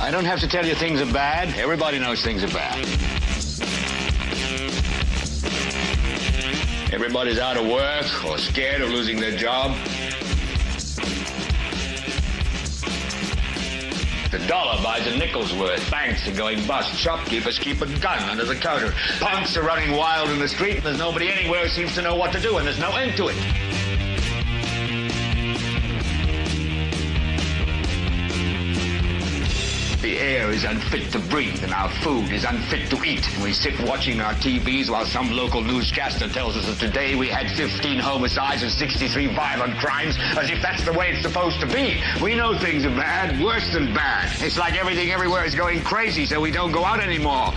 I don't have to tell you things are bad. Everybody knows things are bad. Everybody's out of work or scared of losing their job. The dollar buys a nickel's worth. Banks are going bust. Shopkeepers keep a gun under the counter. Punks are running wild in the street, and there's nobody anywhere who seems to know what to do, and there's no end to it. The air is unfit to breathe, and our food is unfit to eat. And we sit watching our TVs while some local newscaster tells us that today we had 15 homicides and 63 violent crimes, as if that's the way it's supposed to be. We know things are bad, worse than bad. It's like everything everywhere is going crazy, so we don't go out anymore.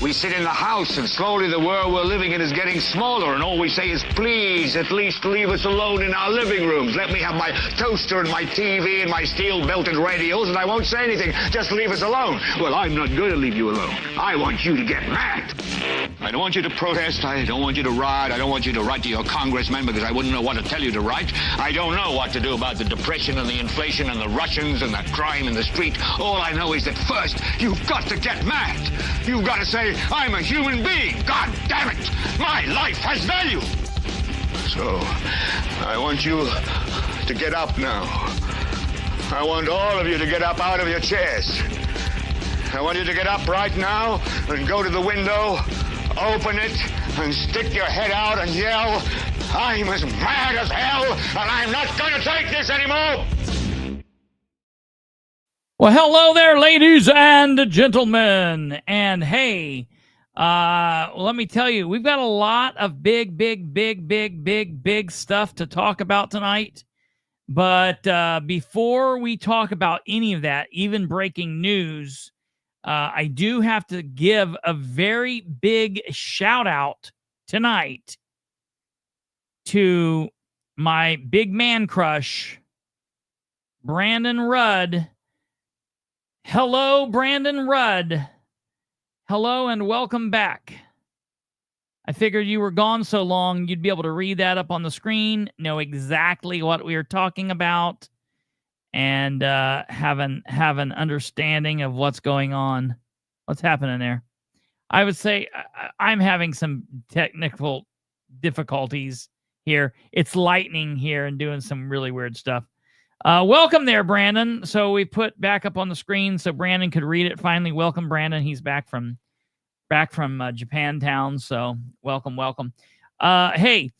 We sit in the house, and slowly the world we're living in is getting smaller, and all we say is, please, at least leave us alone in our living rooms. Let me have my toaster and my TV and my steel-belted radios, and I won't say anything. Just leave us alone. Well, I'm not going to leave you alone. I want you to get mad. I don't want you to protest. I don't want you to riot. I don't want you to write to your congressman, because I wouldn't know what to tell you to write. I don't know what to do about the depression and the inflation and the Russians and the crime in the street. All I know is that first, you've got to get mad. You've got to say, I'm a human being. God damn it. My life has value. So, I want you to get up now. I want all of you to get up out of your chairs. I want you to get up right now and go to the window, open it, and stick your head out and yell, I'm as mad as hell, and I'm not going to take this anymore. Well, hello there, ladies and gentlemen. And hey, let me tell you, we've got a lot of big stuff to talk about tonight. But before we talk about any of that, even breaking news, I do have to give a very big shout out tonight to my big man crush, Brandon Rudd. Hello, Brandon Rudd. Hello and welcome back. I figured you were gone so long, you'd be able to read that up on the screen, know exactly what we are talking about, and have an understanding of what's going on. What's happening there? I would say I'm having some technical difficulties here. It's lightning here and doing some really weird stuff. Welcome there, Brandon. So we put back up on the screen so Brandon could read it. Finally, welcome, Brandon. He's back from Japantown. So welcome. Hey,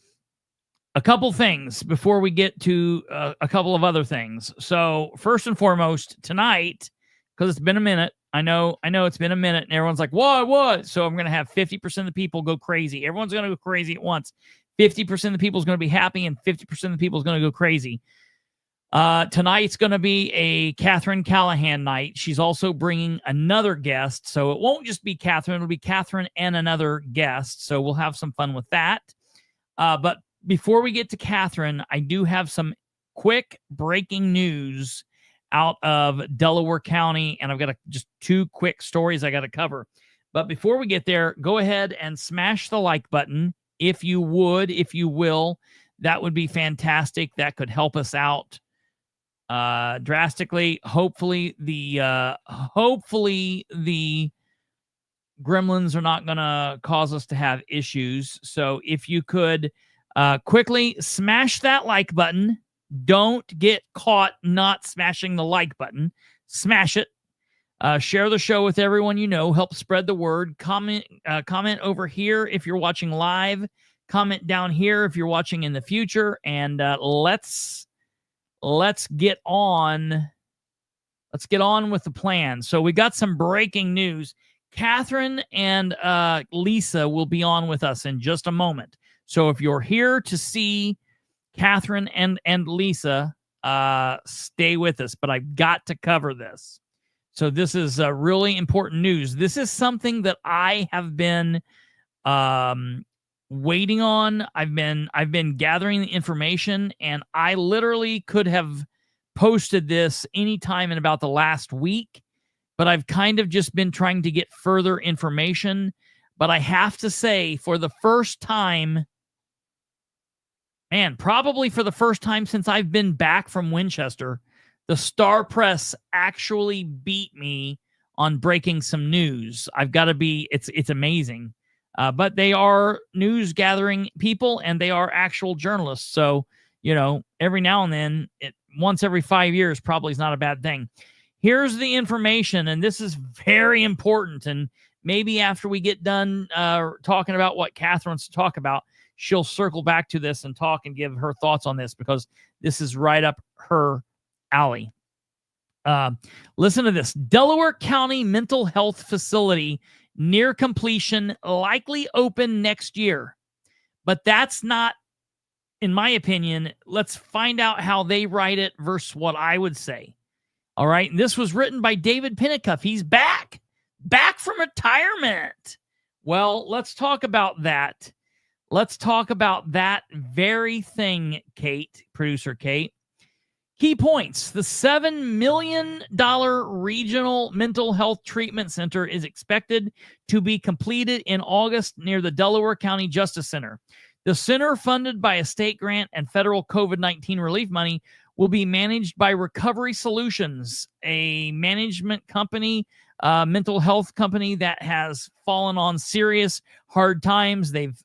a couple things before we get to a couple of other things. So first and foremost, tonight, because it's been a minute. I know it's been a minute, and everyone's like, what? So I'm going to have 50% of the people go crazy. Everyone's going to go crazy at once. 50% of the people is going to be happy, and 50% of the people is going to go crazy. Tonight's going to be a Catherine Callahan night. She's also bringing another guest, so it won't just be Catherine. It'll be Catherine and another guest, so we'll have some fun with that. But before we get to Catherine, I do have some quick breaking news out of Delaware County, and I've got just two quick stories I got to cover. But before we get there, go ahead and smash the like button if you will. That would be fantastic. That could help us out drastically. Hopefully the gremlins are not going to cause us to have issues. So if you could quickly smash that like button. Don't get caught not smashing the like button. Smash it. Share the show with everyone you know. Help spread the word. Comment over here if you're watching live. Comment down here if you're watching in the future. And let's get on. Let's get on with the plan. So we got some breaking news. Catherine and Lisa will be on with us in just a moment. So if you're here to see Catherine and Lisa, stay with us. But I've got to cover this. So this is really important news. This is something that I have been waiting on. I've been gathering the information, and I literally could have posted this anytime in about the last week, but I've kind of just been trying to get further information. But I have to say, for the first time, probably for the first time since I've been back from Winchester, the Star Press actually beat me on breaking some news. I've got to be, it's amazing. But they are news gathering people and they are actual journalists. So, every now and then, once every 5 years probably is not a bad thing. Here's the information, and this is very important. And maybe after we get done talking about what Catherine wants to talk about, she'll circle back to this and talk and give her thoughts on this, because this is right up her alley. Listen to this. Delaware County Mental Health Facility near completion, likely open next year. But that's not, in my opinion. Let's find out how they write it versus what I would say. All right. And this was written by David Pinnicuff. He's back from retirement. Well, let's talk about that. Let's talk about that very thing, producer Kate. Key points. The $7 million regional mental health treatment center is expected to be completed in August near the Delaware County Justice Center. The center, funded by a state grant and federal COVID-19 relief money, will be managed by Recovery Solutions, a management company, mental health company that has fallen on serious hard times. They've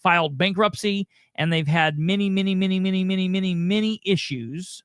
filed bankruptcy, and they've had many issues.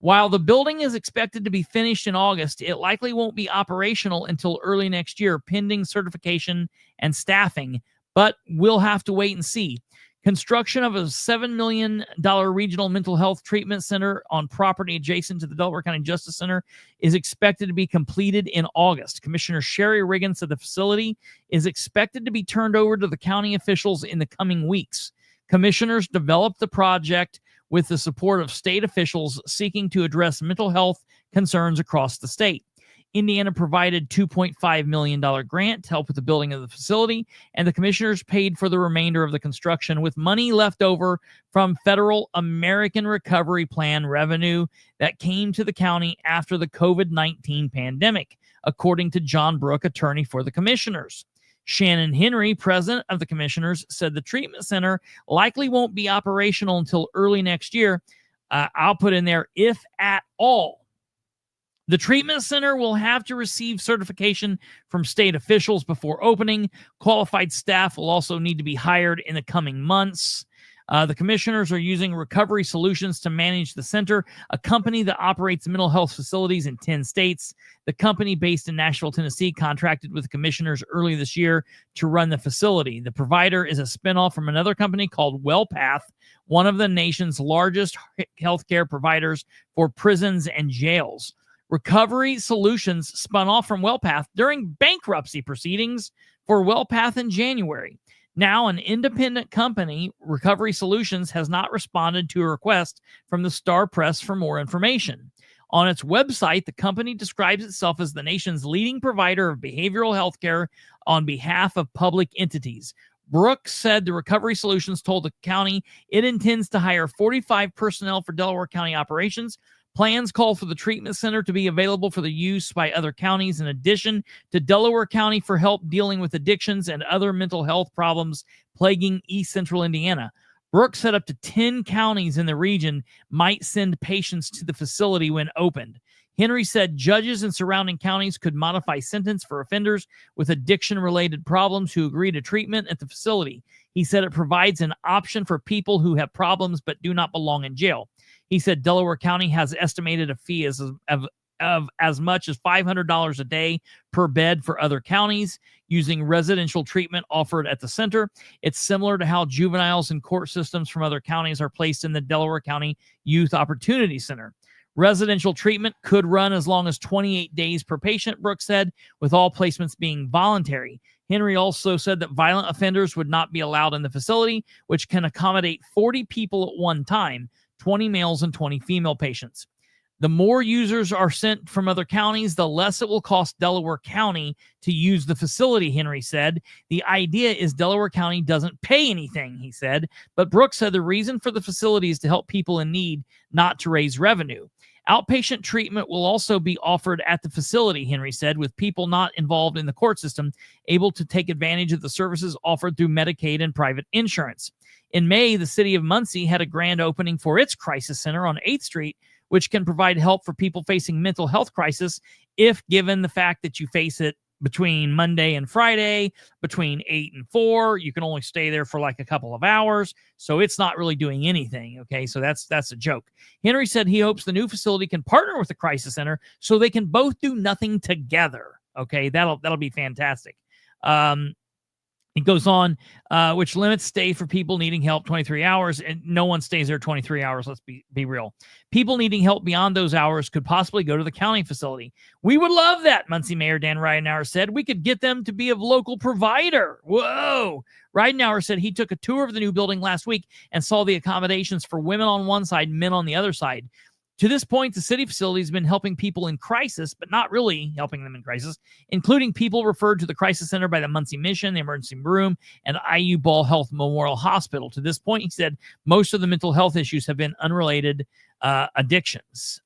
While the building is expected to be finished in August, it likely won't be operational until early next year, pending certification and staffing, but we'll have to wait and see. Construction of a $7 million regional mental health treatment center on property adjacent to the Delaware County Justice Center is expected to be completed in August. Commissioner Sherry Riggin said the facility is expected to be turned over to the county officials in the coming weeks. Commissioners developed the project with the support of state officials seeking to address mental health concerns across the state. Indiana provided $2.5 million grant to help with the building of the facility, and the commissioners paid for the remainder of the construction with money left over from federal American Recovery Plan revenue that came to the county after the COVID-19 pandemic, according to John Brook, attorney for the commissioners. Shannon Henry, president of the commissioners, said the treatment center likely won't be operational until early next year. I'll put in there, if at all. The treatment center will have to receive certification from state officials before opening. Qualified staff will also need to be hired in the coming months. The commissioners are using Recovery Solutions to manage the center, a company that operates mental health facilities in 10 states. The company, based in Nashville, Tennessee, contracted with the commissioners early this year to run the facility. The provider is a spinoff from another company called WellPath, one of the nation's largest healthcare providers for prisons and jails. Recovery Solutions spun off from WellPath during bankruptcy proceedings for WellPath in January. Now an independent company, Recovery Solutions has not responded to a request from the Star Press for more information. On its website, the company describes itself as the nation's leading provider of behavioral health care on behalf of public entities. Brooks said the Recovery Solutions told the county it intends to hire 45 personnel for Delaware County operations. Plans call for the treatment center to be available for the use by other counties, in addition to Delaware County, for help dealing with addictions and other mental health problems plaguing East Central Indiana. Brooks said up to 10 counties in the region might send patients to the facility when opened. Henry said judges in surrounding counties could modify sentence for offenders with addiction-related problems who agree to treatment at the facility. He said it provides an option for people who have problems but do not belong in jail. He said Delaware County has estimated a fee of as much as $500 a day per bed for other counties using residential treatment offered at the center. It's similar to how juveniles in court systems from other counties are placed in the Delaware County Youth Opportunity Center. Residential treatment could run as long as 28 days per patient, Brooks said, with all placements being voluntary. Henry also said that violent offenders would not be allowed in the facility, which can accommodate 40 people at one time, 20 males and 20 female patients. The more users are sent from other counties, the less it will cost Delaware County to use the facility, Henry said. The idea is Delaware County doesn't pay anything, he said. But Brooks said the reason for the facility is to help people in need, not to raise revenue. Outpatient treatment will also be offered at the facility, Henry said, with people not involved in the court system able to take advantage of the services offered through Medicaid and private insurance. In May, the city of Muncie had a grand opening for its crisis center on 8th Street, which can provide help for people facing mental health crisis if given the fact that you face it between Monday and Friday, between 8 and 4. You can only stay there for like a couple of hours, so it's not really doing anything, okay? So that's a joke. Henry said he hopes the new facility can partner with the crisis center so they can both do nothing together, okay? That'll be fantastic. It goes on, which limits stay for people needing help 23 hours, and no one stays there 23 hours. Let's be real. People needing help beyond those hours could possibly go to the county facility. We would love that, Muncie Mayor Dan Ridenhour said. We could get them to be a local provider. Whoa. Ridenhour said he took a tour of the new building last week and saw the accommodations for women on one side, men on the other side. To this point, the city facility has been helping people in crisis, but not really helping them in crisis, including people referred to the crisis center by the Muncie Mission, the emergency room, and IU Ball Health Memorial Hospital. To this point, he said most of the mental health issues have been unrelated addictions.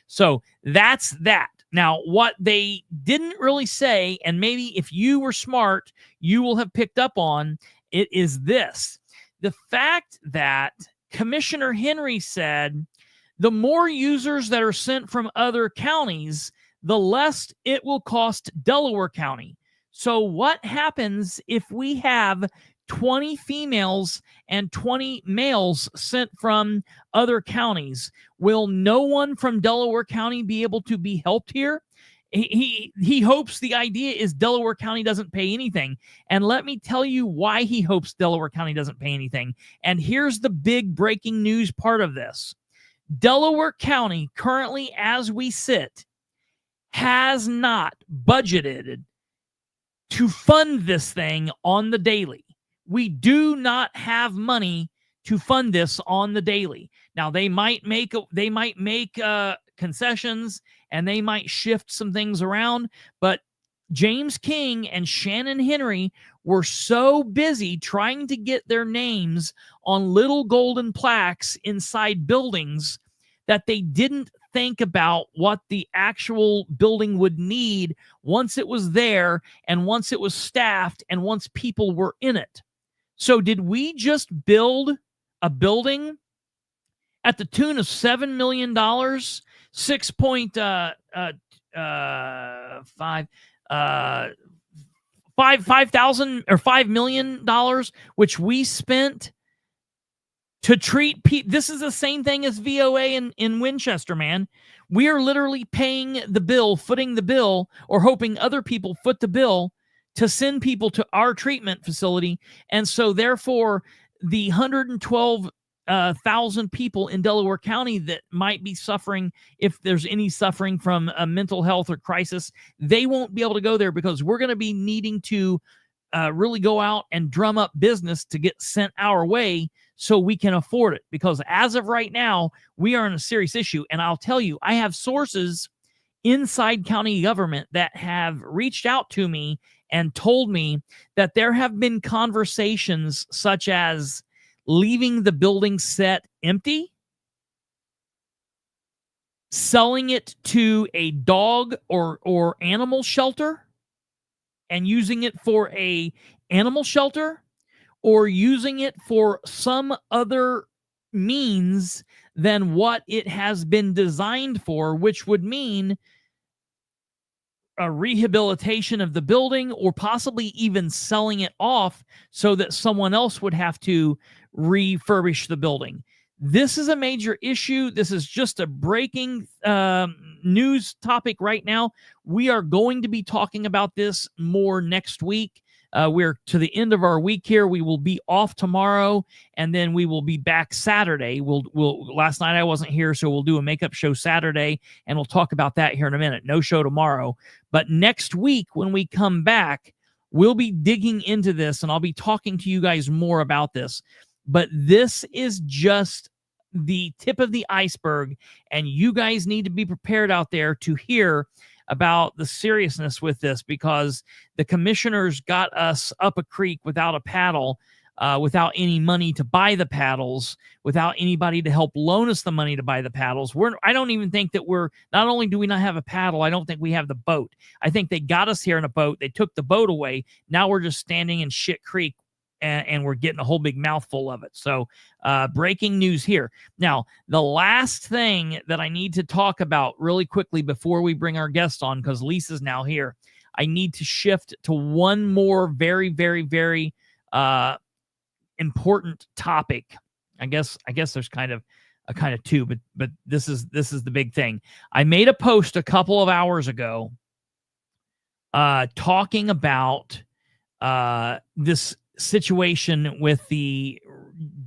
So that's that. Now, what they didn't really say, and maybe if you were smart, you will have picked up on, it is this. The fact that Commissioner Henry said, the more users that are sent from other counties, the less it will cost Delaware County. So what happens if we have 20 females and 20 males sent from other counties? Will no one from Delaware County be able to be helped here? He hopes the idea is Delaware County doesn't pay anything. And let me tell you why he hopes Delaware County doesn't pay anything. And here's the big breaking news part of this. Delaware County, currently as we sit, has not budgeted to fund this thing on the daily. We do not have money to fund this on the daily. Now, they might make concessions and they might shift some things around, but James King and Shannon Henry were so busy trying to get their names on little golden plaques inside buildings that they didn't think about what the actual building would need once it was there and once it was staffed and once people were in it. So did we just build a building at the tune of $7 million, 5 million dollars, which we spent to treat people? This is the same thing as VOA in Winchester, man. We are literally paying the bill, footing the bill, or hoping other people foot the bill to send people to our treatment facility. And so therefore, the 112,000 people in Delaware County that might be suffering, if there's any suffering from a mental health or crisis, they won't be able to go there because we're going to be needing to really go out and drum up business to get sent our way so we can afford it. Because as of right now, we are in a serious issue. And I'll tell you, I have sources inside county government that have reached out to me and told me that there have been conversations such as leaving the building set empty, selling it to a dog or animal shelter and using it for a animal shelter, or using it for some other means than what it has been designed for, which would mean a rehabilitation of the building or possibly even selling it off so that someone else would have to refurbish the building. This is a major issue. This is just a breaking news topic right now. We are going to be talking about this more next week. We're to the end of our week here. We will be off tomorrow, and then we will be back Saturday. Last night I wasn't here, so we'll do a makeup show Saturday, and we'll talk about that here in a minute. No show tomorrow. But next week when we come back, we'll be digging into this, and I'll be talking to you guys more about this. But this is just the tip of the iceberg, and you guys need to be prepared out there to hear about the seriousness with this, because the commissioners got us up a creek without a paddle without any money to buy the paddles, without anybody to help loan us the money to buy the paddles. I don't even think that not only do we not have a paddle, I don't think we have the boat. I think they got us here in a boat. They took the boat away. Now we're just standing in shit creek and we're getting a whole big mouthful of it. So breaking news here. Now, the last thing that I need to talk about really quickly before we bring our guest on, because Lisa's now here, I need to shift to one more very, very, very important topic. I guess there's kind of two, but this is the big thing. I made a post a couple of hours ago talking about this situation with the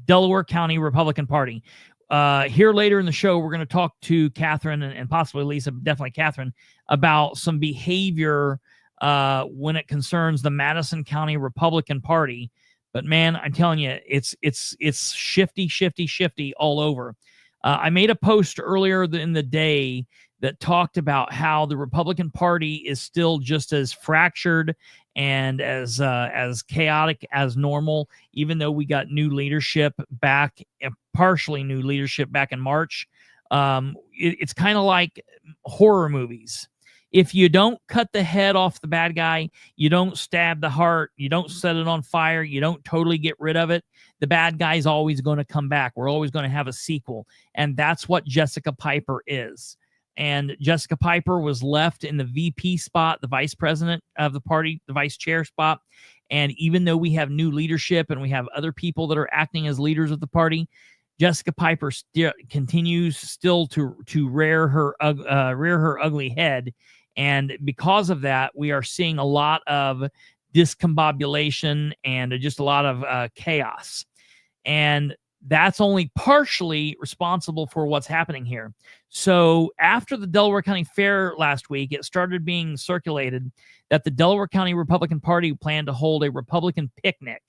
Delaware County Republican Party. Here later in the show, we're going to talk to Catherine and possibly Lisa, definitely Catherine, about some behavior when it concerns the Madison County Republican Party. But man, I'm telling you, it's shifty all over. I made a post earlier in the day that talked about how the Republican Party is still just as fractured and as chaotic as normal, even though we got new leadership back, partially new leadership back in March. It's kind of like horror movies. If you don't cut the head off the bad guy, you don't stab the heart, you don't set it on fire, you don't totally get rid of it, the bad guy's always going to come back. We're always going to have a sequel. And that's what Jessica Piper is. And Jessica Piper was left in the VP spot, the vice president of the party, the vice chair spot. And even though we have new leadership and we have other people that are acting as leaders of the party, Jessica Piper continues to rear her ugly head. And because of that, we are seeing a lot of discombobulation and just a lot of chaos. And that's only partially responsible for what's happening here. So after the Delaware County Fair last week, it started being circulated that the Delaware County Republican Party planned to hold a Republican picnic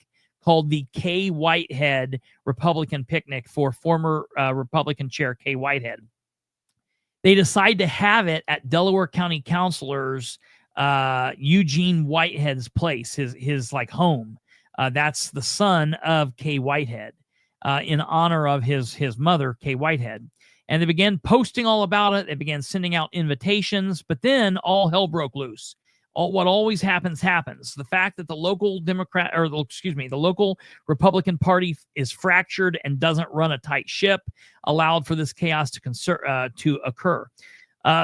called the Kay Whitehead Republican Picnic for former Republican Chair Kay Whitehead. They decide to have it at Delaware County Councilor's Eugene Whitehead's place, his like home. That's the son of Kay Whitehead, in honor of his mother, Kay Whitehead. And they began posting all about it. They began sending out invitations, but then all hell broke loose. What always happens. The fact that the local the local Republican Party is fractured and doesn't run a tight ship allowed for this chaos to occur.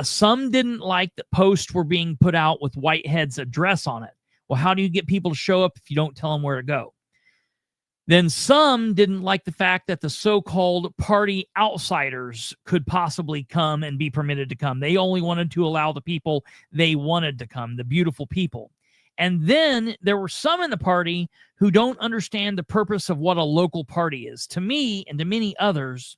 Some didn't like that posts were being put out with Whitehead's address on it. Well, how do you get people to show up if you don't tell them where to go? Then some didn't like the fact that the so-called party outsiders could possibly come and be permitted to come. They only wanted to allow the people they wanted to come, the beautiful people. And then there were some in the party who don't understand the purpose of what a local party is. To me and to many others,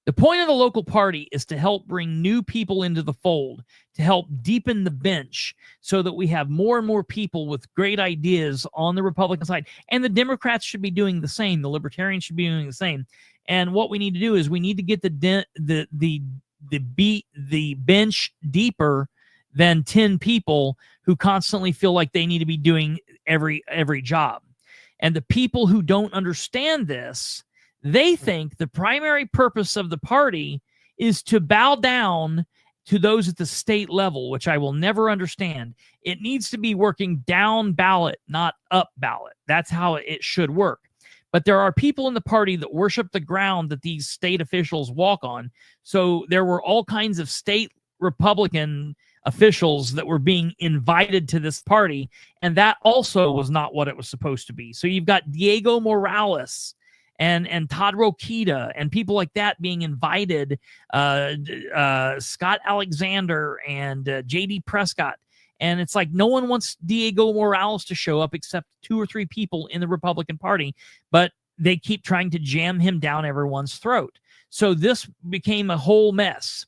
the point of the local party is to help bring new people into the fold, to help deepen the bench so that we have more and more people with great ideas on the Republican side. And the Democrats should be doing the same. The Libertarians should be doing the same. And what we need to do is we need to get the bench deeper than 10 people who constantly feel like they need to be doing every job. And the people who don't understand this, they think the primary purpose of the party is to bow down to those at the state level, which I will never understand. It needs to be working down ballot, not up ballot. That's how it should work. But there are people in the party that worship the ground that these state officials walk on. So there were all kinds of state Republican officials that were being invited to this party, and that also was not what it was supposed to be. So you've got Diego Morales and Todd Rokita and people like that being invited, Scott Alexander and J.D. Prescott. And it's like no one wants Diego Morales to show up except 2 or 3 people in the Republican Party, but they keep trying to jam him down everyone's throat. So this became a whole mess.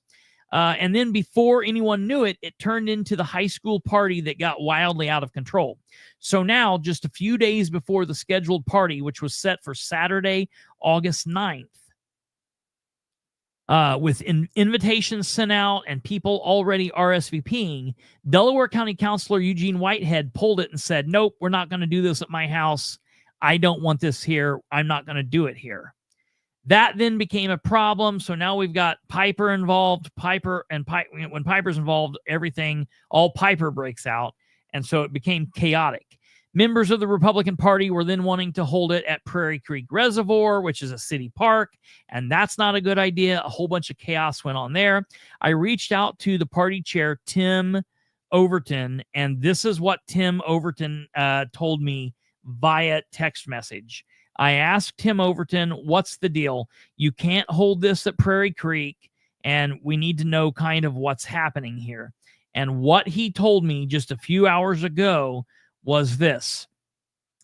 And then before anyone knew it, it turned into the high school party that got wildly out of control. So now, just a few days before the scheduled party, which was set for Saturday, August 9th, with invitations sent out and people already RSVPing, Delaware County Councilor Eugene Whitehead pulled it and said, nope, we're not going to do this at my house. I don't want this here. I'm not going to do it here. That then became a problem. So now we've got Piper involved. When Piper's involved, all Piper breaks out. And so it became chaotic. Members of the Republican Party were then wanting to hold it at Prairie Creek Reservoir, which is a city park, and that's not a good idea. A whole bunch of chaos went on there. I reached out to the party chair, Tim Overton, and this is what Tim Overton told me via text message. I asked Tim Overton, what's the deal? You can't hold this at Prairie Creek, and we need to know kind of what's happening here. And what he told me just a few hours ago was this.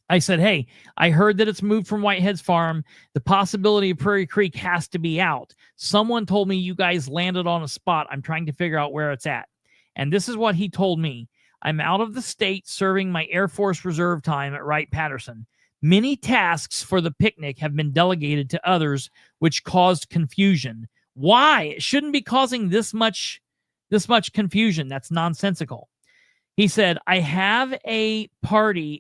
I said, hey, I heard that it's moved from Whitehead's farm. The possibility of Prairie Creek has to be out. Someone told me you guys landed on a spot. I'm trying to figure out where it's at. And this is what he told me. I'm out of the state serving my Air Force Reserve time at Wright-Patterson. Many tasks for the picnic have been delegated to others, which caused confusion. Why? It shouldn't be causing this much confusion. That's nonsensical. He said, I have a party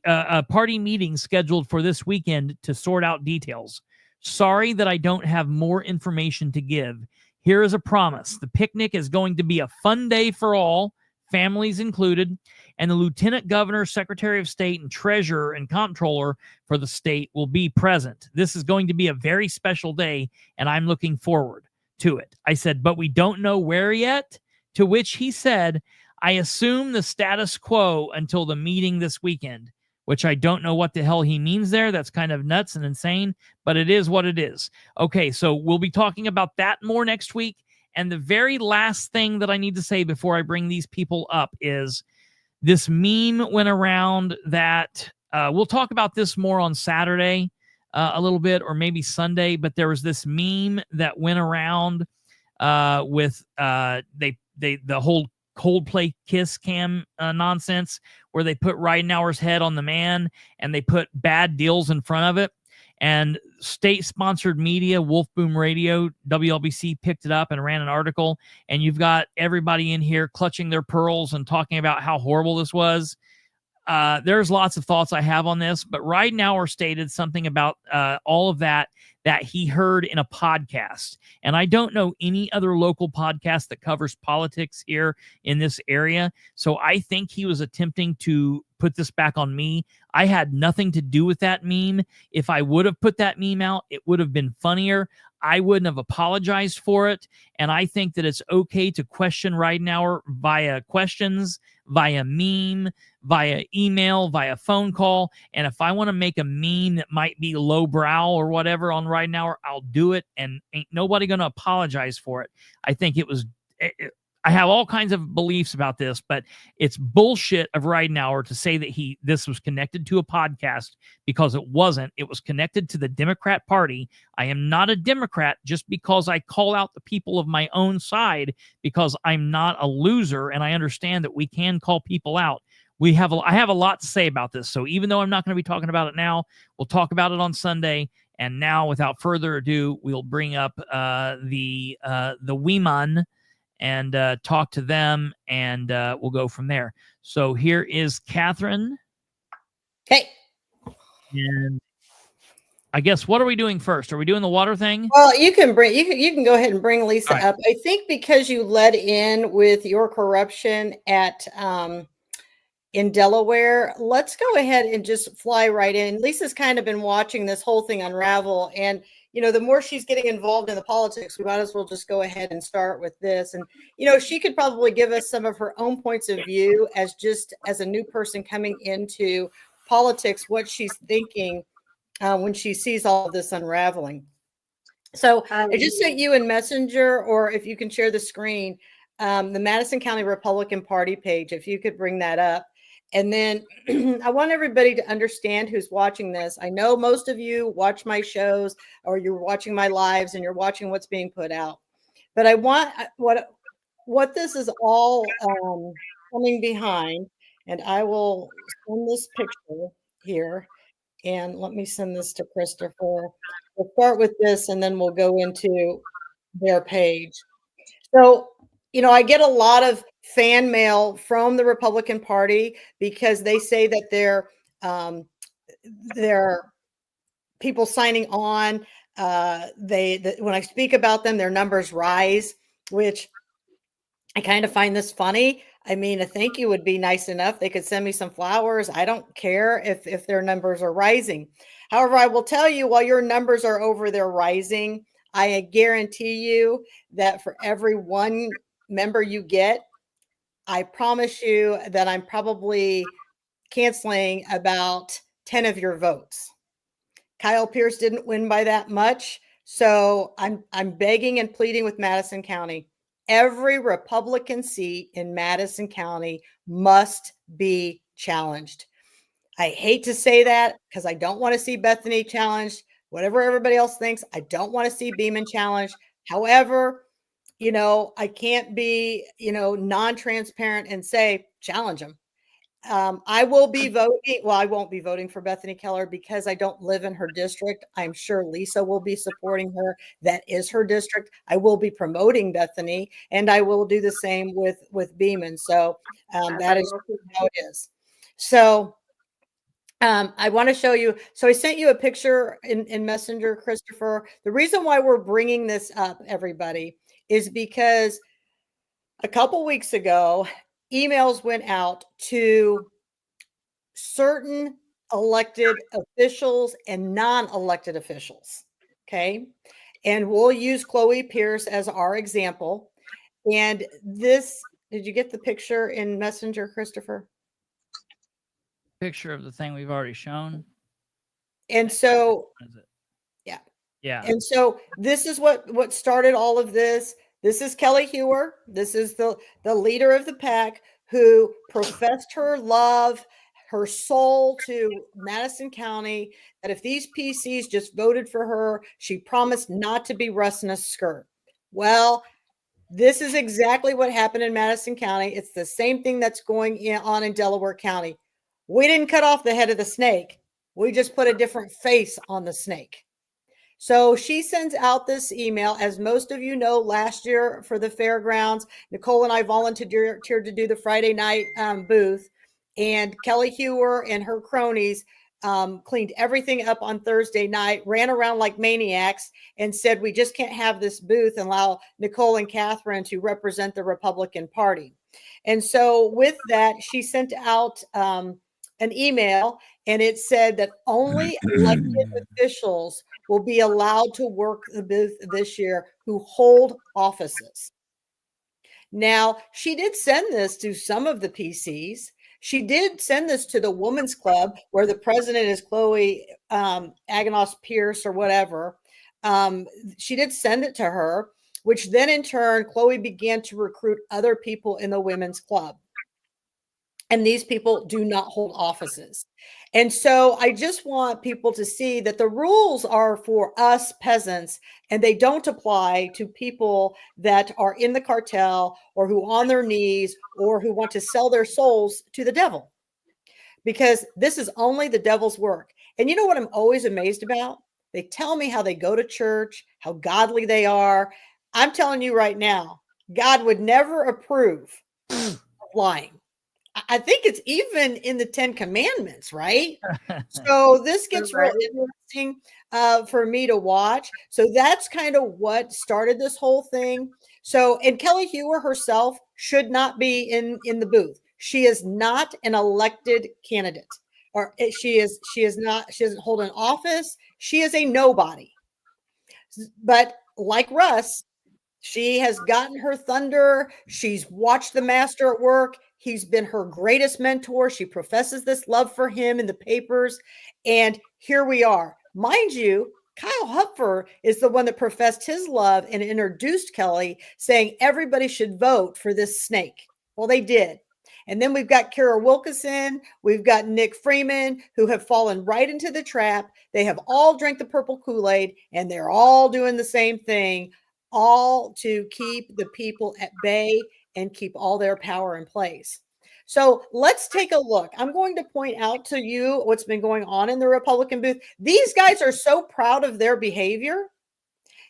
meeting scheduled for this weekend to sort out details. Sorry that I don't have more information to give. Here is a promise. The picnic is going to be a fun day for all, families included, and the Lieutenant Governor, Secretary of State, and Treasurer and Comptroller for the state will be present. This is going to be a very special day, and I'm looking forward to it. I said, but we don't know where yet, to which he said, I assume the status quo until the meeting this weekend, which I don't know what the hell he means there. That's kind of nuts and insane, but it is what it is. Okay, so we'll be talking about that more next week. And the very last thing that I need to say before I bring these people up is this meme went around that we'll talk about this more on Saturday a little bit, or maybe Sunday, but there was this meme that went around with the whole Coldplay kiss cam nonsense where they put Ridenour's head on the man and they put bad deals in front of it. And state-sponsored media, Wolf Boom Radio, WLBC, picked it up and ran an article. And you've got everybody in here clutching their pearls and talking about how horrible this was. There's lots of thoughts I have on this, but Ridenour stated something about all of that he heard in a podcast. And I don't know any other local podcast that covers politics here in this area. So I think he was attempting to put this back on me. I had nothing to do with that meme. If I would have put that meme out, it would have been funnier. I wouldn't have apologized for it. And I think that it's okay to question Ridenour via questions, via meme, via email, via phone call. And if I want to make a meme that might be lowbrow or whatever on Ridenour, I'll do it. And ain't nobody going to apologize for it. I think I have all kinds of beliefs about this, but it's bullshit of Ridenour to say that this was connected to a podcast, because it wasn't. It was connected to the Democrat Party. I am not a Democrat just because I call out the people of my own side, because I'm not a loser, and I understand that we can call people out. I have a lot to say about this, so even though I'm not going to be talking about it now, we'll talk about it on Sunday. And now, without further ado, we'll bring up the Weeman and talk to them, and we'll go from there. So here is Catherine. Hey. And I guess, what are we doing first? Are we doing the water thing? Well, you can go ahead and bring Lisa up. I think because you led in with your corruption at in Delaware, let's go ahead and just fly right in. Lisa's kind of been watching this whole thing unravel, and the more she's getting involved in the politics, we might as well just go ahead and start with this. And, she could probably give us some of her own points of view as a new person coming into politics, what she's thinking when she sees all of this unraveling. So I just sent you in Messenger, or if you can share the screen, the Madison County Republican Party page, if you could bring that up. And then I want everybody to understand who's watching this. I know most of you watch my shows, or you're watching my lives, and you're watching what's being put out. But I want what this is all coming behind. And I will send this picture here. And let me send this to Kristopher. We'll start with this, and then we'll go into their page. So, I get a lot of fan mail from the Republican Party because they say that their people signing on. When I speak about them, their numbers rise, which I kind of find this funny. I mean, a thank you would be nice enough. They could send me some flowers. I don't care if their numbers are rising. However, I will tell you, while your numbers are over there rising, I guarantee you that for every one member you get, I promise you that I'm probably canceling about 10 of your votes. Kyle Pierce didn't win by that much. So I'm begging and pleading with Madison County. Every Republican seat in Madison County must be challenged. I hate to say that because I don't want to see Bethany challenged. Whatever everybody else thinks, I don't want to see Beeman challenged. However, I can't be, non-transparent and say challenge them. I will be voting. Well, I won't be voting for Bethany Keller because I don't live in her district. I'm sure Lisa will be supporting her. That is her district. I will be promoting Bethany, and I will do the same with Beeman. So that is how it is. So I want to show you. So I sent you a picture in Messenger, Kristopher. The reason why we're bringing this up, everybody, is because a couple weeks ago, emails went out to certain elected officials and non-elected officials. Okay. And we'll use Chloe Pierce as our example. And this, did you get the picture in Messenger, Kristopher? Picture of the thing we've already shown. And so, yeah. Yeah. And so this is what started all of this. This is Kelly Hewer. This is the leader of the pack who professed her love, her soul to Madison County, that if these PCs just voted for her, she promised not to be rusting a skirt. Well, this is exactly what happened in Madison County. It's the same thing that's going on in Delaware County. We didn't cut off the head of the snake. We just put a different face on the snake. So she sends out this email. As most of you know, last year for the fairgrounds, Nicole and I volunteered to do the Friday night booth. And Kelly Hewer and her cronies cleaned everything up on Thursday night, ran around like maniacs, and said, we just can't have this booth and allow Nicole and Catherine to represent the Republican Party. And so with that, she sent out an email, and it said that only elected officials will be allowed to work the booth this year who hold offices. Now, she did send this to some of the PCs. She did send this to the Women's Club, where the president is Chloe Aganos Pierce or whatever. She did send it to her, which then in turn, Chloe began to recruit other people in the Women's Club. And these people do not hold offices. And so I just want people to see that the rules are for us peasants, and they don't apply to people that are in the cartel or who are on their knees or who want to sell their souls to the devil, because this is only the devil's work. And you know what I'm always amazed about? They tell me how they go to church, how godly they are. I'm telling you right now, God would never approve of lying. I think it's even in the 10 Commandments, right? So this gets real interesting for me to watch. So that's kind of what started this whole thing. So, and Kelly Hewer herself should not be in the booth. She is not an elected candidate, or she doesn't hold an office. She is a nobody. But like Russ, she has gotten her thunder. She's watched the master at work. He's been her greatest mentor. She professes this love for him in the papers. And here we are. Mind you, Kyle Hupfer is the one that professed his love and introduced Kelly, saying everybody should vote for this snake. Well, they did. And then we've got Kara Wilkinson. We've got Nick Freeman, who have fallen right into the trap. They have all drank the purple Kool-Aid, and they're all doing the same thing, all to keep the people at bay and keep all their power in place. So let's take a look. I'm going to point out to you what's been going on in the Republican booth. These guys are so proud of their behavior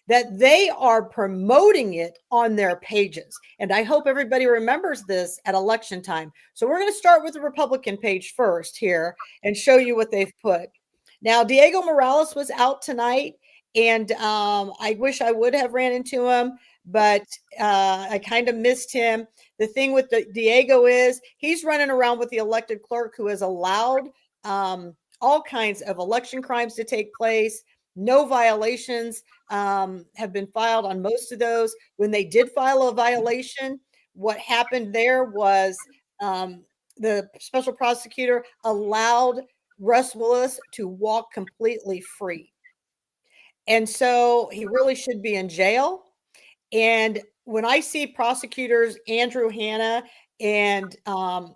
that they are promoting it on their pages. And I hope everybody remembers this at election time. So we're going to start with the Republican page first here and show you what they've put. Now, Diego Morales was out tonight, and I wish I would have ran into him, but I kind of missed him. The thing with Diego is he's running around with the elected clerk who has allowed all kinds of election crimes to take place. No violations have been filed on most of those. When they did file a violation, what happened there was the special prosecutor allowed Russ Willis to walk completely free. And so he really should be in jail. And when I see prosecutors, Andrew Hanna and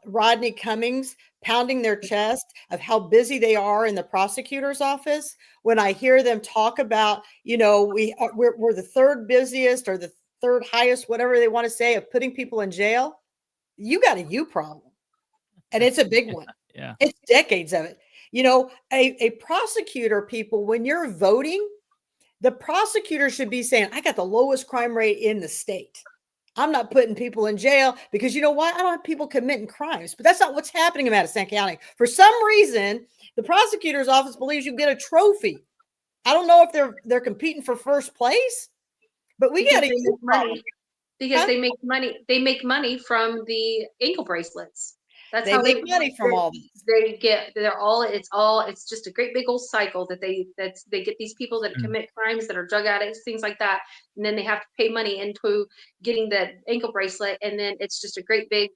Rodney Cummings pounding their chest of how busy they are in the prosecutor's office, when I hear them talk about, we're the third busiest or the third highest, whatever they want to say, of putting people in jail, you got a you problem. And it's a big one. Yeah. It's decades of it. A prosecutor, people, when you're voting, the prosecutor should be saying, I got the lowest crime rate in the state. I'm not putting people in jail because you know what? I don't have people committing crimes, but that's not what's happening in Madison County. For some reason, the prosecutor's office believes you get a trophy. I don't know if they're competing for first place, but we got to use money because they make money. They make money from the ankle bracelets. That's how they make money from all these. It's just a great big old cycle that they get these people that commit crimes, that are drug addicts, things like that. And then they have to pay money into getting the ankle bracelet. And then it's just a great big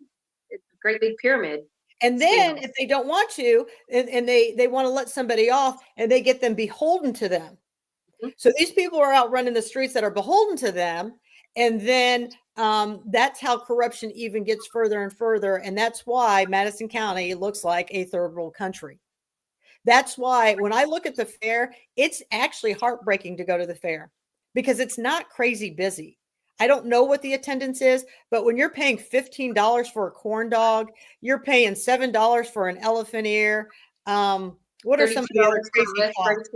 pyramid. And then if they don't want to, and they want to let somebody off, and they get them beholden to them. Mm-hmm. So these people are out running the streets that are beholden to them. And then that's how corruption even gets further and further. And that's why Madison County looks like a third world country. That's why when I look at the fair, it's actually heartbreaking to go to the fair because it's not crazy busy. I don't know what the attendance is, but when you're paying $15 for a corn dog, you're paying $7 for an elephant ear. What are some of the other crazy costs?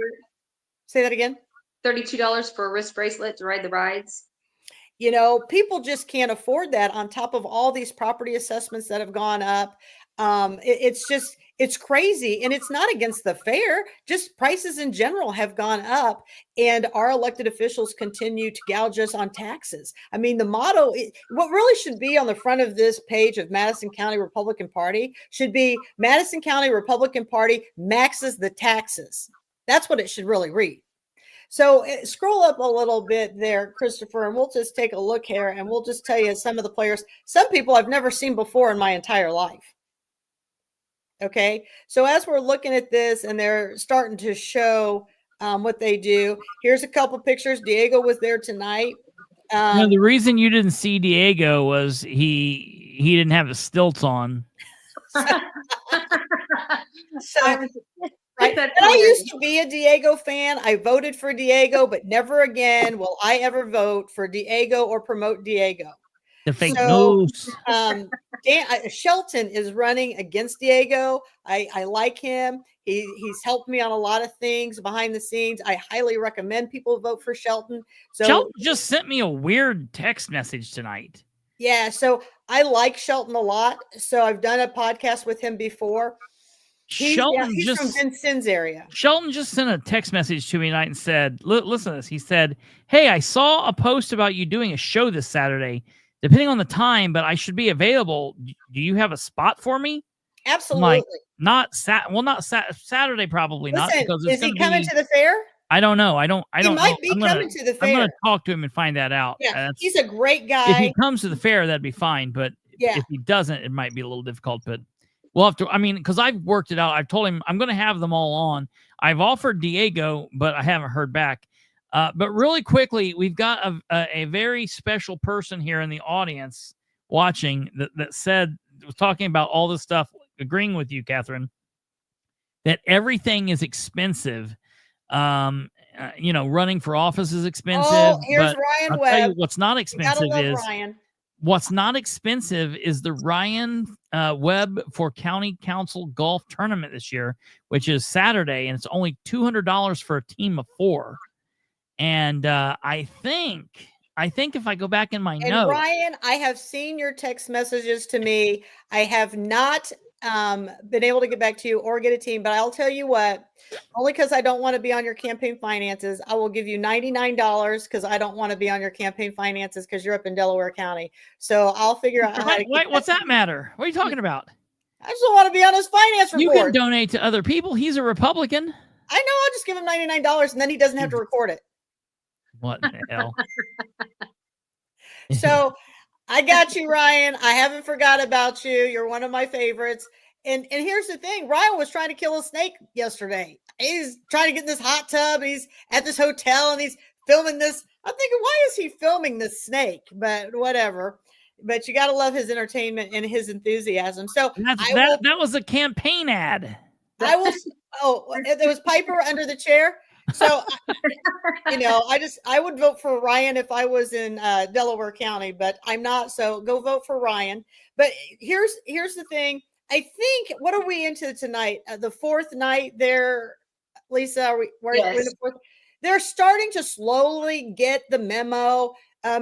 Say that again. $32 for a wrist bracelet to ride the rides. People just can't afford that on top of all these property assessments that have gone up. It's crazy. And it's not against the fair, just prices in general have gone up, and our elected officials continue to gouge us on taxes. I mean, the motto, what really should be on the front of this page of Madison County Republican Party should be Madison County Republican Party maxes the taxes. That's what it should really read. So scroll up a little bit there, Kristopher, and we'll just take a look here, and we'll just tell you some of the players. Some people I've never seen before in my entire life. Okay, so as we're looking at this, and they're starting to show what they do, here's a couple pictures. Diego was there tonight. The reason you didn't see Diego was he didn't have his stilts on. Right. And I used to be a Diego fan. I voted for Diego, but never again will I ever vote for Diego or promote Diego. The fake news. Shelton is running against Diego. I like him. He's helped me on a lot of things behind the scenes. I highly recommend people vote for Shelton. So Shelton just sent me a weird text message tonight. Yeah, so I like Shelton a lot. So I've done a podcast with him before. He's from Vincennes area. Shelton just sent a text message to me tonight and said, listen to this. He said, hey, I saw a post about you doing a show this Saturday, depending on the time, but I should be available. Do you have a spot for me? Absolutely. Not Saturday, probably. Listen, not because is he coming to the fair? I don't know. I don't He might be coming to the fair. I'm going to talk to him and find that out. Yeah, he's a great guy. If he comes to the fair, that'd be fine. But if he doesn't, it might be a little difficult. But we'll have to, because I've worked it out. I've told him I'm going to have them all on. I've offered Diego, but I haven't heard back. But really quickly, we've got a very special person here in the audience watching that was talking about all this stuff, agreeing with you, Catherine, that everything is expensive. Running for office is expensive. Oh, here's Ryan Webb. Tell you what's not expensive What's not expensive is the Ryan Webb for County Council Golf Tournament this year, which is Saturday, and it's only $200 for a team of 4. And I think if I go back in my notes, Ryan, I have seen your text messages to me. I have not been able to get back to you or get a team, but I'll tell you what, only because I don't want to be on your campaign finances, I will give you $99 because I don't want to be on your campaign finances because you're up in Delaware County. So I'll figure out how to Wait, what's that matter? What are you talking about? I just don't want to be on his finance report. You can donate to other people. He's a Republican. I know. I'll just give him $99 and then he doesn't have to record it. What the hell? So I got you, Ryan. I haven't forgot about you. You're one of my favorites. And here's the thing. Ryan was trying to kill a snake yesterday. He's trying to get in this hot tub. He's at this hotel and he's filming this. I'm thinking, why is he filming this snake? But whatever. But you got to love his entertainment and his enthusiasm. So that was a campaign ad. I will. Oh, there was Piper under the chair. So, I would vote for Ryan if I was in Delaware County, but I'm not. So go vote for Ryan. But here's the thing. I think, what are we into tonight? The fourth night there, Lisa, are we in the fourth? They're starting to slowly get the memo.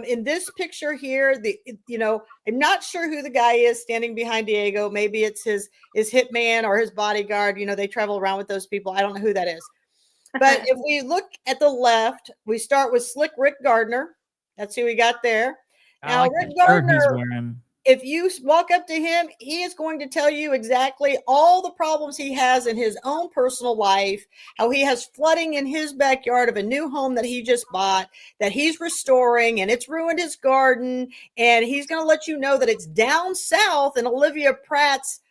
In this picture here, I'm not sure who the guy is standing behind Diego. Maybe it's his hitman or his bodyguard. They travel around with those people. I don't know who that is. But if we look at the left, we start with Slick Rick Gardner. That's who we got there. Now, Rick Gardner, if you walk up to him, he is going to tell you exactly all the problems he has in his own personal life, how he has flooding in his backyard of a new home that he just bought, that he's restoring, and it's ruined his garden. And he's going to let you know that it's down south in Olivia Pratt's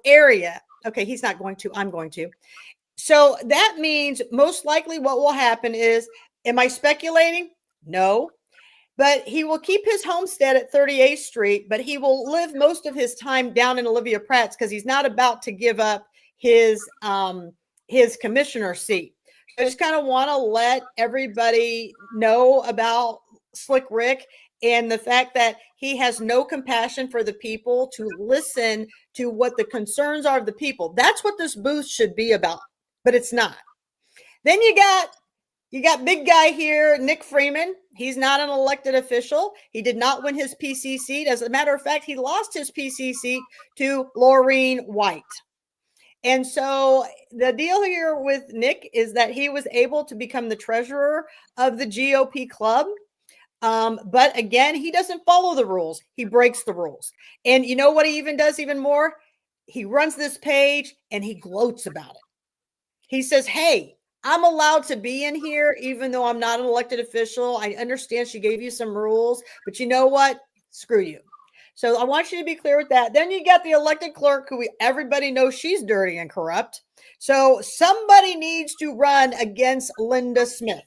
area. Okay, he's not going to. I'm going to. So that means most likely what will happen is, am I speculating? No. But he will keep his homestead at 38th Street, but he will live most of his time down in Olivia Pratt's because he's not about to give up his commissioner seat. I just kind of want to let everybody know about Slick Rick and the fact that he has no compassion for the people to listen to what the concerns are of the people. That's what this booth should be about, but it's not. Then you got big guy here, Nick Freeman. He's not an elected official. He did not win his PC seat. As a matter of fact, he lost his PC seat to Laureen White. And so the deal here with Nick is that he was able to become the treasurer of the GOP club. But again, he doesn't follow the rules. He breaks the rules. And you know what he even does even more? He runs this page and he gloats about it. He says, hey, I'm allowed to be in here, even though I'm not an elected official. I understand she gave you some rules, but you know what? Screw you. So I want you to be clear with that. Then you got the elected clerk, who everybody knows she's dirty and corrupt. So somebody needs to run against Linda Smith,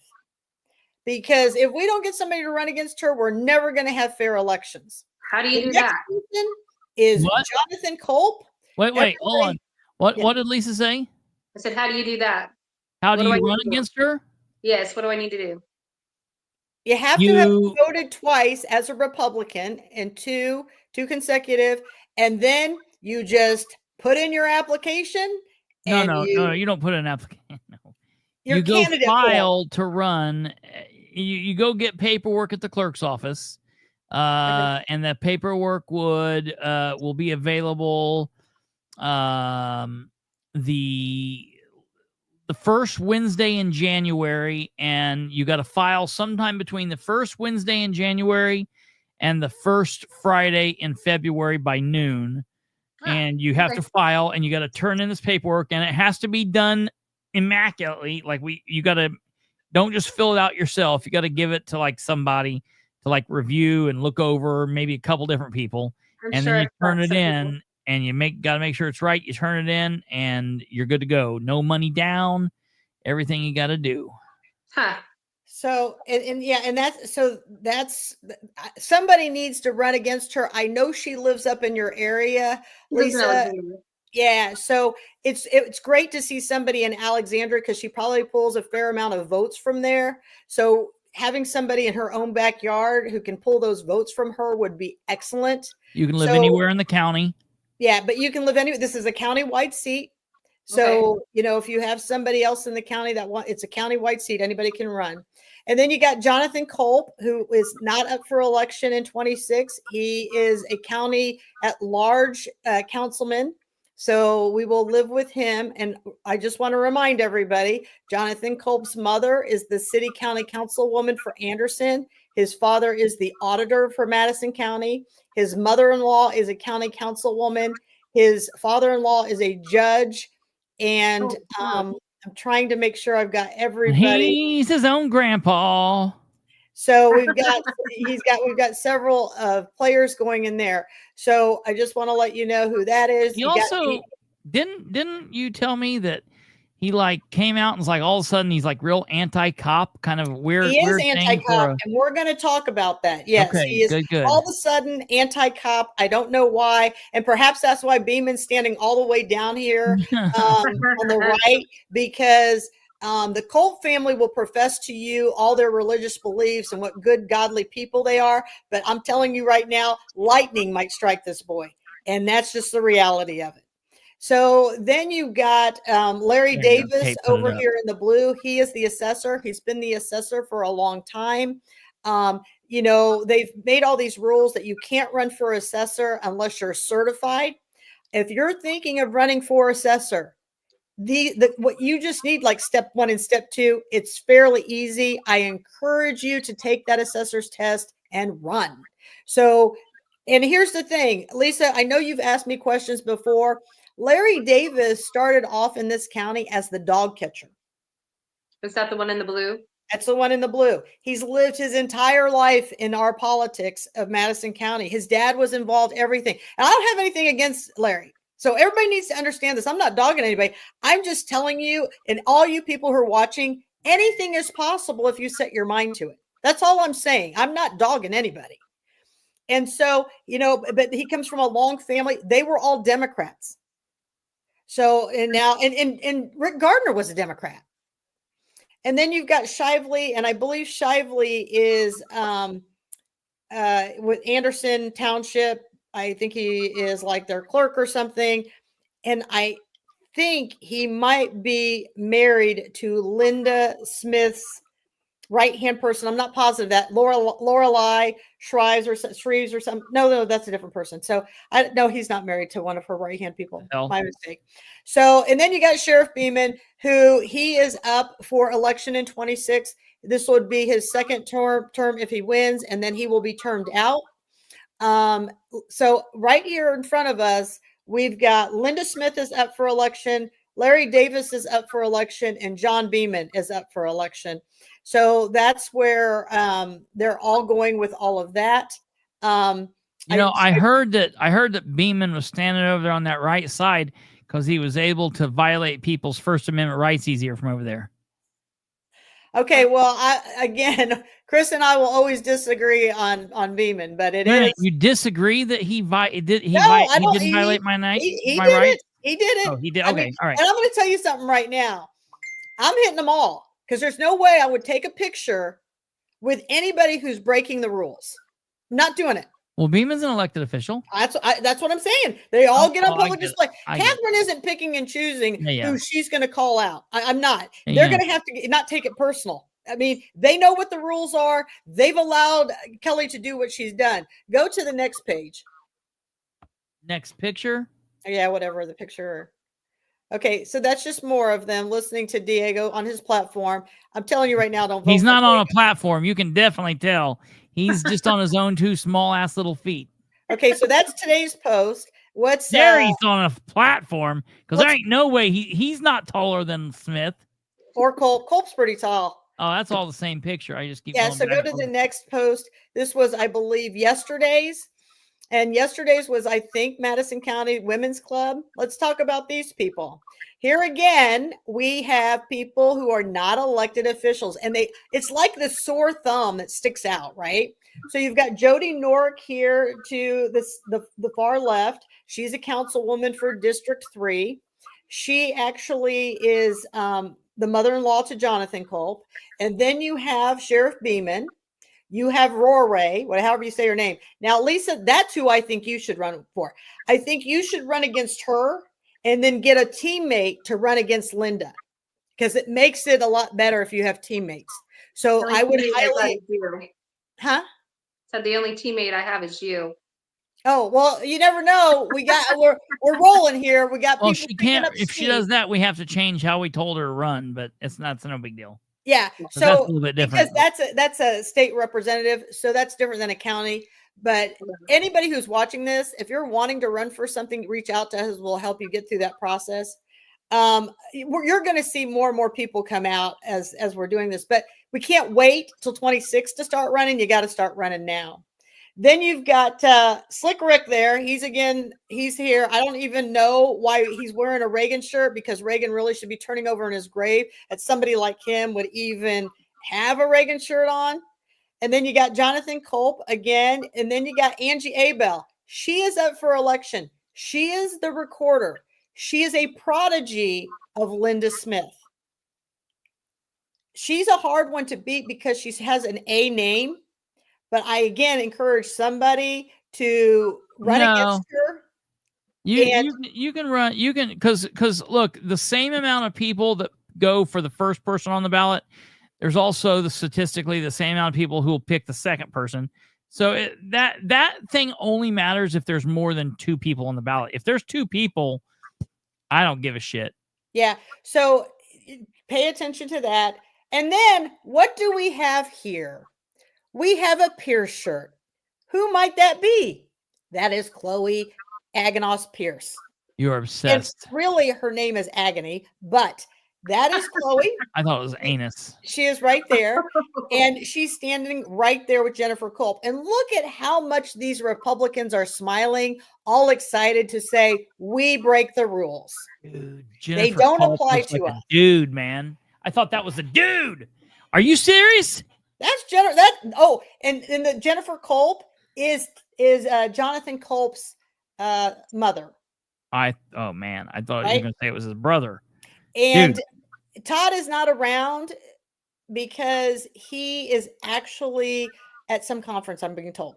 because if we don't get somebody to run against her, we're never going to have fair elections. How do you do that? Is what? Jonathan Culp. Wait, hold on. What did Lisa say? I said, how do you do that? How do you run against her? Yes. What do I need to do? You have to have voted twice as a Republican and two consecutive, and then you just put in your application. No, you don't put in an application. No. You go file to run. You go get paperwork at the clerk's office, and the paperwork will be available the first Wednesday in January, and you got to file sometime between the first Wednesday in January and the first Friday in February by noon. And you have to file, and you got to turn in this paperwork, and it has to be done immaculately. You got to, don't just fill it out yourself. You got to give it to somebody to review and look over, maybe a couple different people. Then you turn it in. And you got to make sure it's right. You turn it in, and you're good to go. No money down. Everything you got to do. Huh. So that's somebody needs to run against her. I know she lives up in your area, Lisa. Yeah. So it's great to see somebody in Alexandria, because she probably pulls a fair amount of votes from there. So having somebody in her own backyard who can pull those votes from her would be excellent. You can live anywhere in the county. Yeah, but you can live anywhere. This is a county-wide seat. So, if you have somebody else in the county it's a county-wide seat, anybody can run. And then you got Jonathan Culp, who is not up for election in 26. He is a county at large councilman So we will live with him. And I just want to remind everybody, Jonathan Culp's mother is the city county councilwoman for Anderson. His father is the auditor for Madison County. His mother-in-law is a county councilwoman. His father-in-law is a judge. And I'm trying to make sure I've got everybody. He's his own grandpa. So we've got several players going in there. So I just want to let you know who that is. He also didn't you tell me that he like came out and was like all of a sudden he's like real anti-cop, kind of weird. He is anti-cop, and we're going to talk about that. Yes, okay, he is good. All of a sudden anti-cop. I don't know why, and perhaps that's why Beeman's standing all the way down here on the right, because the Culp family will profess to you all their religious beliefs and what good, godly people they are. But I'm telling you right now, lightning might strike this boy, and that's just the reality of it. So then you got Larry Davis over here in the blue. He is the assessor. He's been the assessor for a long time. You know, they've made all these rules that you can't run for assessor unless you're certified. If you're thinking of running for assessor, what you just need, like step 1 and step 2, it's fairly easy. I encourage you to take that assessor's test and run. So, and here's the thing, Lisa, I know you've asked me questions before. Larry Davis started off in this county as the dog catcher. Is that the one in the blue? That's the one in the blue. He's lived his entire life in our politics of Madison County. His dad was involved, everything. And I don't have anything against Larry. So everybody needs to understand this. I'm not dogging anybody. I'm just telling you, and all you people who are watching, anything is possible if you set your mind to it. That's all I'm saying. I'm not dogging anybody. And so, you know, but he comes from a long family. They were all Democrats. So, and now, and Rick Gardner was a Democrat. And then you've got Shively, and I believe Shively is with Anderson Township. I think he is like their clerk or something. And I think he might be married to Linda Smith's right-hand person. I'm not positive that Lorelei Shreves or something. No, that's a different person. So I know he's not married to one of her right-hand people. No. My mistake. So, and then you got Sheriff Beeman, who he is up for election in 26. This would be his second term if he wins, and then he will be termed out. So right here in front of us, we've got Linda Smith is up for election, Larry Davis is up for election, and John Beeman is up for election. So that's where they're all going with all of that. I heard that Beeman was standing over there on that right side because he was able to violate people's First Amendment rights easier from over there. Okay, well, Chris and I will always disagree on Beeman, but You disagree that he didn't violate my rights? He did it. Oh, he did. Okay, all right. And I'm going to tell you something right now. I'm hitting them all because there's no way I would take a picture with anybody who's breaking the rules. I'm not doing it. Well, Beeman's an elected official. That's what I'm saying. They all get on public display. Catherine isn't picking and choosing who she's going to call out. I'm not. They're going to have to not take it personal. I mean, they know what the rules are. They've allowed Kelly to do what she's done. Go to the next page. Next picture? Yeah, whatever the picture. Okay, so that's just more of them listening to Diego on his platform. I'm telling you right now, don't vote. He's not on a platform. You can definitely tell. He's just on his own 2 small-ass little feet. Okay, so that's today's post. What's there? He's on a platform because there ain't no way he's not taller than Smith or Culp. Culp's pretty tall. Oh, that's all the same picture. I just keep. Yeah. So go to the next post. This was, I believe, yesterday's, and yesterday's was, I think, Madison County Women's Club. Let's talk about these people. Here again, we have people who are not elected officials, and it's like the sore thumb that sticks out, right? So you've got Jody Norick here to the far left. She's a councilwoman for District 3. She actually is the mother-in-law to Jonathan Culp. And then you have Sheriff Beeman. You have Roray, however you say her name. Now, Lisa, that's who I think you should run for. I think you should run against her and then get a teammate to run against Linda, because it makes it a lot better if you have teammates. So I would highly, So the only teammate I have is you. Oh, well, you never know. We're rolling here. We got Well, people she picking can't. up If she steam. does that, we have to change how we told her to run. But it's no big deal. Yeah. So that's a So little bit because different. that's a state representative, so that's different than a county. But anybody who's watching this, if you're wanting to run for something, reach out to us. We'll help you get through that process. You're going to see more and more people come out as we're doing this, but we can't wait till 26 to start running. You got to start running now. Then you've got Slick Rick there. He's here. I don't even know why he's wearing a Reagan shirt, because Reagan really should be turning over in his grave that somebody like him would even have a Reagan shirt on. And then you got Jonathan Culp again. And then you got Angie Abel. She is up for election. She is the recorder. She is a prodigy of Linda Smith. She's a hard one to beat because she has an A name. But I again encourage somebody to run against her. You can run. You can because look, the same amount of people that go for the first person on the ballot, there's also statistically the same amount of people who will pick the second person. So that thing only matters if there's more than 2 people on the ballot. If there's 2 people, I don't give a shit. Yeah. So pay attention to that. And then what do we have here? We have a Pierce shirt. Who might that be? That is Chloe Aganos Pierce. You're obsessed. And really, her name is Agony, but that is Chloe. I thought it was Anus. She is right there. And she's standing right there with Jennifer Culp. And look at how much these Republicans are smiling, all excited to say, we break the rules. Dude, they don't Culp apply looks to like us. Dude, man. I thought that was a dude. Are you serious? That's and the Jennifer Culp is Jonathan Culp's mother. Oh man, I thought you were gonna say it was his brother. And dude. Todd is not around because he is actually at some conference, I'm being told.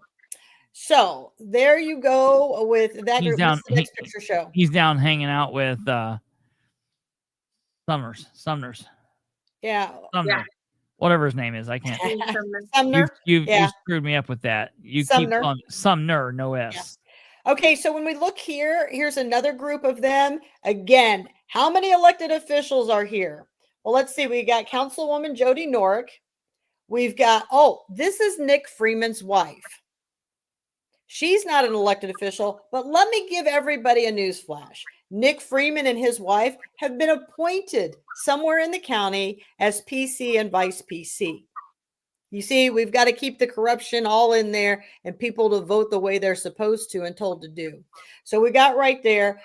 So there you go with that. He's down. Next picture show. He's down hanging out with Sumners. Yeah. Sumner. Yeah. Whatever his name is, I can't. Sumner. You screwed me up with that. You Sumner. Keep on Sumner, no S. Yeah. Okay, so when we look here, here's another group of them. Again, how many elected officials are here? Well, let's see. We got Councilwoman Jody Norick. We've got, this is Nick Freeman's wife. She's not an elected official, but let me give everybody a news flash. Nick Freeman and his wife have been appointed somewhere in the county as PC and vice PC. You see, we've got to keep the corruption all in there and people to vote the way they're supposed to and told to do. So we got right there.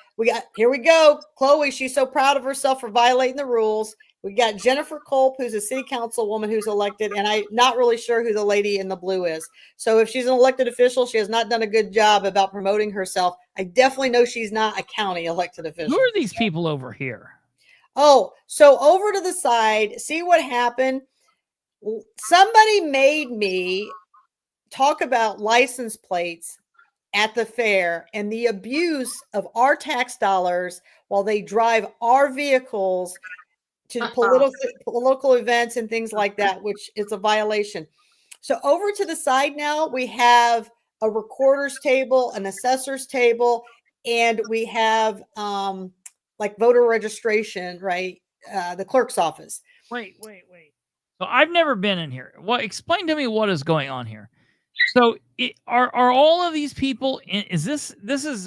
Here we go. Chloe, she's so proud of herself for violating the rules. We got Jennifer Culp, who's a city council woman who's elected, and I'm not really sure who the lady in the blue is. So if she's an elected official, she has not done a good job about promoting herself. I definitely know she's not a county elected official. Who are these people over here? So over to the side, see what happened. Somebody made me talk about license plates at the fair and the abuse of our tax dollars while they drive our vehicles to political events and things like that, which is a violation. So over to the side now, we have a recorder's table, an assessor's table, and we have like voter registration, right? The clerk's office. Wait. So I've never been in here. Explain to me what is going on here. So are all of these people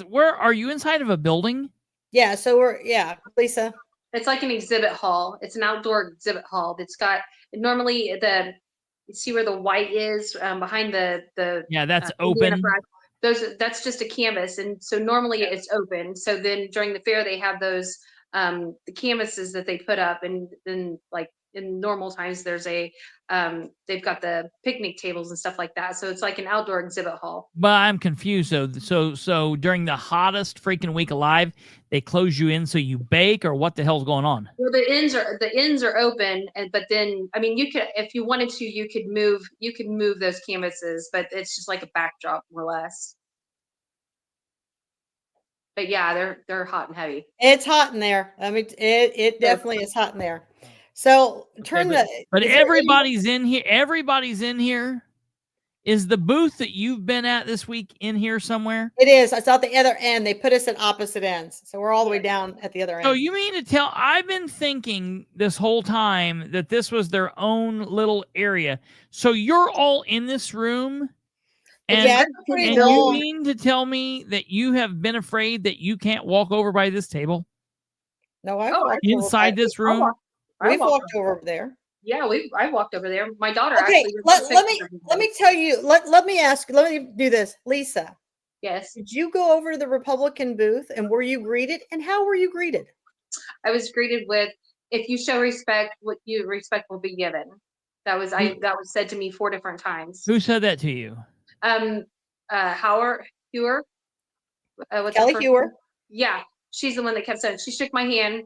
where are you inside of a building? Yeah. So Lisa. It's like an exhibit hall. It's an outdoor exhibit hall that's got normally you see where the white is behind the that's open. That's just a canvas, and so normally it's open. So then during the fair they have those the canvases that they put up, and then like in normal times there's they've got the picnic tables and stuff like that. So it's like an outdoor exhibit hall. But I'm confused. So during the hottest freaking week alive, they close you in so you bake, or what the hell's going on? Well, the ends are open, but then I mean you could, if you wanted to, you could move those canvases, but it's just like a backdrop more or less. But yeah, they're hot and heavy. It's hot in there. I mean, it definitely is hot in there. So But everybody's in here. Everybody's in here Is the booth that you've been at this week in here somewhere? It is. It's at the other end. They put us at opposite ends. So we're all the way down at the other end. So you mean to tell, I've been thinking this whole time that this was their own little area. So you're all in this room? And, Yeah, and you mean to tell me that you have been afraid that you can't walk over by this table? No, I've walked inside this room. We've walked over there. Yeah, I walked over there. My daughter Okay, actually. let me tell you. Let me ask. Let me do this, Lisa. Yes. Did you go over to the Republican booth and were you greeted? And how were you greeted? I was greeted with, "If you show respect, what you respect will be given." That was said to me 4 different times. Who said that to you? Howard Hewer. Kelly Hewer. Yeah, she's the one that kept saying. She shook my hand,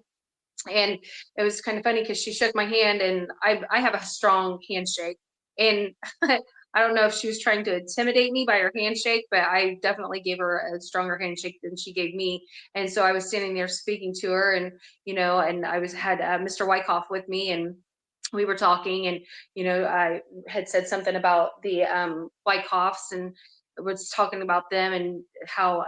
and it was kind of funny because she shook my hand, and I have a strong handshake, and I don't know if she was trying to intimidate me by her handshake, but I definitely gave her a stronger handshake than she gave me. And so I was standing there speaking to her, and and I had Mr. Wyckoff with me, and we were talking, and I had said something about the Wyckoffs, and was talking about them and how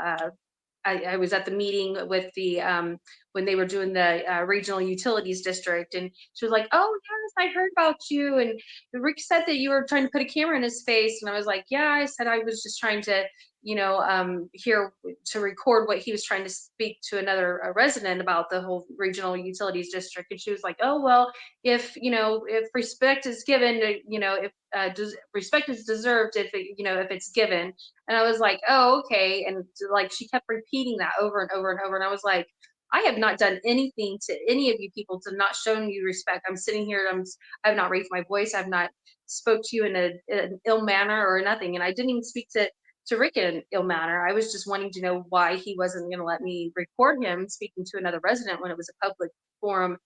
I was at the meeting with the when they were doing the regional utilities district, and she was like, "Oh yes, I heard about you." And Rick said that you were trying to put a camera in his face, and I was like, "Yeah." I said I was just trying to, to record what he was trying to speak to another resident about the whole regional utilities district. And she was like, "Oh well, if respect is given, if respect is deserved, if it's given." And I was like, "Oh, okay." And like she kept repeating that over and over and over. And I was like, I have not done anything to any of you people to not showing you respect. I'm sitting here. I have not raised my voice. I've not spoke to you in an ill manner or nothing. And I didn't even speak to Rick in an ill manner. I was just wanting to know why he wasn't going to let me record him speaking to another resident when it was a public forum,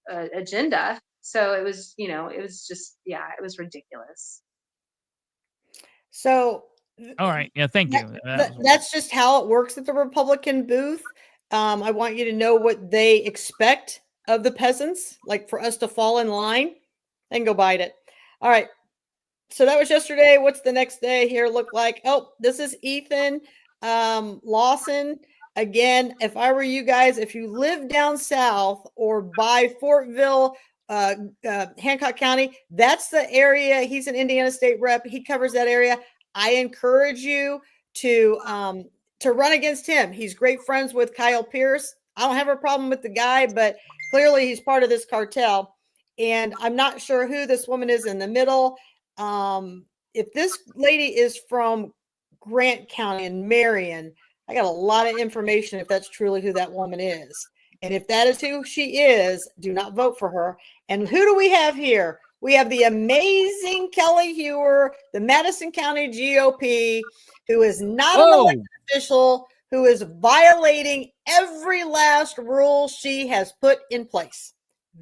agenda. So it was, it was just, it was ridiculous. So, all right. Yeah. Thank you. That's just how it works at the Republican booth. I want you to know what they expect of the peasants, like for us to fall in line and go bite it. All right. So that was yesterday. What's the next day here look like? Oh, this is Ethan Lawson. Again, if I were you guys, if you live down south or by Fortville, Hancock County, that's the area. He's an Indiana State rep. He covers that area. I encourage you to run against him. He's great friends with Kyle Pierce. I don't have a problem with the guy, but clearly he's part of this cartel. And I'm not sure who this woman is in the middle. If this lady is from Grant County and Marion, I got a lot of information if that's truly who that woman is. And if that is who she is, do not vote for her. And who do we have here? We have the amazing Kelly Hewer, the Madison County GOP, who is not an elected official, who is violating every last rule she has put in place.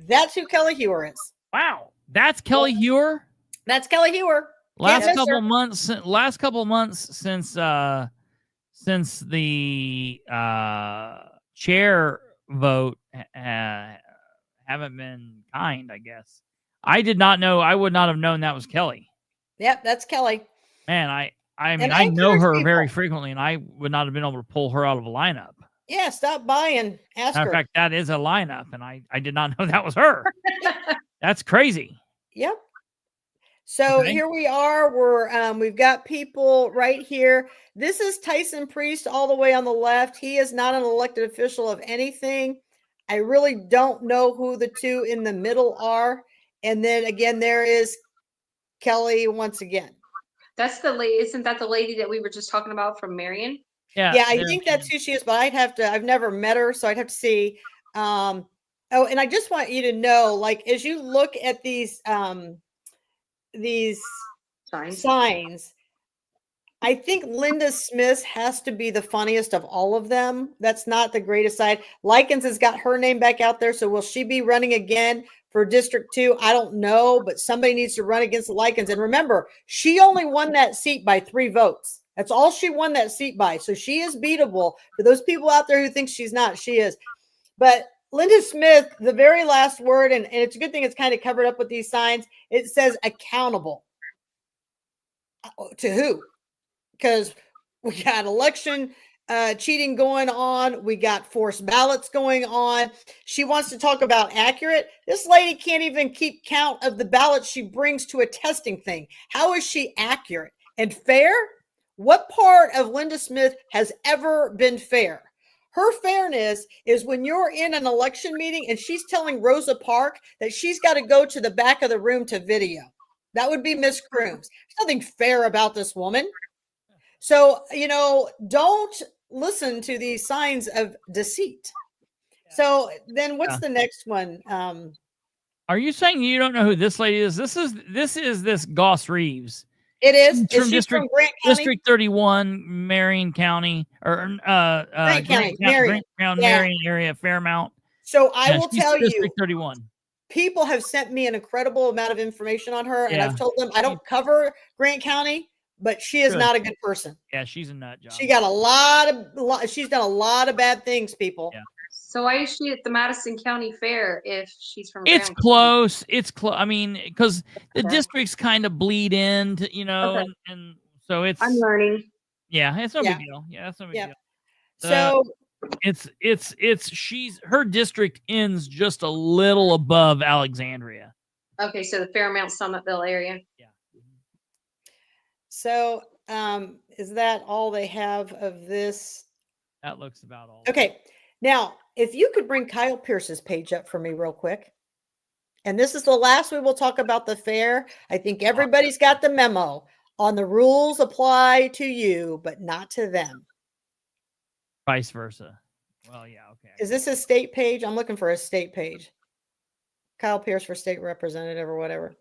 That's who Kelly Hewer is. Wow. That's Kelly Hewer? That's Kelly Hewer. Last couple of months since the chair vote haven't been kind, I guess. I did not know. I would not have known that was Kelly. Yep, that's Kelly. Man, I mean, I know her very frequently, and I would not have been able to pull her out of a lineup. Yeah, stop by and ask her. In fact, that is a lineup, and I did not know that was her. That's crazy. Yep. So here we are. We've got people right here. This is Tyson Priest all the way on the left. He is not an elected official of anything. I really don't know who the two in the middle are. And then again, there is Kelly once again. That's the lady. Isn't that the lady that we were just talking about from Marion? Yeah, I think that's who she is, but I've never met her, so I'd have to see. And I just want you to know, like, as you look at these signs, I think Linda Smith has to be the funniest of all of them. That's not the greatest side. Likens has got her name back out there. So will she be running again for District 2? I don't know, but somebody needs to run against Likens. And remember, she only won that seat by 3 votes. That's all she won that seat by. So she is beatable. For those people out there who think she's not, she is. But Linda Smith, the very last word, and it's a good thing it's kind of covered up with these signs, it says accountable. To who? Because we got election cheating going on. We got forced ballots going on. She wants to talk about accurate. This lady can't even keep count of the ballots she brings to a testing thing. How is she accurate and fair? What part of Linda Smith has ever been fair? Her fairness is when you're in an election meeting and she's telling Rosa Parks that she's got to go to the back of the room to video. That would be Miss Crooms. There's nothing fair about this woman. So, don't listen to these signs of deceit. So then what's the next one? Are you saying you don't know who this lady is? This is this Goss Reeves. It is. From Is she from Grant County? District 31, Marion County, or Grant County, Marion area, Fairmount. So I will tell you, District 31. People have sent me an incredible amount of information on her, and I've told them I don't cover Grant County, but she is not a good person. Yeah, she's a nut job. She got she's done a lot of bad things, people. Yeah. So why is she at the Madison County Fair if she's from? It's close. It's close. I mean, because the districts kind of bleed into, and so it's. I'm learning. Yeah, it's no big deal. Yeah, it's no big deal. So her district ends just a little above Alexandria. Okay, so the Fairmount Summitville area. Yeah. So is that all they have of this? That looks about all. Okay. Now, if you could bring Kyle Pierce's page up for me real quick. And this is the last we will talk about the fair. I think everybody's got the memo on the rules apply to you, but not to them. Vice versa. Well, yeah, okay. Is this a state page? I'm looking for a state page. Kyle Pierce for state representative or whatever.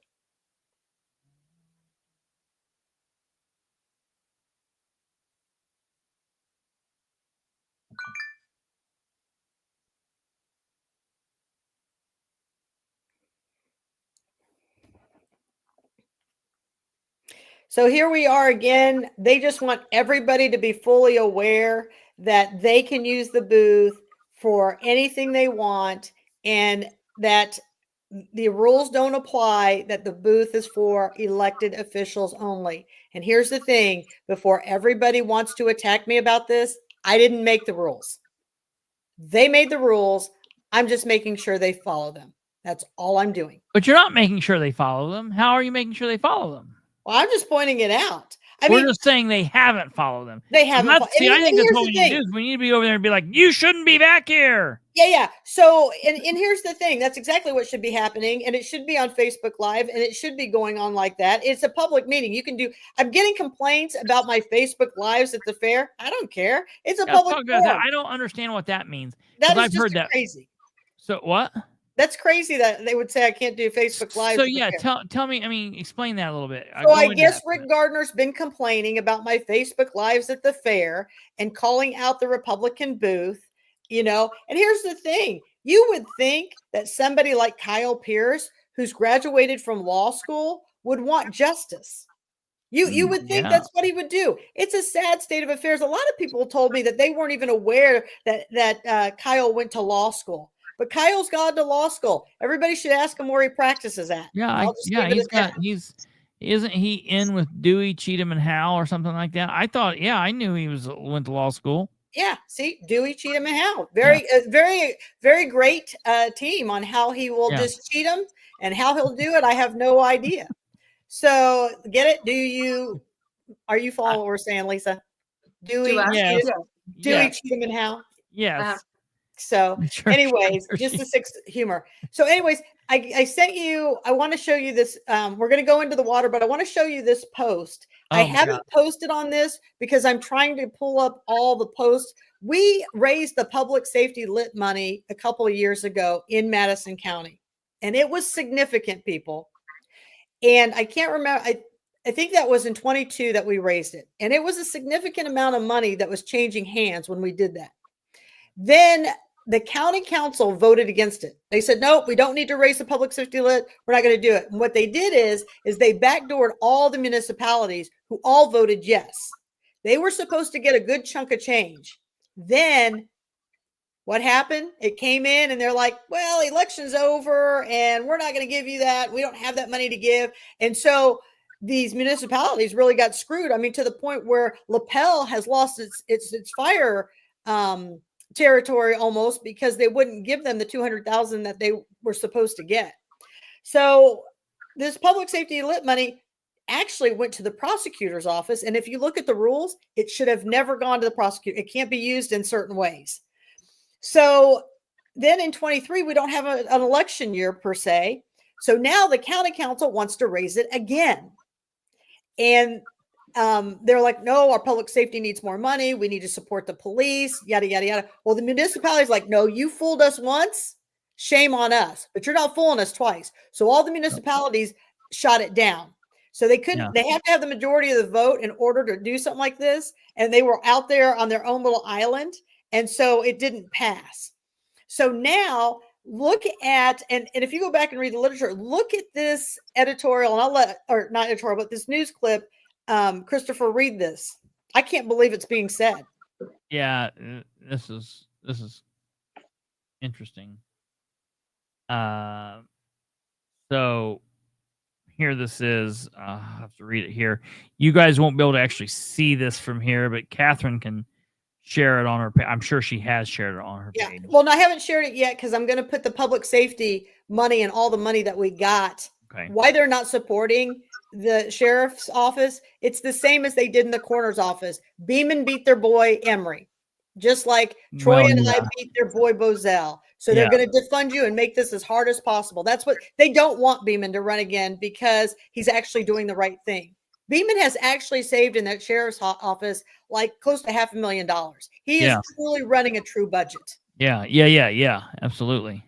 So here we are again. They just want everybody to be fully aware that they can use the booth for anything they want and that the rules don't apply, that the booth is for elected officials only. And here's the thing, before everybody wants to attack me about this, I didn't make the rules. They made the rules. I'm just making sure they follow them. That's all I'm doing. But you're not making sure they follow them. How are you making sure they follow them? Well, I'm just pointing it out. We're just saying they haven't followed them. They haven't. I think that's what we need to do. Is we need to be over there and be like, you shouldn't be back here. Yeah. So, and here's the thing. That's exactly what should be happening. And it should be on Facebook Live and it should be going on like that. It's a public meeting. You can do, I'm getting complaints about my Facebook Lives at the fair. I don't care. It's a public forum. I don't understand what that means. That is I've heard that crazy. So what? That's crazy that they would say I can't do Facebook Live. So yeah, tell me. I mean, explain that a little bit. So I guess Rick Gardner's been complaining about my Facebook Lives at the fair and calling out the Republican booth, And here's the thing: you would think that somebody like Kyle Pierce, who's graduated from law school, would want justice. You would think that's what he would do. It's a sad state of affairs. A lot of people told me that they weren't even aware that Kyle went to law school. But Kyle's gone to law school. Everybody should ask him where he practices at. Yeah, isn't he in with Dewey, Cheatham, and Howe or something like that? I knew he went to law school. Yeah, see, Dewey, Cheatham, and Howe. Very, very great team on how he will just cheat him and how he'll do it. I have no idea. So get it? Are you following what we're saying, Lisa? Dewey, Cheatham, and Howe? Yes. So anyways, just a sixth humor. So anyways, I sent you, I want to show you this. We're going to go into the water, but I want to show you this post. I haven't posted on this because I'm trying to pull up all the posts. We raised the public safety lit money a couple of years ago in Madison County, and it was significant, people. And I can't remember. I think that was in 22 that we raised it. And it was a significant amount of money that was changing hands when we did that. Then the county council voted against it. They said, no, we don't need to raise the public safety lit. We're not going to do it. And what they did is they backdoored all the municipalities who all voted yes. They were supposed to get a good chunk of change. Then what happened? It came in and they're like, well, election's over and we're not going to give you that. We don't have that money to give. And so these municipalities really got screwed. I mean, to the point where Lapel has lost its fire territory almost, because they wouldn't give them the $200,000 that they were supposed to get. So this public safety lit money actually went to the prosecutor's office. And if you look at the rules, it should have never gone to the prosecutor. It can't be used in certain ways. So then in 23, we don't have an election year per se. So now the county council wants to raise it again. And they're like, no, our public safety needs more money. We need to support the police, yada, yada, yada. Well, the municipality's like, no, you fooled us once. Shame on us, but you're not fooling us twice. So all the municipalities shot it down. So they couldn't, they have to have the majority of the vote in order to do something like this. And they were out there on their own little island. And so it didn't pass. So now look at, and if you go back and read the literature, look at this editorial, and I'll let, or not editorial, but this news clip, Kristopher, read this. I can't believe it's being said. Yeah, this is interesting. So here this is. I have to read it here. You guys won't be able to actually see this from here, but Catherine can share it on her page. I'm sure she has shared it on her page. Well, no, I haven't shared it yet because I'm going to put the public safety money and all the money that we got. Okay. Why they're not supporting the sheriff's office, it's the same as they did in the coroner's office. Beeman beat their boy Emery, just like Troy and I beat their boy Bozell. So they're going to defund you and make this as hard as possible. That's what they don't want Beeman to run again, because he's actually doing the right thing. Beeman has actually saved in that sheriff's office like close to $500,000. He is truly running a true budget. Yeah. Absolutely.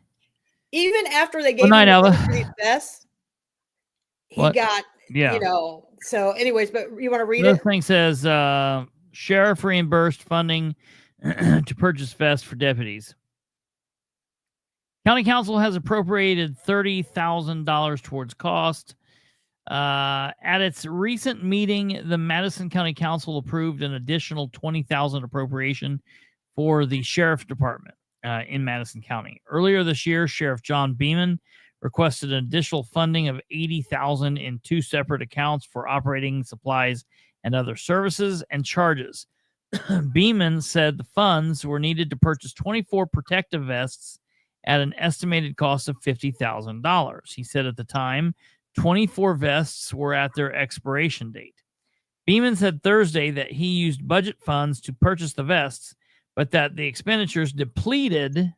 Even after they gave him the best, he got, you know. So anyways, but you want to read it? The thing says, sheriff reimbursed funding to purchase vests for deputies. County Council has appropriated $30,000 towards cost. At its recent meeting, the Madison County Council approved an additional $20,000 appropriation for the Sheriff Department in Madison County. Earlier this year, Sheriff John Beeman requested an additional funding of $80,000 in two separate accounts for operating supplies and other services and charges. Beeman said the funds were needed to purchase 24 protective vests at an estimated cost of $50,000. He said at the time, 24 vests were at their expiration date. Beeman said Thursday that he used budget funds to purchase the vests, but that the expenditures depleted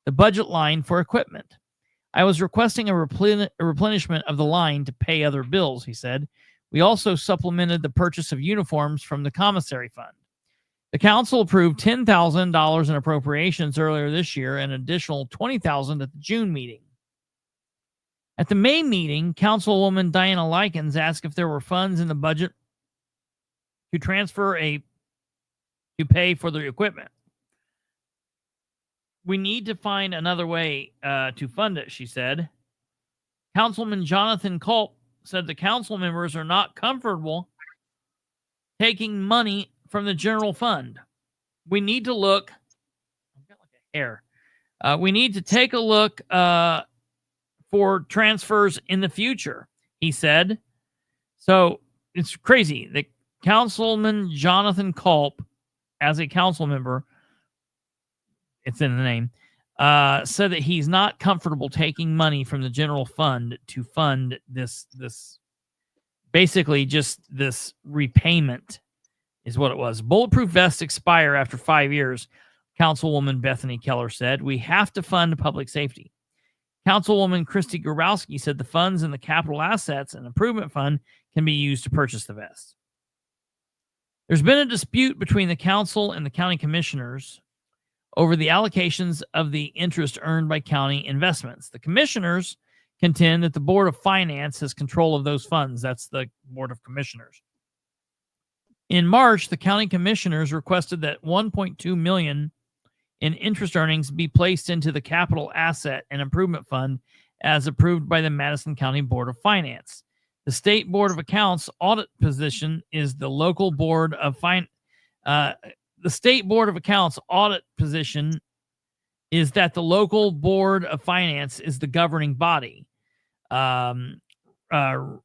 the budget line for equipment. I was requesting a replenishment of the line to pay other bills, he said. We also supplemented the purchase of uniforms from the commissary fund. The council approved $10,000 in appropriations earlier this year and an additional $20,000 at the June meeting. At the May meeting, Councilwoman Diana Likens asked if there were funds in the budget to pay for the equipment. We need to find another way to fund it, she said. Councilman Jonathan Culp said the council members are not comfortable taking money from the general fund. We need to look. I've got like a hair. We need to take a look for transfers in the future, he said. So it's crazy that Councilman Jonathan Culp, as a council member, it's in the name, said that he's not comfortable taking money from the general fund to fund this basically just this repayment is what it was. Bulletproof vests expire after 5 years, Councilwoman Bethany Keller said. We have to fund public safety. Councilwoman Christy Grabowski said the funds in the capital assets and improvement fund can be used to purchase the vests. There's been a dispute between the council and the county commissioners over the allocations of the interest earned by county investments. The commissioners contend that the Board of Finance has control of those funds. That's the Board of Commissioners. In March, the county commissioners requested that $1.2 million in interest earnings be placed into the capital asset and improvement fund as approved by the Madison County Board of Finance. The State Board of Accounts audit position is the local board of the State Board of Accounts audit position is that the local board of finance is the governing body.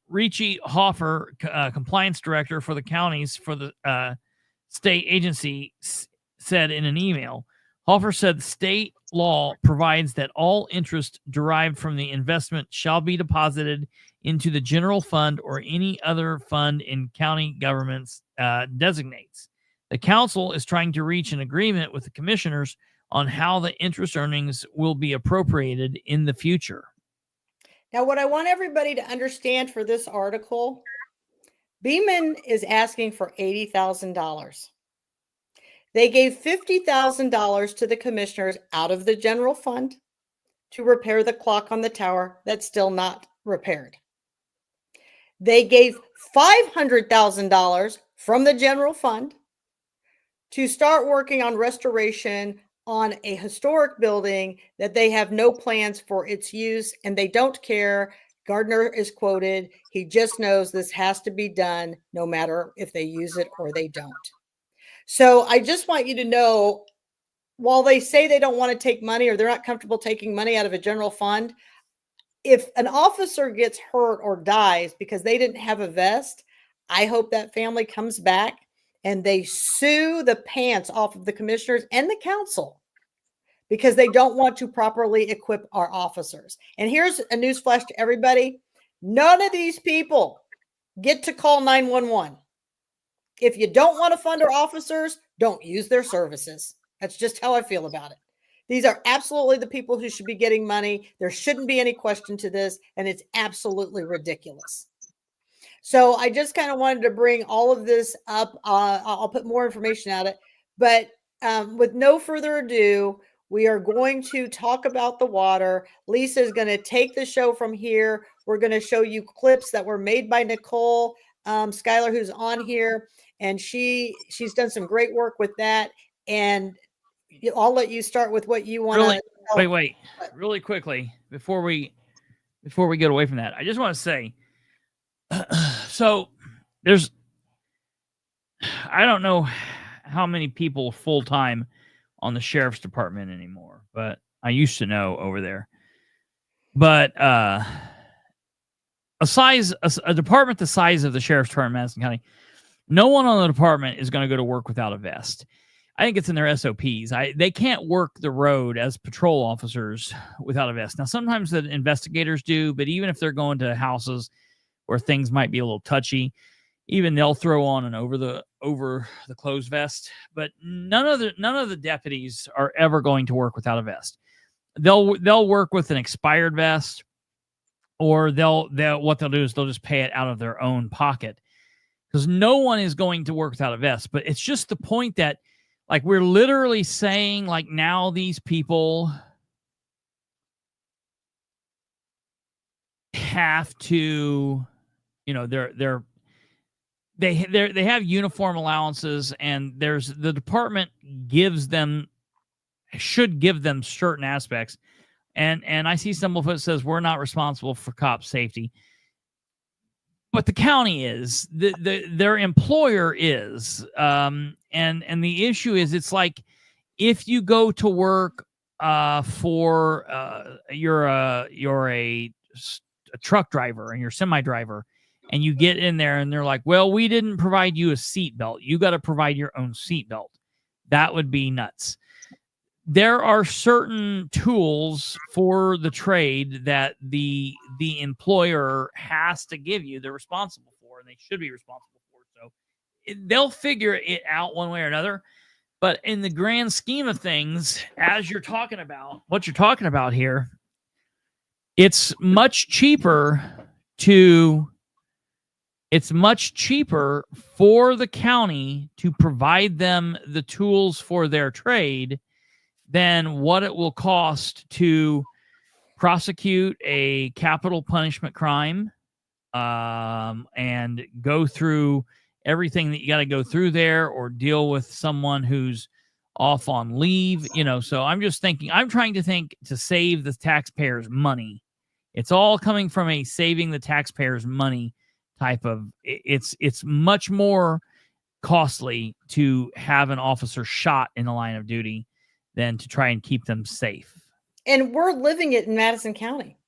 Richie Hoffer, compliance director for the counties for the state agency, said in an email. Hoffer said state law provides that all interest derived from the investment shall be deposited into the general fund or any other fund in county governments designates. The council is trying to reach an agreement with the commissioners on how the interest earnings will be appropriated in the future. Now, what I want everybody to understand for this article, Beeman is asking for $80,000. They gave $50,000 to the commissioners out of the general fund to repair the clock on the tower that's still not repaired. They gave $500,000 from the general fund to start working on restoration on a historic building that they have no plans for its use, and they don't care. Gardner is quoted, he just knows this has to be done no matter if they use it or they don't. So I just want you to know, while they say they don't want to take money or they're not comfortable taking money out of a general fund, if an officer gets hurt or dies because they didn't have a vest, I hope that family comes back and they sue the pants off of the commissioners and the council because they don't want to properly equip our officers. And here's a newsflash to everybody. None of these people get to call 911. If you don't want to fund our officers, don't use their services. That's just how I feel about it. These are absolutely the people who should be getting money. There shouldn't be any question to this, and it's absolutely ridiculous. So I just kind of wanted to bring all of this up. I'll put more information at it. But with no further ado, we are going to talk about the water. Lisa is going to take the show from here. We're going to show you clips that were made by Nicole Schuyler, who's on here. And she's done some great work with that. And I'll let you start with what you want to. Wait, really quickly before we get away from that, I just want to say, so I don't know how many people full time on the sheriff's department anymore, but I used to know over there. But a department the size of the sheriff's department in Madison County, no one on the department is going to go to work without a vest. I think it's in their SOPs. They can't work the road as patrol officers without a vest. Now, sometimes the investigators do, but even if they're going to houses where things might be a little touchy, even they'll throw on an over the clothes vest. But none of the deputies are ever going to work without a vest. They'll work with an expired vest, or what they'll do is they'll just pay it out of their own pocket, because no one is going to work without a vest. But it's just the point that, like, we're literally saying, like, now these people have to, you know, they have uniform allowances, and the department should give them certain aspects. And I see some of it says we're not responsible for cop safety, but the county is, their employer is. And the issue is, it's like, if you go to work for you're a truck driver and you're a semi driver, and you get in there and they're like, well, we didn't provide you a seat belt. You got to provide your own seat belt. That would be nuts. There are certain tools for the trade that the employer has to give you. They're responsible for, and they should be responsible for. So they'll figure it out one way or another. But in the grand scheme of things, as you're talking about what you're talking about here, it's much cheaper for the county to provide them the tools for their trade than what it will cost to prosecute a capital punishment crime, and go through everything that you got to go through there, or deal with someone who's off on leave, you know. So I'm trying to think to save the taxpayers money. It's all coming from a saving the taxpayers money type of, it's much more costly to have an officer shot in the line of duty than to try and keep them safe. And we're living it in Madison County.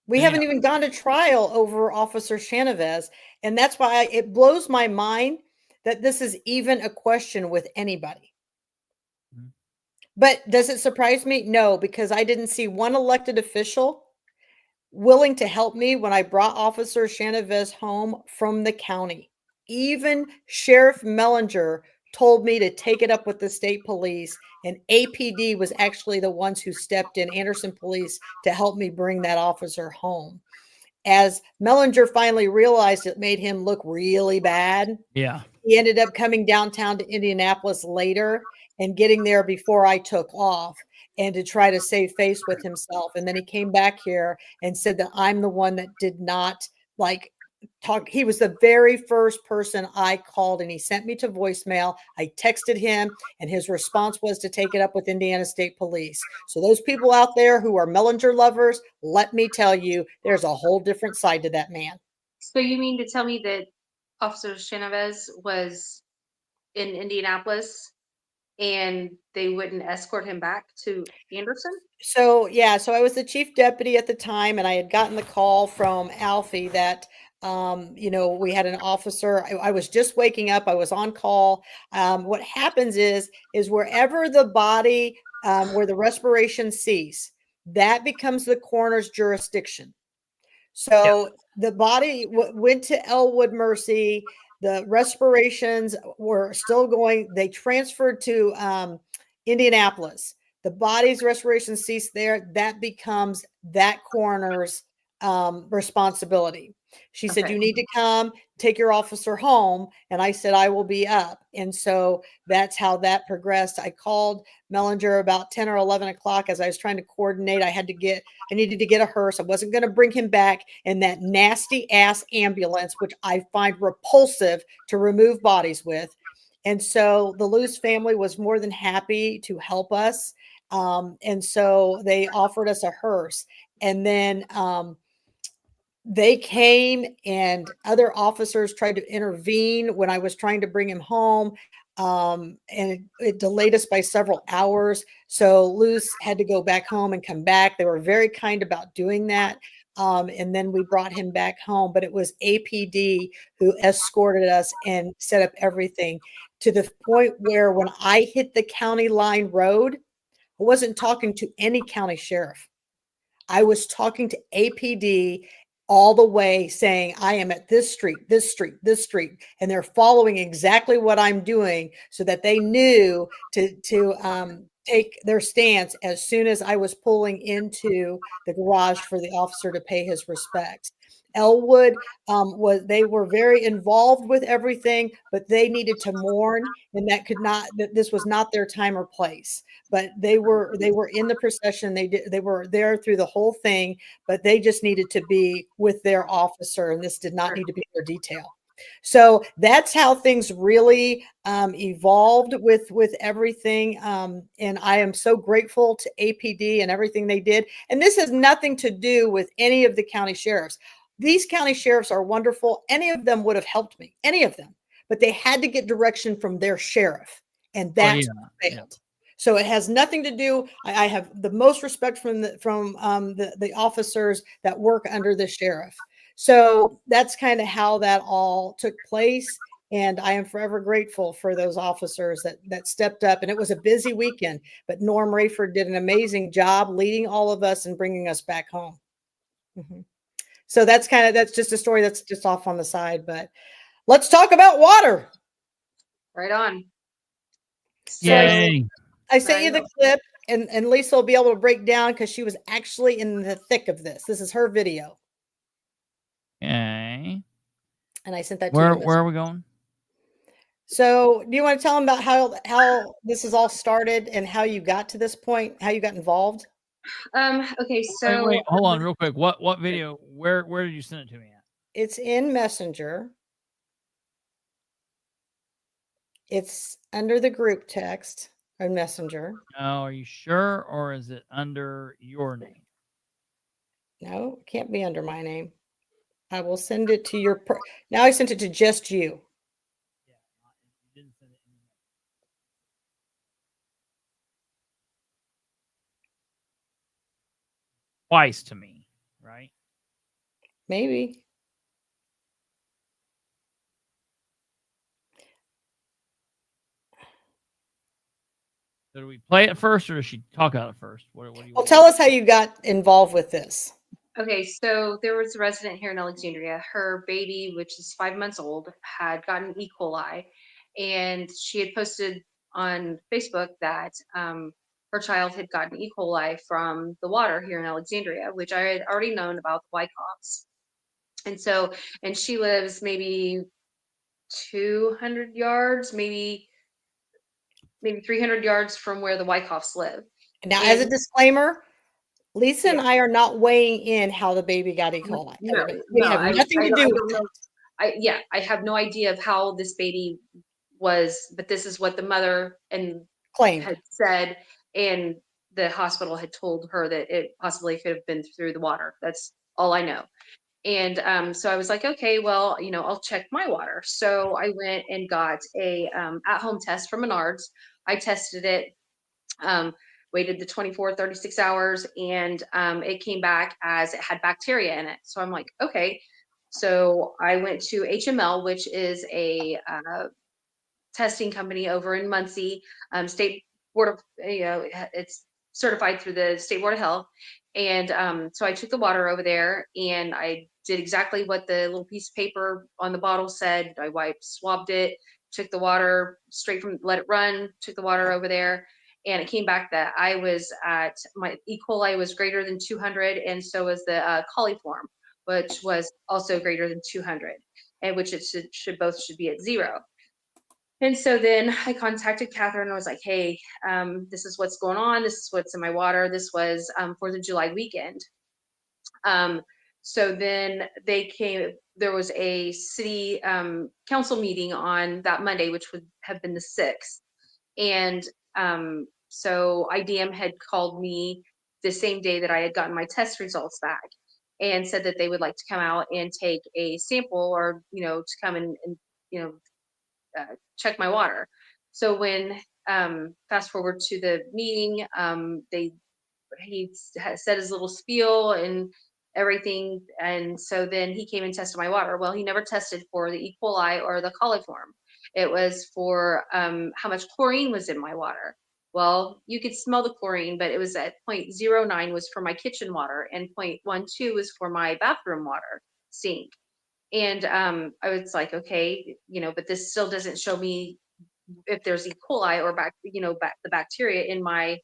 We Yeah. haven't even gone to trial over Officer Chenevez. And that's why it blows my mind that this is even a question with anybody. Mhm. But does it surprise me? No, because I didn't see one elected official willing to help me when I brought Officer Chenevez home from the county. Even Sheriff Mellinger told me to take it up with the state police, and APD was actually the ones who stepped in, Anderson Police, to help me bring that officer home. As Mellinger finally realized it made him look really bad, Yeah. he ended up coming downtown to Indianapolis later and getting there before I took off, and to try to save face with himself. And then he came back here and said that I'm the one that did not like talk. He was the very first person I called, and he sent me to voicemail. I texted him, and his response was to take it up with Indiana State Police. So those people out there who are Mellinger lovers, let me tell you, there's a whole different side to that man. So you mean to tell me that Officer Chenevez was in Indianapolis and they wouldn't escort him back to Anderson? So, yeah, so I was the chief deputy at the time, and I had gotten the call from Alfie that, we had an officer. I was just waking up. I was on call. What happens is wherever the body, where the respiration cease, that becomes the coroner's jurisdiction. So the body went to Elwood Mercy. The respirations were still going. They transferred to Indianapolis. The body's respiration ceased there. That becomes that coroner's responsibility. She said, Okay. "You need to come take your officer home." And I said, "I will be up." And so that's how that progressed. I called Mellinger about 10 or 11 o'clock as I was trying to coordinate. I needed to get a hearse. I wasn't going to bring him back in that nasty ass ambulance, which I find repulsive to remove bodies with. And so the Lewis family was more than happy to help us. And so they offered us a hearse. And then they came, and other officers tried to intervene when I was trying to bring him home. And it delayed us by several hours. So Luce had to go back home and come back. They were very kind about doing that. And then we brought him back home, but it was APD who escorted us and set up everything to the point where when I hit the county line road, I wasn't talking to any county sheriff. I was talking to APD all the way, saying, I am at this street, this street, this street. And they're following exactly what I'm doing so that they knew to take their stance as soon as I was pulling into the garage for the officer to pay his respects. Elwood they were very involved with everything, but they needed to mourn, and that this was not their time or place. But they were in the procession. They were there through the whole thing, but they just needed to be with their officer, and this did not need to be their detail. So that's how things really evolved with everything. And I am so grateful to APD and everything they did. And this has nothing to do with any of the county sheriffs. These county sheriffs are wonderful. Any of them would have helped me, any of them, but they had to get direction from their sheriff, and that's what failed. So it has nothing to do. I have the most respect from the officers that work under the sheriff. So that's kind of how that all took place. And I am forever grateful for those officers that stepped up. And it was a busy weekend, but Norm Rayford did an amazing job leading all of us and bringing us back home. Mm-hmm. So that's just a story that's just off on the side. But let's talk about water. Right on. So Yay. I sent you the clip, and Lisa will be able to break down because she was actually in the thick of this. This is her video. Okay. And I sent that to you. Where are we going? So do you want to tell them about how this has all started and how you got to this point, how you got involved? Okay, so wait, hold on real quick. What video? Where did you send it to me at? It's in Messenger. It's under the group text on Messenger. No, are you sure, or is it under your name? No, it can't be under my name. I will send it to your now I sent it to just you. Yeah, you didn't send it in. Twice to me, right? Maybe. So do we play it first, or does she talk about it first? What do you Well, want? tell us how you got involved with this. Okay, so there was a resident here in Alexandria. Her baby, which is 5 months old, had gotten E. coli, and she had posted on Facebook that her child had gotten E. coli from the water here in Alexandria, which I had already known about the Wyckoffs. And so, and she lives maybe 200 yards, maybe 300 yards from where the Wyckoffs live. Now, as a And disclaimer, Lisa and yeah, I are not weighing in how the baby got E. coli. no, Everybody. We no, have nothing to do I with don't it. know. I have no idea of how this baby was, but this is what the mother and Claimed. had said, and the hospital had told her that it possibly could have been through the water. That's all I know. And so I was like, okay, well, I'll check my water. So I went and got a at-home test from Menards. I tested it, waited the 24, 36 hours, and it came back as it had bacteria in it. So I'm like, okay. So I went to HML, which is a testing company over in Muncie, state board of, it's certified through the state board of health. And so I took the water over there and I did exactly what the little piece of paper on the bottle said. I swabbed it, took the water straight from, let it run, took the water over there. And it came back that I was at, my E. coli was greater than 200. And so was the coliform, which was also greater than 200, and which it should both be at 0. And so then I contacted Catherine and I was like, hey, this is what's going on. This is what's in my water. This was 4th of July weekend. So then they came, there was a city council meeting on that Monday, which would have been the 6th. And so IDM had called me the same day that I had gotten my test results back and said that they would like to come out and take a sample, or, to come and check my water. So when fast forward to the meeting, he said his little spiel and everything, and so then he came and tested my water. Well, he never tested for the E. coli or the coliform. It was for how much chlorine was in my water. Well, you could smell the chlorine, but it was at 0.09 was for my kitchen water, and 0.12 was for my bathroom water sink. And I was like, okay, but this still doesn't show me if there's E. coli or the bacteria in my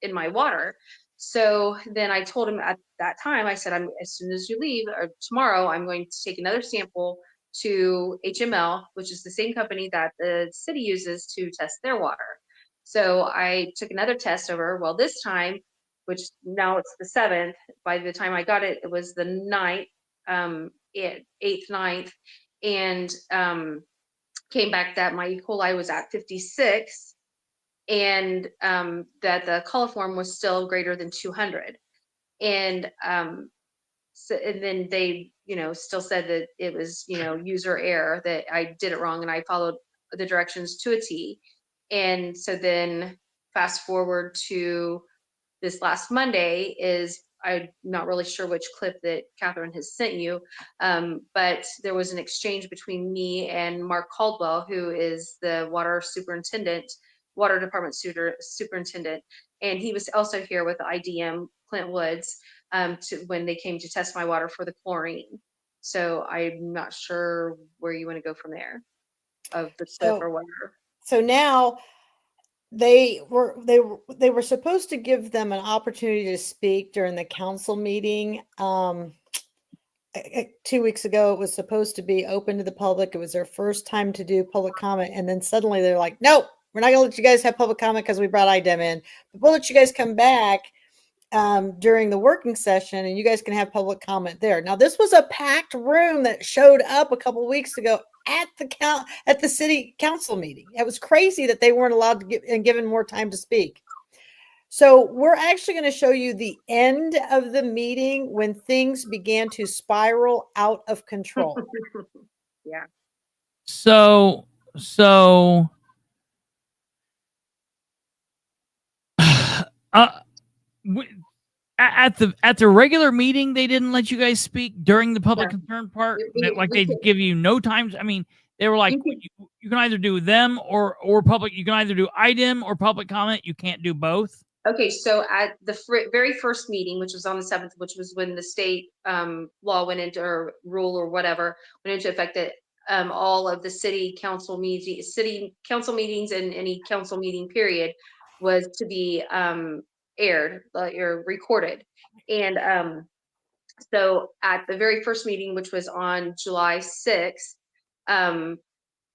water. So then I told him at that time, I said, as soon as you leave or tomorrow, I'm going to take another sample to HML, which is the same company that the city uses to test their water. So I took another test over. Well, this time, which now it's the 7th, by the time I got it, it was the 9th, 8th, 9th, and came back that my E. coli was at 56, and that the coliform was still greater than 200. And so, and then they, still said that it was, user error, that I did it wrong and I followed the directions to a T. And so then fast forward to this last Monday is, I'm not really sure which clip that Catherine has sent you, but there was an exchange between me and Mark Caldwell, who is the water department superintendent, and he was also here with the IDM Clint Woods when they came to test my water for the chlorine. So I'm not sure where you want to go from there, of the clip or whatever. So now they were supposed to give them an opportunity to speak during the council meeting. 2 weeks ago, it was supposed to be open to the public. It was their first time to do public comment. And then suddenly they're like, nope, we're not going to let you guys have public comment because we brought IDEM in. But we'll let you guys come back during the working session and you guys can have public comment there. Now, this was a packed room that showed up a couple of weeks ago at the city council meeting. It was crazy that they weren't allowed to get and given more time to speak. So we're actually going to show you the end of the meeting when things began to spiral out of control. Yeah. So At the regular meeting, they didn't let you guys speak during the public Yeah. concern part. We They could- give you no time. I mean, they were like, You could- you can either do them or public. You can either do item or public comment. You can't do both. Okay, so at the very first meeting, which was on the 7th, which was when the state law went into, or rule or whatever, went into effect, that all of the city council meetings and any council meeting period was to be aired or recorded. And so at the very first meeting, which was on July 6th,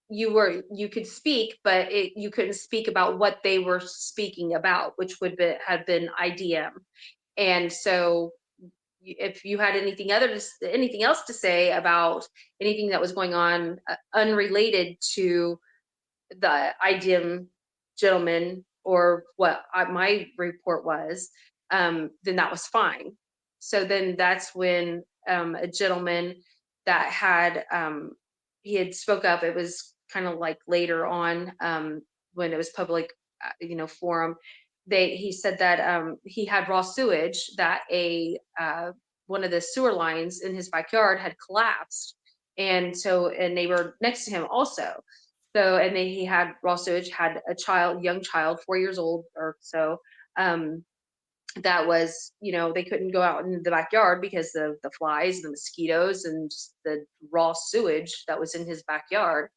you could speak, but you couldn't speak about what they were speaking about, which had been IDM. And so if you had anything else to say about anything that was going on unrelated to the IDM gentleman, or what my report was, then that was fine. So then that's when a gentleman that had he had spoke up. It was kind of like later on, when it was public, forum. He said that he had raw sewage, that one of the sewer lines in his backyard had collapsed, and they were next to him also. So, and then he had raw sewage, had a young child, 4 years old or so. That was, they couldn't go out in the backyard because of the flies, the mosquitoes, and just the raw sewage that was in his backyard.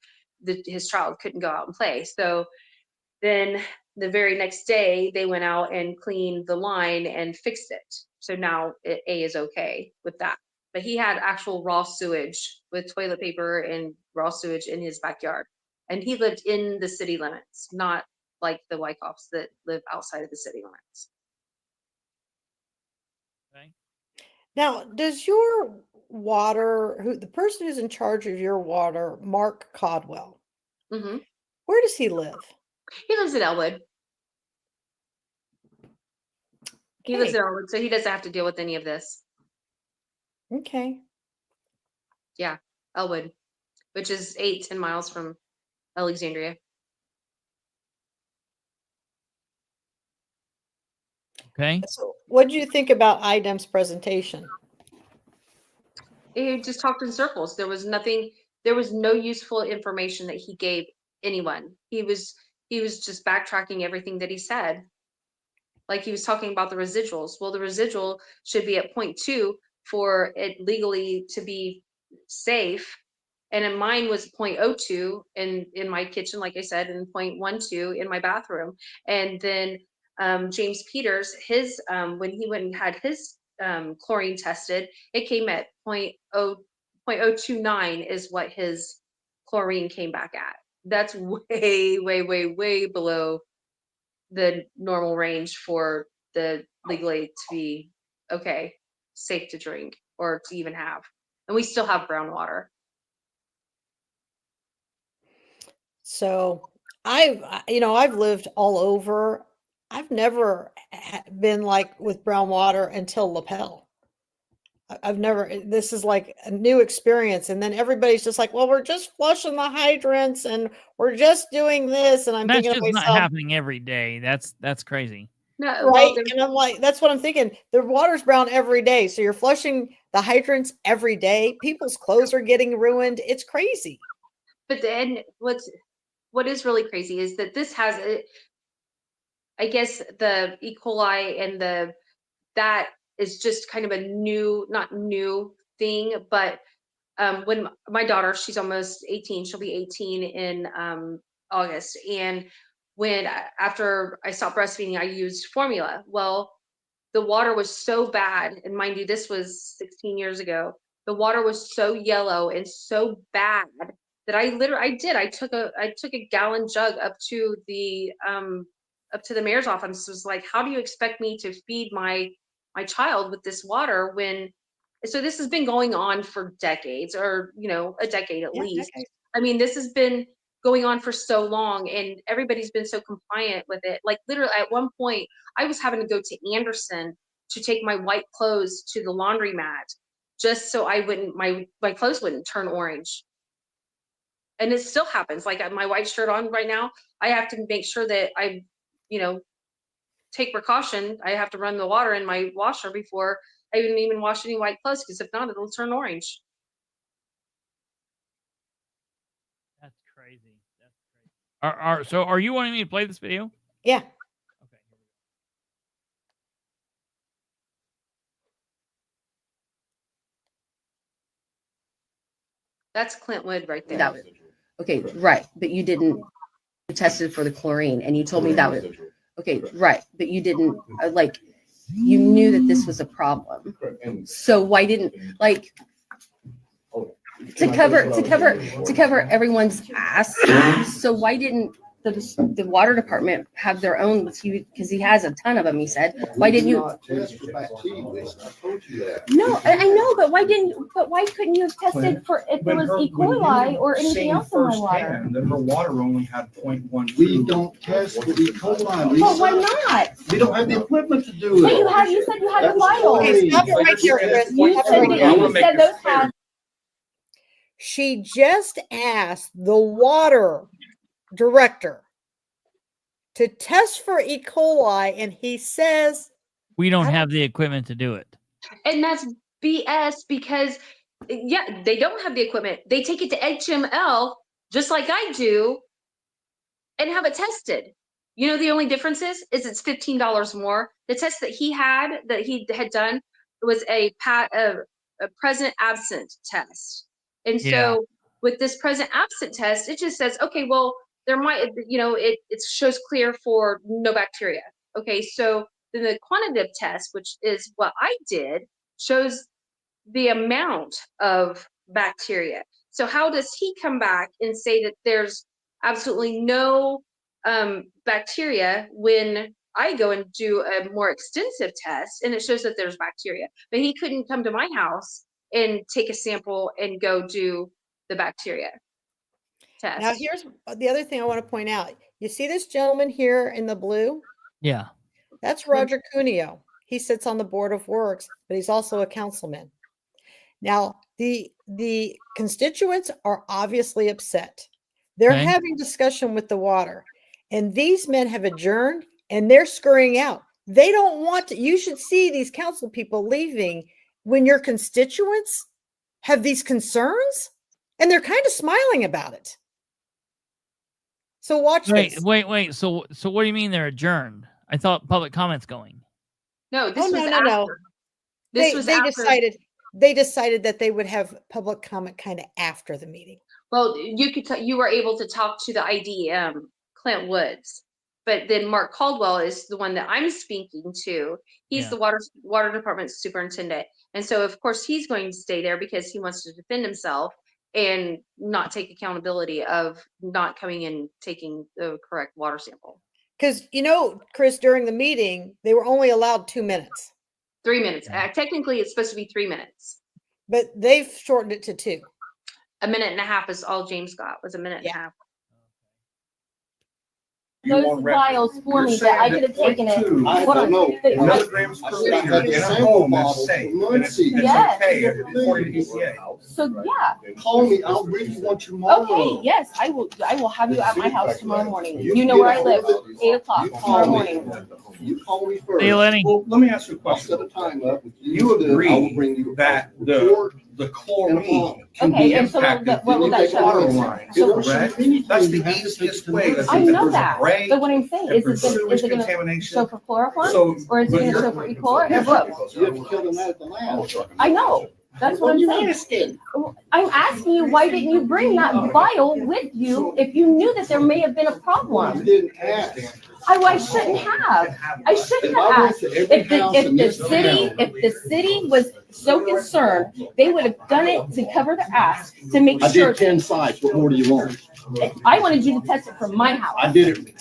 His child couldn't go out and play. So then the very next day, they went out and cleaned the line and fixed it. So now A is okay with that. But he had actual raw sewage with toilet paper and raw sewage in his backyard. And he lived in the city limits, not like the Wyckoffs that live outside of the city limits. Okay. Now, does your the person who's in charge of your water, Mark Codwell, Hmm. where does he live? He lives in Elwood. He lives Okay. in Elwood, so he doesn't have to deal with any of this. Okay. Yeah, Elwood, which is 8-10 miles from Alexandria. Okay. So what do you think about IDEM's presentation? He just talked in circles. There was no useful information that he gave anyone. He was just backtracking everything that he said. Like, he was talking about the residuals. Well, the residual should be at 0.2 for it legally to be safe. And in mine was 0.02 in my kitchen, like I said, and 0.12 in my bathroom. And then James Peters, his when he went and had his chlorine tested, it came at 0.029 is what his chlorine came back at. That's way, way, way, way below the normal range for the legally to be okay, safe to drink or to even have. And we still have brown water. So I've lived all over. I've never been like with brown water until lapel. I've never, this is like a new experience. And then everybody's just like, well, we're just flushing the hydrants and we're just doing this. And I'm That's thinking just to not myself, happening every day. That's crazy. No, right? well, And I'm like, that's what I'm thinking. The water's brown every day. So you're flushing the hydrants every day. People's clothes are getting ruined. It's crazy. but then what is really crazy is that this has I guess the E. coli and that is just kind of a not new thing, but when my daughter, she's almost 18, she'll be 18 in August. And after I stopped breastfeeding, I used formula. Well, the water was so bad. And mind you, this was 16 years ago. The water was so yellow and so bad that I took a gallon jug up to the mayor's office. Was like, how do you expect me to feed my child with this water when, so this has been going on for decades, or a decade at least. Okay. I mean, this has been going on for so long, and everybody's been so compliant with it. Like, literally at one point I was having to go to Anderson to take my white clothes to the laundromat just so my clothes wouldn't turn orange. And it still happens. Like, my white shirt on right now, I have to make sure that I take precaution. I have to run the water in my washer before I even wash any white clothes, because if not, it'll turn orange. That's crazy. That's crazy. So are you wanting me to play this video? Yeah. Okay. That's Clint Wood right there. That was okay, right? But you didn't tested for the chlorine, and you told me that was okay, right? But you didn't like. You knew that this was a problem, so why didn't like to cover everyone's ass? So why didn't the water department have their own with you? Because he has a ton of them. He said, why didn't you? No, I know, but why didn't? But why couldn't you have tested for if there was E. coli or anything else in my water? That her water only had 0.1. We don't test for E. coli. Lisa. But why not? We don't have the equipment to do But it. you said you had the vial. Okay, stop it right there, Chris. You said those had. She just asked the water director to test for E. coli, and he says We don't have the equipment to do it. And that's BS, because yeah, they don't have the equipment. They take it to HML just like I do and have it tested. You know, the only difference is it's $15 more. The test that he had done was a present absent test. And so with this present absent test, it just says, okay, well, there might, you know, it shows clear for no bacteria. Okay, so then the quantitative test, which is what I did, shows the amount of bacteria. So how does he come back and say that there's absolutely no bacteria when I go and do a more extensive test and it shows that there's bacteria? But he couldn't come to my house and take a sample and go do the bacteria test. Now, here's the other thing I want to point out. You see this gentleman here in the blue? Yeah. That's Roger Cuneo. He sits on the Board of Works, but he's also a councilman. Now, the constituents are obviously upset. They're Okay. having discussion with the water, and these men have adjourned and they're scurrying out. They don't want to. You should see these council people leaving when your constituents have these concerns, and they're kind of smiling about it. So watch this. Wait. So what do you mean they're adjourned? I thought public comment's going. No, this Oh, was no. after. This was after. They decided that they would have public comment kind of after the meeting. Well, you were able to talk to the ID, Clint Woods, but then Mark Caldwell is the one that I'm speaking to. He's the water department superintendent, and so of course he's going to stay there because he wants to defend himself and not take accountability of not coming and taking the correct water sample. Because, you know, Chris, during the meeting, they were only allowed 2 minutes, 3 minutes. Technically, it's supposed to be 3 minutes. but they've shortened it to 2. A minute and a half is all James got, was a minute and a half. Those vials for me that I could have taken it. I don't know. Milligrams per liter in a home is safe. And it's Yes. okay according to EPA. So yeah. Call me. I'll bring you one tomorrow. Okay. Yes, I will. I will have you at my house tomorrow morning. You know where I live. 8 o'clock tomorrow morning. You call me first. Hey, Lenny. Well, let me ask you a I'll question. set a time up with you. You agree I will bring you that the chlorine can Okay, be and so impacted what will that in water show? lines, So- correct? That's the easiest way. I If know there's a that. break, But what I'm saying if is there's it sewage going to contamination. show for chloroform, So, or is it but going to you're- show for E. coli, or what? You have to kill them at the lab. I know. That's what I'm you saying. asking? I'm asking you, why didn't you bring that vial with you if you knew that there may have been a You problem? didn't ask. I shouldn't have. I shouldn't If have I went asked. to every house in this town. If the city was so concerned, they would have done it to cover their ass to make I sure. did 10 sites. What more do you want? I wanted you to test it from my house. I did it.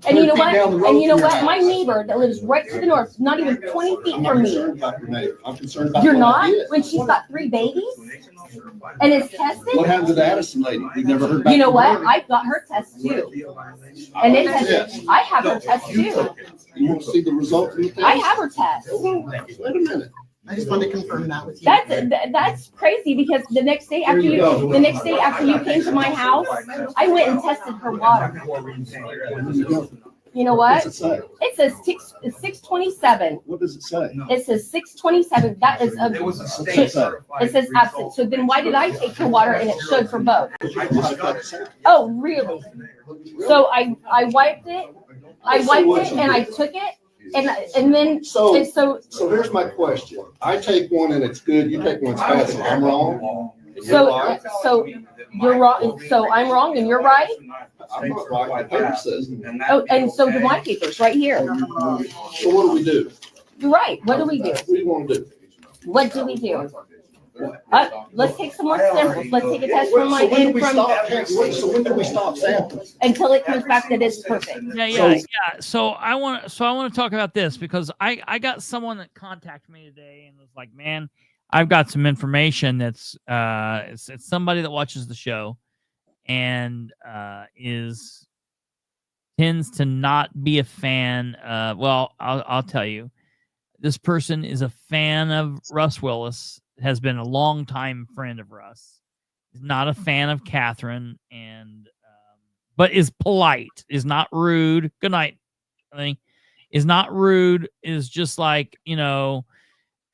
And you know 10 what? feet down the road And you know from your what? My house. neighbor that lives right to the north, not even 20 feet I'm not from me. concerned about your neighbor. I'm concerned about You're what I not? did. When she's got 3 babies and it's tested? What happened to the Addison lady? We've never heard back. You know from what? her. I've got her test too. And it tested. I have her test too. You want to see the results of the test? I have her test. Wait a minute. I just wanted to confirm that with you. That's crazy because the next day after you came to my house, I went and tested her water. You know What's what? it say? It says 627. What does it say? It says 627. That is a. What's it say? It says absent. So then why did I take your water and it showed for both? I just got it set. Oh, really? So I wiped it. I wiped it and I took it and then So- and so So here's my question. I take one and it's good, you take one it's bad, so I'm wrong? so you're wrong. So I'm wrong and you're right. I'm not right, the paper says. Oh, and so do my papers right here. So what do we do? You're right. What do we do? What do you want to do? What do we do? Let's take some more samples. Let's take a test So from my when do we from stop, so when do we stop sampling? until it comes back that it's perfect. Yeah. So I want to talk about this because I got someone that contacted me today and was like, man, I've got some information that's it's somebody that watches the show and tends to not be a fan. Well, I'll tell you, this person is a fan of Russ Willis, has been a longtime friend of Russ. Is not a fan of Catherine, and but is polite, is not rude. Good night. Is not rude. Is just like, you know,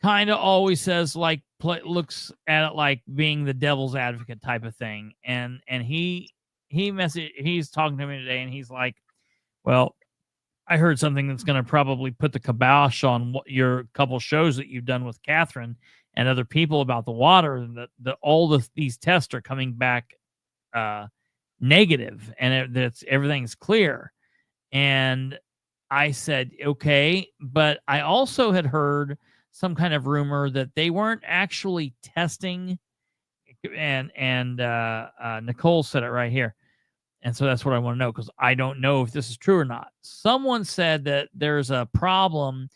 kind of always says like looks at it like being the devil's advocate type of thing. And he's talking to me today, and he's like, well, I heard something that's going to probably put the kibosh on what your couple shows that you've done with Catherine and other people about the water, and that these tests are coming back negative, and everything's clear. And I said, okay, but I also had heard some kind of rumor that they weren't actually testing, and Nicole said it right here. And so that's what I want to know, because I don't know if this is true or not. Someone said that there's a problem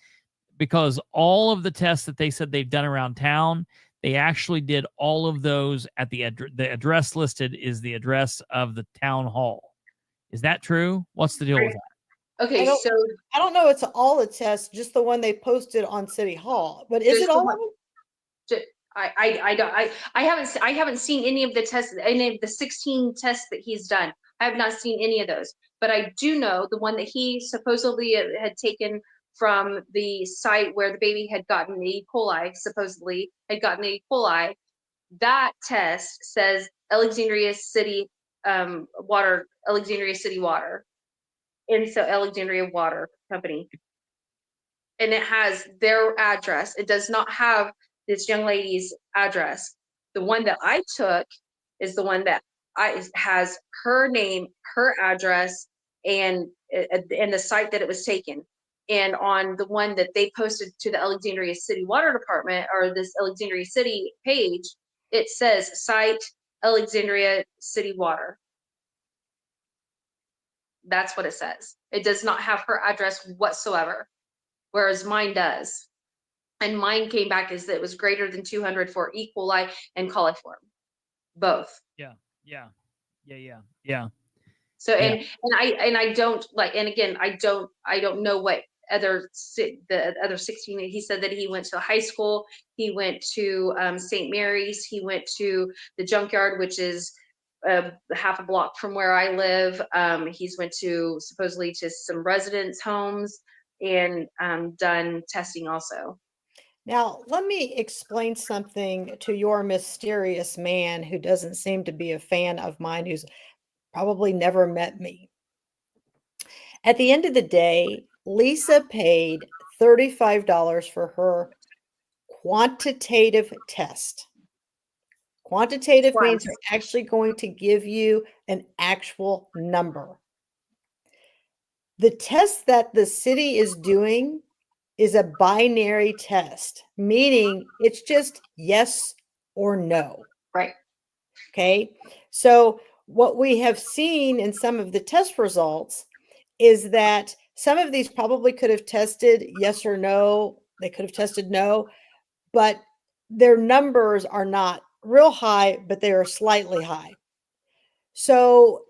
because all of the tests that they said they've done around town, they actually did all of those at the address listed is the address of the town hall. Is that true? What's the deal with that? Okay, so I don't know. It's all the tests, just the one they posted on City Hall. But is Just it the all one. of them? I haven't seen any of the tests, any of the 16 tests that he's done. I have not seen any of those, but I do know the one that he supposedly had taken from the site where the baby had gotten E. coli, supposedly had gotten E. coli. That test says Alexandria City water, Alexandria City water, and so Alexandria Water Company, and it has their address. It does not have this young lady's address. The one that I took is the one that has her name, her address, and the site that it was taken. And on the one that they posted to the Alexandria City Water Department, or this Alexandria City page, it says site Alexandria City Water. That's what it says. It does not have her address whatsoever, whereas mine does. And mine came back as that it was greater than 200 for E. coli and coliform, both. Yeah. So and I don't like, and again, I don't know what the other 16. He said that he went to high school, he went to St. Mary's, he went to the junkyard, which is half a block from where I live. He's went to supposedly to some residents' homes and done testing also. Now, let me explain something to your mysterious man who doesn't seem to be a fan of mine, who's probably never met me. At the end of the day, Lisa paid $35 for her quantitative test. Quantitative means they're actually going to give you an actual number. The test that the city is doing is a binary test, meaning it's just yes or no. Right. Okay. So what we have seen in some of the test results is that some of these probably could have tested yes or no. They could have tested no, but their numbers are not real high, but they are slightly high. So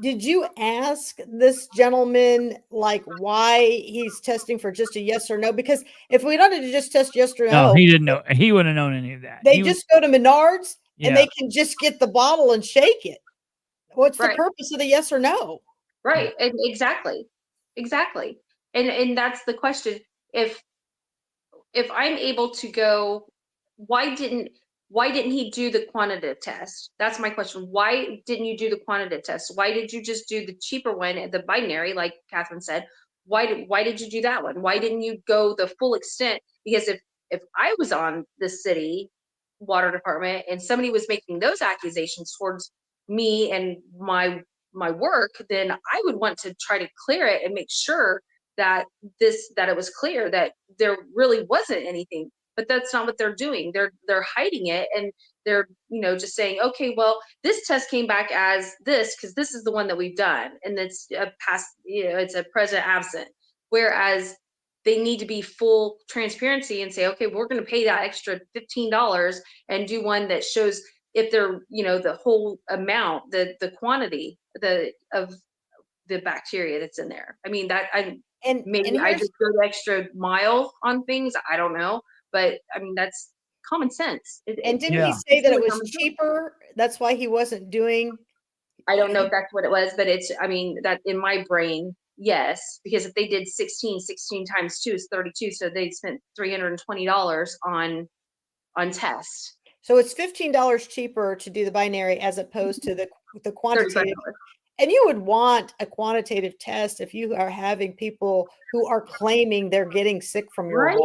did you ask this gentleman like why he's testing for just a yes or no? Because if we wanted to just test yes or no, he didn't know. He wouldn't have known any of that. They just go to Menards Yeah. and they can just get the bottle and shake it. What's the Right. purpose of the yes or no? Right. Exactly. Exactly. And that's the question. If I'm able to go, why didn't he do the quantitative test? That's my question. Why didn't you do the quantitative test? Why did you just do the cheaper one, the binary, like Catherine said? Why did you do that one? Why didn't you go the full extent? Because if I was on the city water department and somebody was making those accusations towards me and my work, then I would want to try to clear it and make sure that it was clear that there really wasn't anything. But that's not what they're doing. They're hiding it, and they're just saying, okay, well, this test came back as this because this is the one that we've done, and it's a past, it's a present absent. Whereas they need to be full transparency and say, okay, we're going to pay that extra $15 and do one that shows if they're the whole amount, the quantity of the bacteria that's in there. I mean, maybe I just go the extra mile on things. I don't know, but I mean, that's common sense. And didn't he say that it was cheaper? That's why he wasn't doing. I don't know if that's what it was, but I mean, that in my brain, yes, because if they did 16 times 2 is 32. So they spent $320 on tests. So it's $15 cheaper to do the binary as opposed to the quantitative. $35. And you would want a quantitative test if you are having people who are claiming they're getting sick from your water.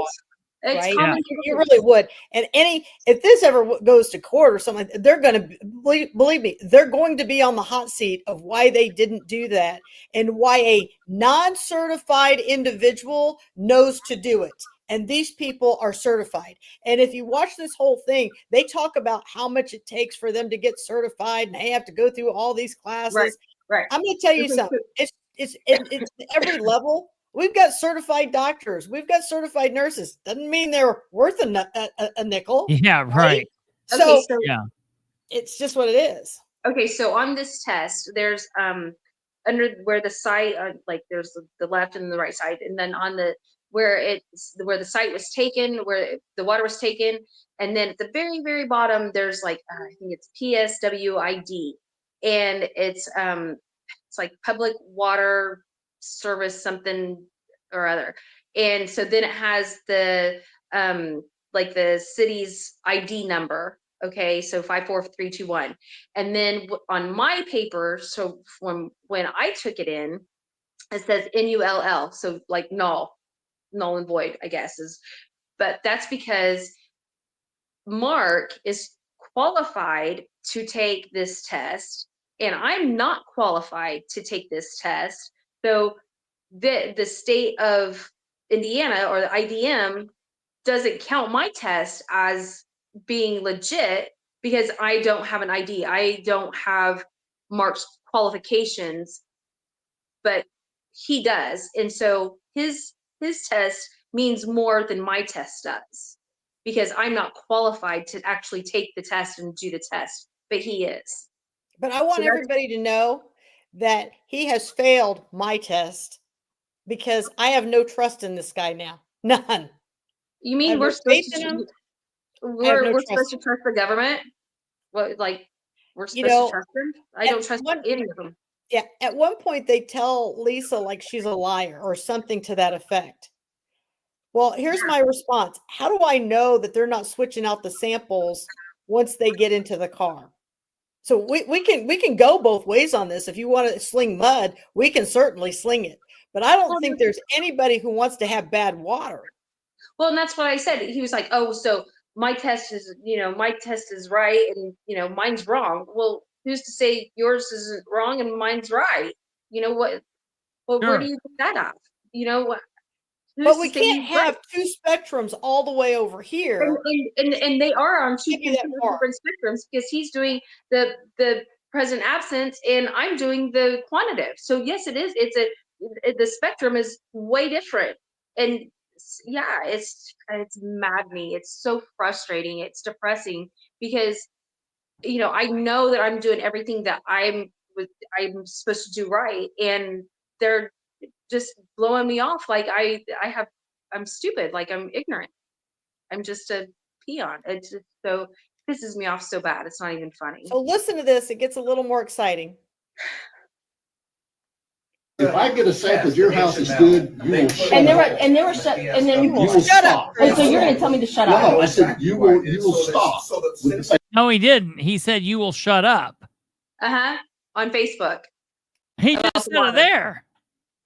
Right? Yeah. You really would. And if this ever goes to court or something, they're going to, believe me, they're going to be on the hot seat of why they didn't do that and why a non-certified individual knows to do it. And these people are certified. And if you watch this whole thing, they talk about how much it takes for them to get certified and they have to go through all these classes. Right. I'm going to tell you something. It's every level. We've got certified doctors. We've got certified nurses. Doesn't mean they're worth a nickel. Yeah, right. So, yeah, it's just what it is. Okay, so on this test, there's under where the site, like there's the left and the right side, and then on the where the site was taken, where the water was taken, and then at the very, very bottom, there's like I think it's PSWID, and it's like public water service something or other. And so then it has the like the city's ID number. Okay, so 54321. And then on my paper, so when I took it in, it says NULL, so like null and void, I guess is. But that's because Mark is qualified to take this test, and I'm not qualified to take this test. So the state of Indiana or the IDM doesn't count my test as being legit because I don't have an ID. I don't have Mark's qualifications, but he does. And so his test means more than my test does because I'm not qualified to actually take the test and do the test, but he is. But I want everybody to know that he has failed my test because I have no trust in this guy now. None. You mean we're supposed to trust the government? What, like we're supposed to trust them? I don't trust any of them. Yeah. At one point they tell Lisa like she's a liar or something to that effect. Well, here's my response. How do I know that they're not switching out the samples once they get into the car? So we can go both ways on this. If you want to sling mud, we can certainly sling it. But I don't think there's anybody who wants to have bad water. Well, and that's what I said. He was like, "Oh, so my test is, right, and mine's wrong." Well, who's to say yours isn't wrong and mine's right? You know what? Well, where do you get that off? You know what? But we can't have two spectrums all the way over here. And they are on two different spectrums because he's doing the present absence and I'm doing the quantitative. So yes, it is. The spectrum is way different. And yeah, it's maddening. It's so frustrating. It's depressing because I know that I'm doing everything that I'm supposed to do right, and they're just blowing me off like I'm stupid, like I'm ignorant. I'm just a peon. It just so pisses me off so bad. It's not even funny. So listen to this. It gets a little more exciting. If I get a sample of your house is good, you will shut And up. shut, and then You will Shut up. stop. Oh, so you're going to tell me to shut up? No, I said you will stop. With the same- No, he didn't. He said you will shut up. On Facebook. He About just the said it water. there.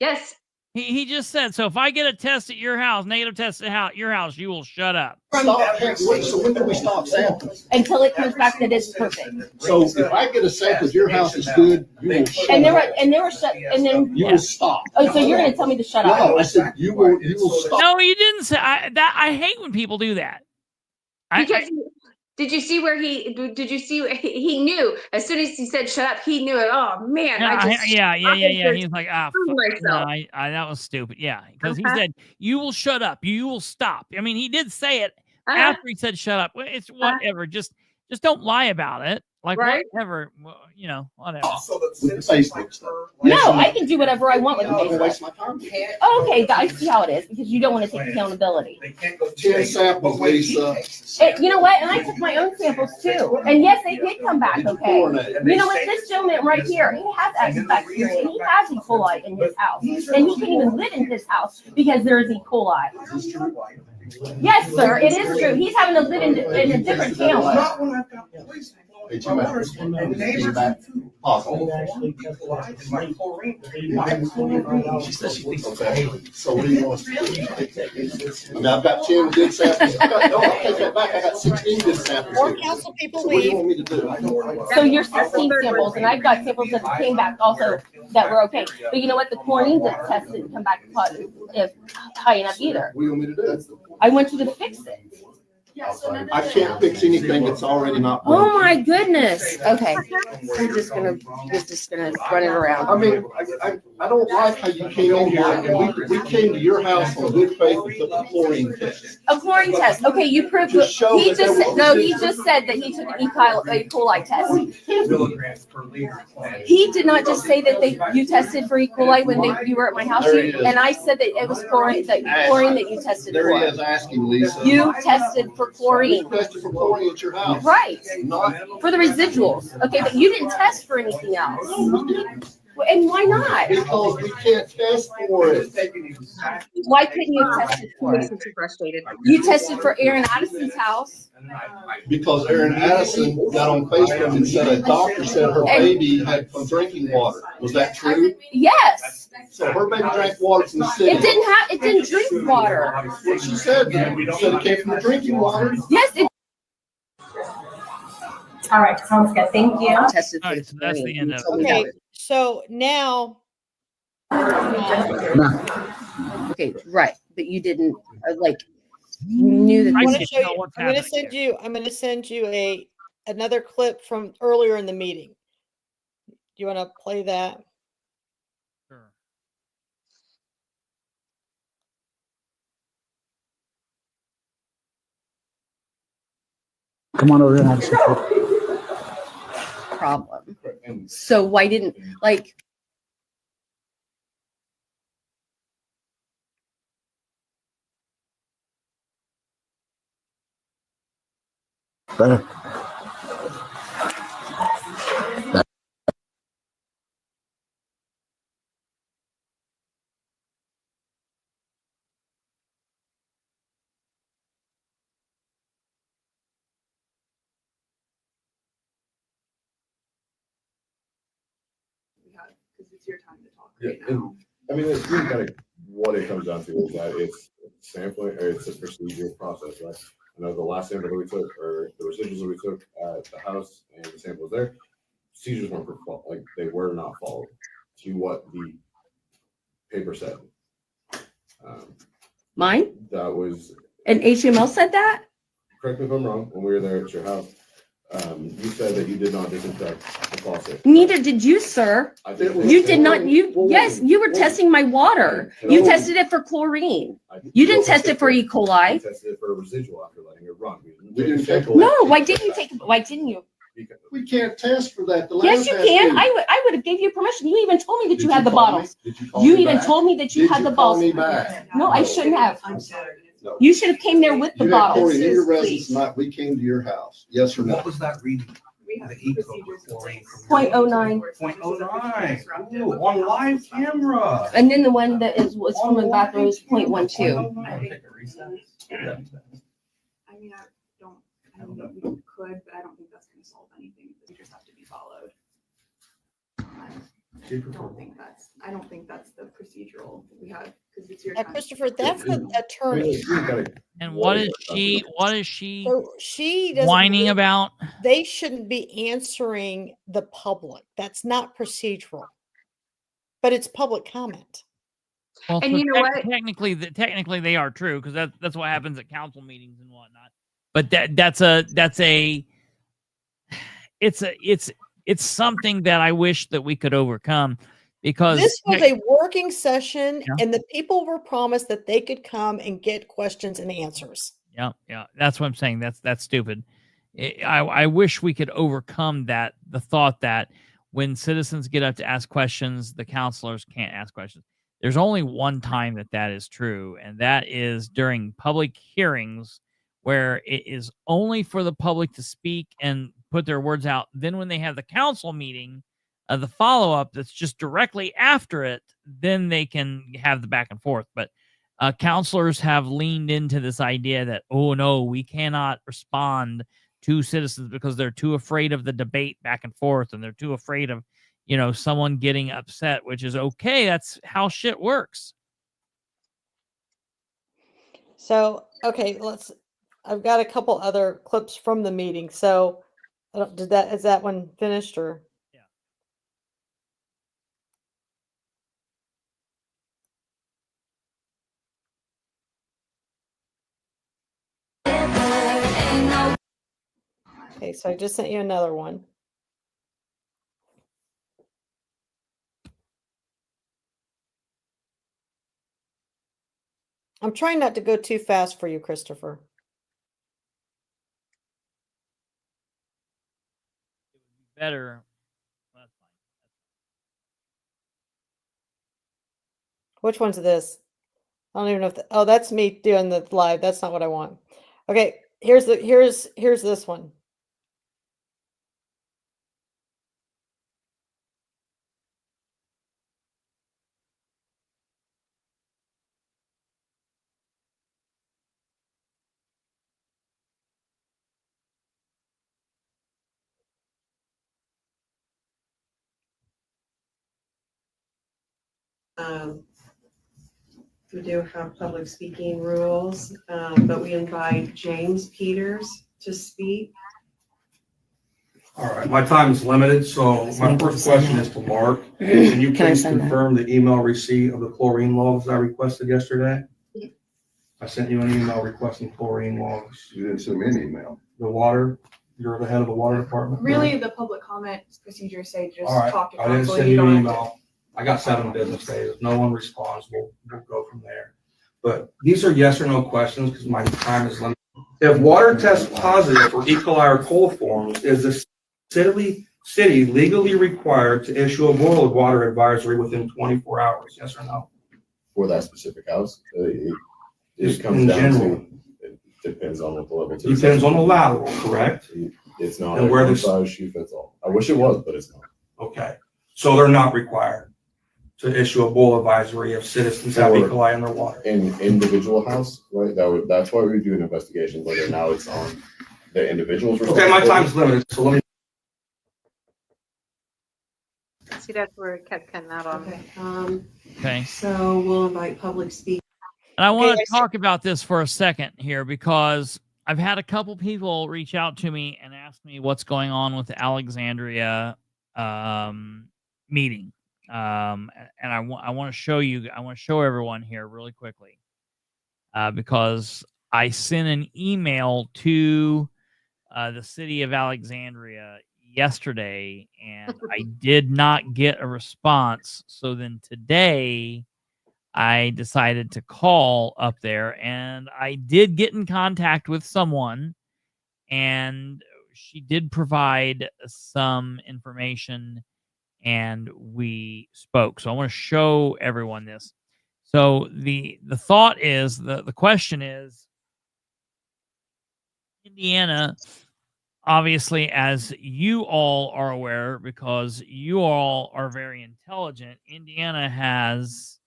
Yes. He just said, so if I get a test at your house, negative test at your house, you will shut up. Stop. So when do we stop sampling? Until it comes back that it's perfect. So if I get a sample of your house is good, you will shut up. And they were shut, and then. You will stop. Oh, so you're going to tell me to shut up? No, I said you will stop. No, you didn't say I hate when people do that. Because did you see where he knew as soon as he said shut up, he knew it. Oh man. Yeah. He's like, myself. that was stupid. Yeah. Because he said, you will shut up. You will stop. I mean, he did say it Uh-huh. after he said shut up. Well, it's whatever. Just don't lie about it. Like Right. whatever, whatever. With the Facebook stuff. No, I can do whatever I want with I'm gonna Facebook. waste my time. Okay, I see how it is because you don't want to take accountability. 10 samples, Lisa. You know what? And I took my own samples too. And yes, they did come back okay. You know what? This gentleman right here, he has bacteria. He has E. coli in his house. And he can't even live in his house because there is E. coli. Yes, sir, it is true. He's having to live in a different town. Hey, Jim, is that possible? She said she thinks okay. So what do you want us to do? I mean, I've got 10 good samples. No, I'll take that back. I got 16 good samples. More here. council people So what do you leave. want me to do? So you're 16 samples, and I've got samples that came back also that were okay. But you know what? The chlorine that test didn't come back high enough either. What do you want me to do? I want you to fix it. I can't fix anything that's already not Oh broken. my goodness. Okay. We're just gonna run it around. I mean, I don't like how you came in here and we came to your house on good faith and took a chlorine test. A chlorine test. Okay, you proved To show he that there just said, was- no, he just said that he took an E. coli test. He did not just say that you tested for E. coli when you were at my house. There he is. And I said that it was chlorine that you tested There he for. is asking, Lisa. You tested for You chlorine. tested for chlorine at your house. Right. Not. For the residuals. Okay, but you didn't test for anything else. Well, and why not? Because we can't test for it. Why couldn't you have tested for Makes it? me too frustrated. You tested for Aaron Addison's house. Because Erin Addison got on Facebook and said a doctor said her baby had from drinking water. Was that true? Yes. So her baby drank water from the city. It didn't drink water. What she said, it came from the drinking water. Yes, it All right, sounds good. Thank you. tested All for right, so that's the end of it. Okay, so now, Okay, right, but you didn't you knew that I I this want to didn't show know you, what's I'm going to happening send you, I'm going to send you another clip from earlier in the meeting. Do you want to play that? Sure. Come on over here and have a seat. problem. So why didn't Better. Because it's your time to talk Yeah, right and, now. I mean, it's really kind of what it comes down to is that it's sampling, or it's a procedural process, right? I know the last sample that we took, or the residuals that we took at the house and the samples there, procedures weren't like they were not followed to what the paper said. mine? That was, And HML said that? correct me if I'm wrong, when we were there at your house, you said that you did not disinfect the faucet. Neither did you, sir. I did. You did not, yes, you were testing my water. You tested it for chlorine. You didn't test it for E. We coli. tested it for a residual after letting it run. We didn't take. No, why didn't you? We can't test for that. The Yes, lab you has can. to. I would have gave you permission. You even told me that Did you had the call me? bottles. Did you call You me even back? told me that you Did had the call bottles. me back? No, I shouldn't have. I'm sorry. No. You should have came there with the You had bottles. chlorine in your Please. residence tonight. We came to your house. Yes or no? What was that reading? .09. 0.09. Ooh, on live camera. And then the one that was from the bathroom is 0.12. I mean, I mean, we could, but I don't think that's gonna solve anything. The procedures have to be followed. I don't think that's the procedural we have, because it's your time. Christopher, that's the attorney. And what is she? What is she So she doesn't whining about? They shouldn't be answering the public. That's not procedural, but it's public comment. Well, And so you know what? Technically, they are true because that's what happens at council meetings and whatnot. But it's something that I wish that we could overcome, because This was a working session, Yeah. and the people were promised that they could come and get questions and answers. yeah, that's what I'm saying. That's stupid. I wish we could overcome the thought that when citizens get up to ask questions, the counselors can't ask questions. There's only one time that is true, and that is during public hearings, where it is only for the public to speak and put their words out. Then when they have the council meeting, the follow-up that's just directly after it, then they can have the back and forth. But counselors have leaned into this idea that, oh no, we cannot respond to citizens because they're too afraid of the debate back and forth, and they're too afraid of, someone getting upset, which is okay. That's how shit works. So, okay, I've got a couple other clips from the meeting. So, is that one finished or? Yeah. Okay, so I just sent you another one. I'm trying not to go too fast for you, Christopher. Better. Well, that's fine. Which one's this? I don't even know if that's me doing the live. That's not what I want. Okay, here's this one. We do have public speaking rules, but we invite James Peters to speak. All right, my time is limited, so my first question is to Mark. Can you please confirm the email receipt of the chlorine logs I requested yesterday? I sent you an email requesting chlorine logs. You didn't send me an email. The water, you're the head of the water department? Really, the public comment procedures say just All right, talk to I didn't council. send You you an don't have to. email. I got 7 business days. If no one responds, we'll go from there. But these are yes or no questions because my time is limited. If water tests positive for E. coli or coliforms, is the city legally required to issue a boil water advisory within 24 hours? Yes or no? For that specific house, it Just comes in down general. to, it depends on what the level. Depends on the lateral, correct? It's not And a where one this- size shoe fits all. I wish it was, but it's not. Okay. So they're not required to issue a boil advisory if citizens have E. coli in their water. In individual house, right? That's why we do an investigation, whether now it's on the individual's. Okay, my time's limited, so let me. See, that's where it kept cutting out on me. Okay. Okay. So we'll invite public speak. And I want Okay, to talk about this for a second here, because I've had a couple people reach out to me and ask me what's going on with the Alexandria meeting. And I want to show you, I want to show everyone here really quickly, because I sent an email to the city of Alexandria yesterday, and I did not get a response. So then today I decided to call up there, and I did get in contact with someone, and she did provide some information, and we spoke. So I want to show everyone this. So the thought is, the question is, Indiana obviously, as you all are aware, because you all are very intelligent, Indiana has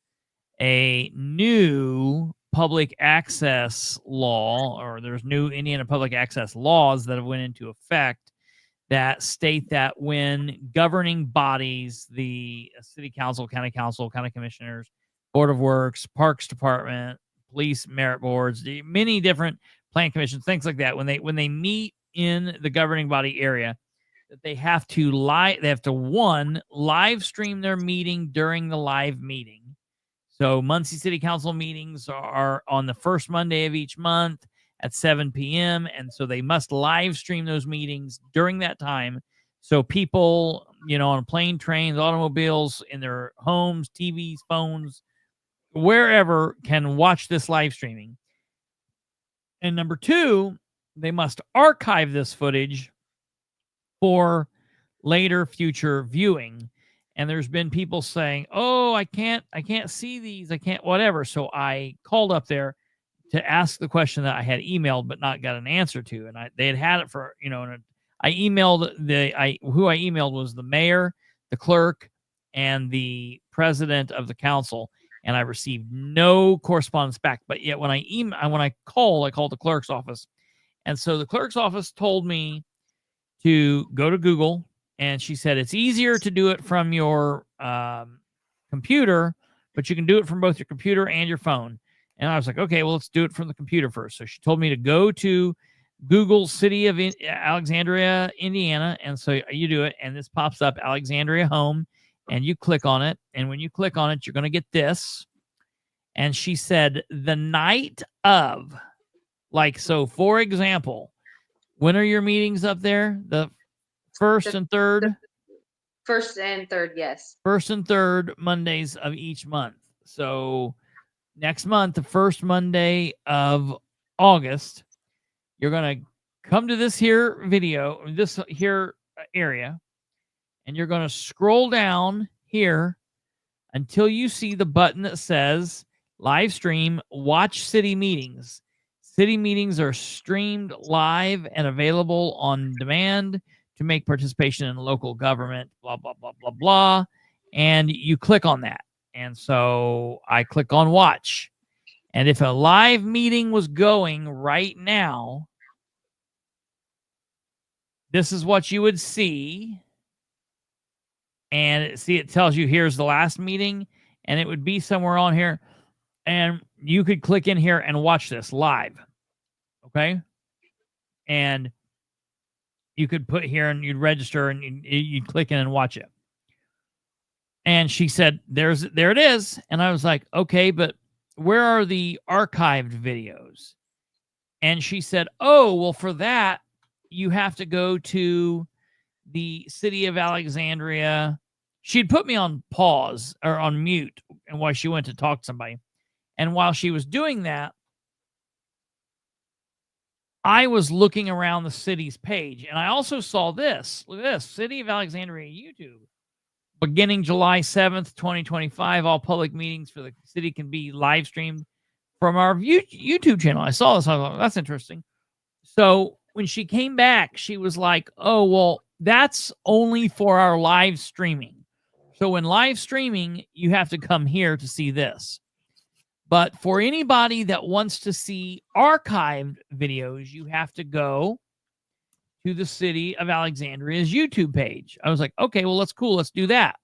a new public access law, or there's new Indiana public access laws that have went into effect that state that when governing bodies, the city council, county commissioners, board of works, parks department, police merit boards, many different plan commissions, things like that, when they meet in the governing body area, that they have to one, live stream their meeting during the live meeting. So Muncie City Council meetings are on the first Monday of each month at 7 p.m. And so they must live stream those meetings during that time. So people, on plane, trains, automobiles, in their homes, TVs, phones, wherever, can watch this live streaming. And number two, they must archive this footage for later future viewing. And there's been people saying, "Oh, I can't see these. I can't whatever." So I called up there to ask the question that I had emailed but not got an answer to. And they had it for, and I emailed who I emailed was the mayor, the clerk, and the president of the council. And I received no correspondence back. But yet when I called the clerk's office. And so the clerk's office told me to go to Google, and she said it's easier to do it from your computer, but you can do it from both your computer and your phone. And I was like, okay, well, let's do it from the computer first. So she told me to go to Google City of Alexandria, Indiana. And so you do it, and this pops up, Alexandria Home, and you click on it. And when you click on it, you're going to get this. And she said the night of, so for example, when are your meetings up there? The first and third? First and third, yes. First and third Mondays of each month. So next month, the first Monday of August, you're going to come to this here video, this here area, and you're going to scroll down here until you see the button that says live stream, watch city meetings. City meetings are streamed live and available on demand to make participation in local government, blah, blah, blah, blah, blah. And you click on that. And so I click on watch. And if a live meeting was going right now, this is what you would see. And it tells you here's the last meeting, and it would be somewhere on here. And you could click in here and watch this live. Okay. And you could put here and you'd register and you'd click in and watch it. And she said, there it is. And I was like, okay, but where are the archived videos? And she said, oh, well, for that, you have to go to the City of Alexandria. She'd put me on pause or on mute and while she went to talk to somebody. And while she was doing that, I was looking around the city's page, and I also saw this. Look at this. City of Alexandria YouTube. Beginning July 7th, 2025, all public meetings for the city can be live streamed from our YouTube channel. I saw this. I thought, that's interesting. So when she came back, she was like, oh, well, that's only for our live streaming. So in live streaming, you have to come here to see this. But for anybody that wants to see archived videos, you have to go to the City of Alexandria's YouTube page. I was like, okay, well, that's cool. Let's do that.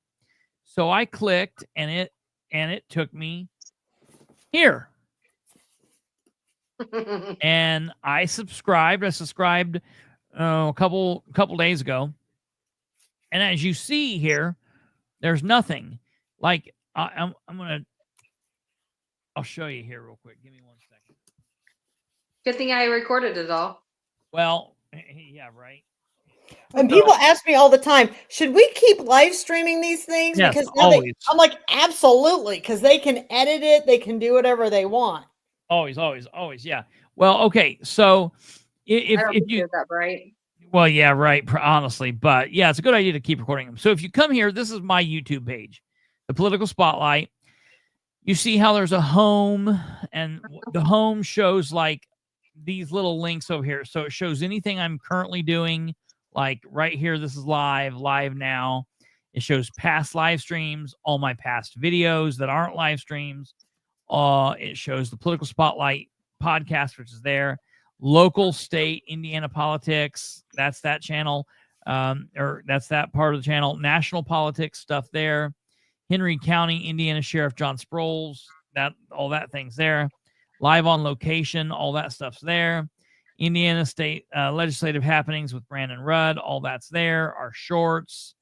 So I clicked, and it took me here. And I subscribed. I subscribed a couple days ago. And as you see here, there's nothing. Like I'll show you here real quick. Give me 1 second. Good thing I recorded it all. Well, yeah, right. And people ask me all the time, should we keep live streaming these things? Yes, because always. I'm like, absolutely, because they can edit it, they can do whatever they want. Always, yeah. Well, okay, so if you did that right. Well, yeah, right, honestly, but yeah, it's a good idea to keep recording them. So if you come here, this is my YouTube page, the Political Spotlight. You see how there's a home, and the home shows like these little links over here. So it shows anything I'm currently doing. Like right here, this is live now. It shows past live streams, all my past videos that aren't live streams. It shows the Political Spotlight podcast, which is there. Local, state, Indiana politics. That's that channel. Or that's that part of the channel. National politics stuff there. Henry County, Indiana Sheriff John Sproles. All that thing's there. Live on location, all that stuff's there. Indiana State legislative happenings with Brandon Rudd, all that's there. Our shorts,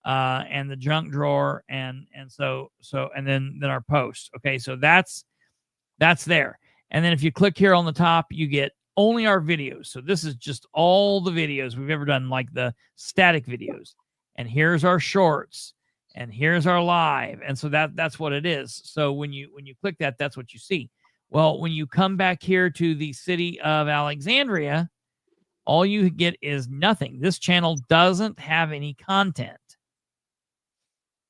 and the junk drawer, and then our post. Okay, so that's there. And then if you click here on the top, you get only our videos. So this is just all the videos we've ever done, like the static videos. And here's our shorts, and here's our live. And so that's what it is. So when you click that, that's what you see. Well, when you come back here to the city of Alexandria, all you get is nothing. This channel doesn't have any content.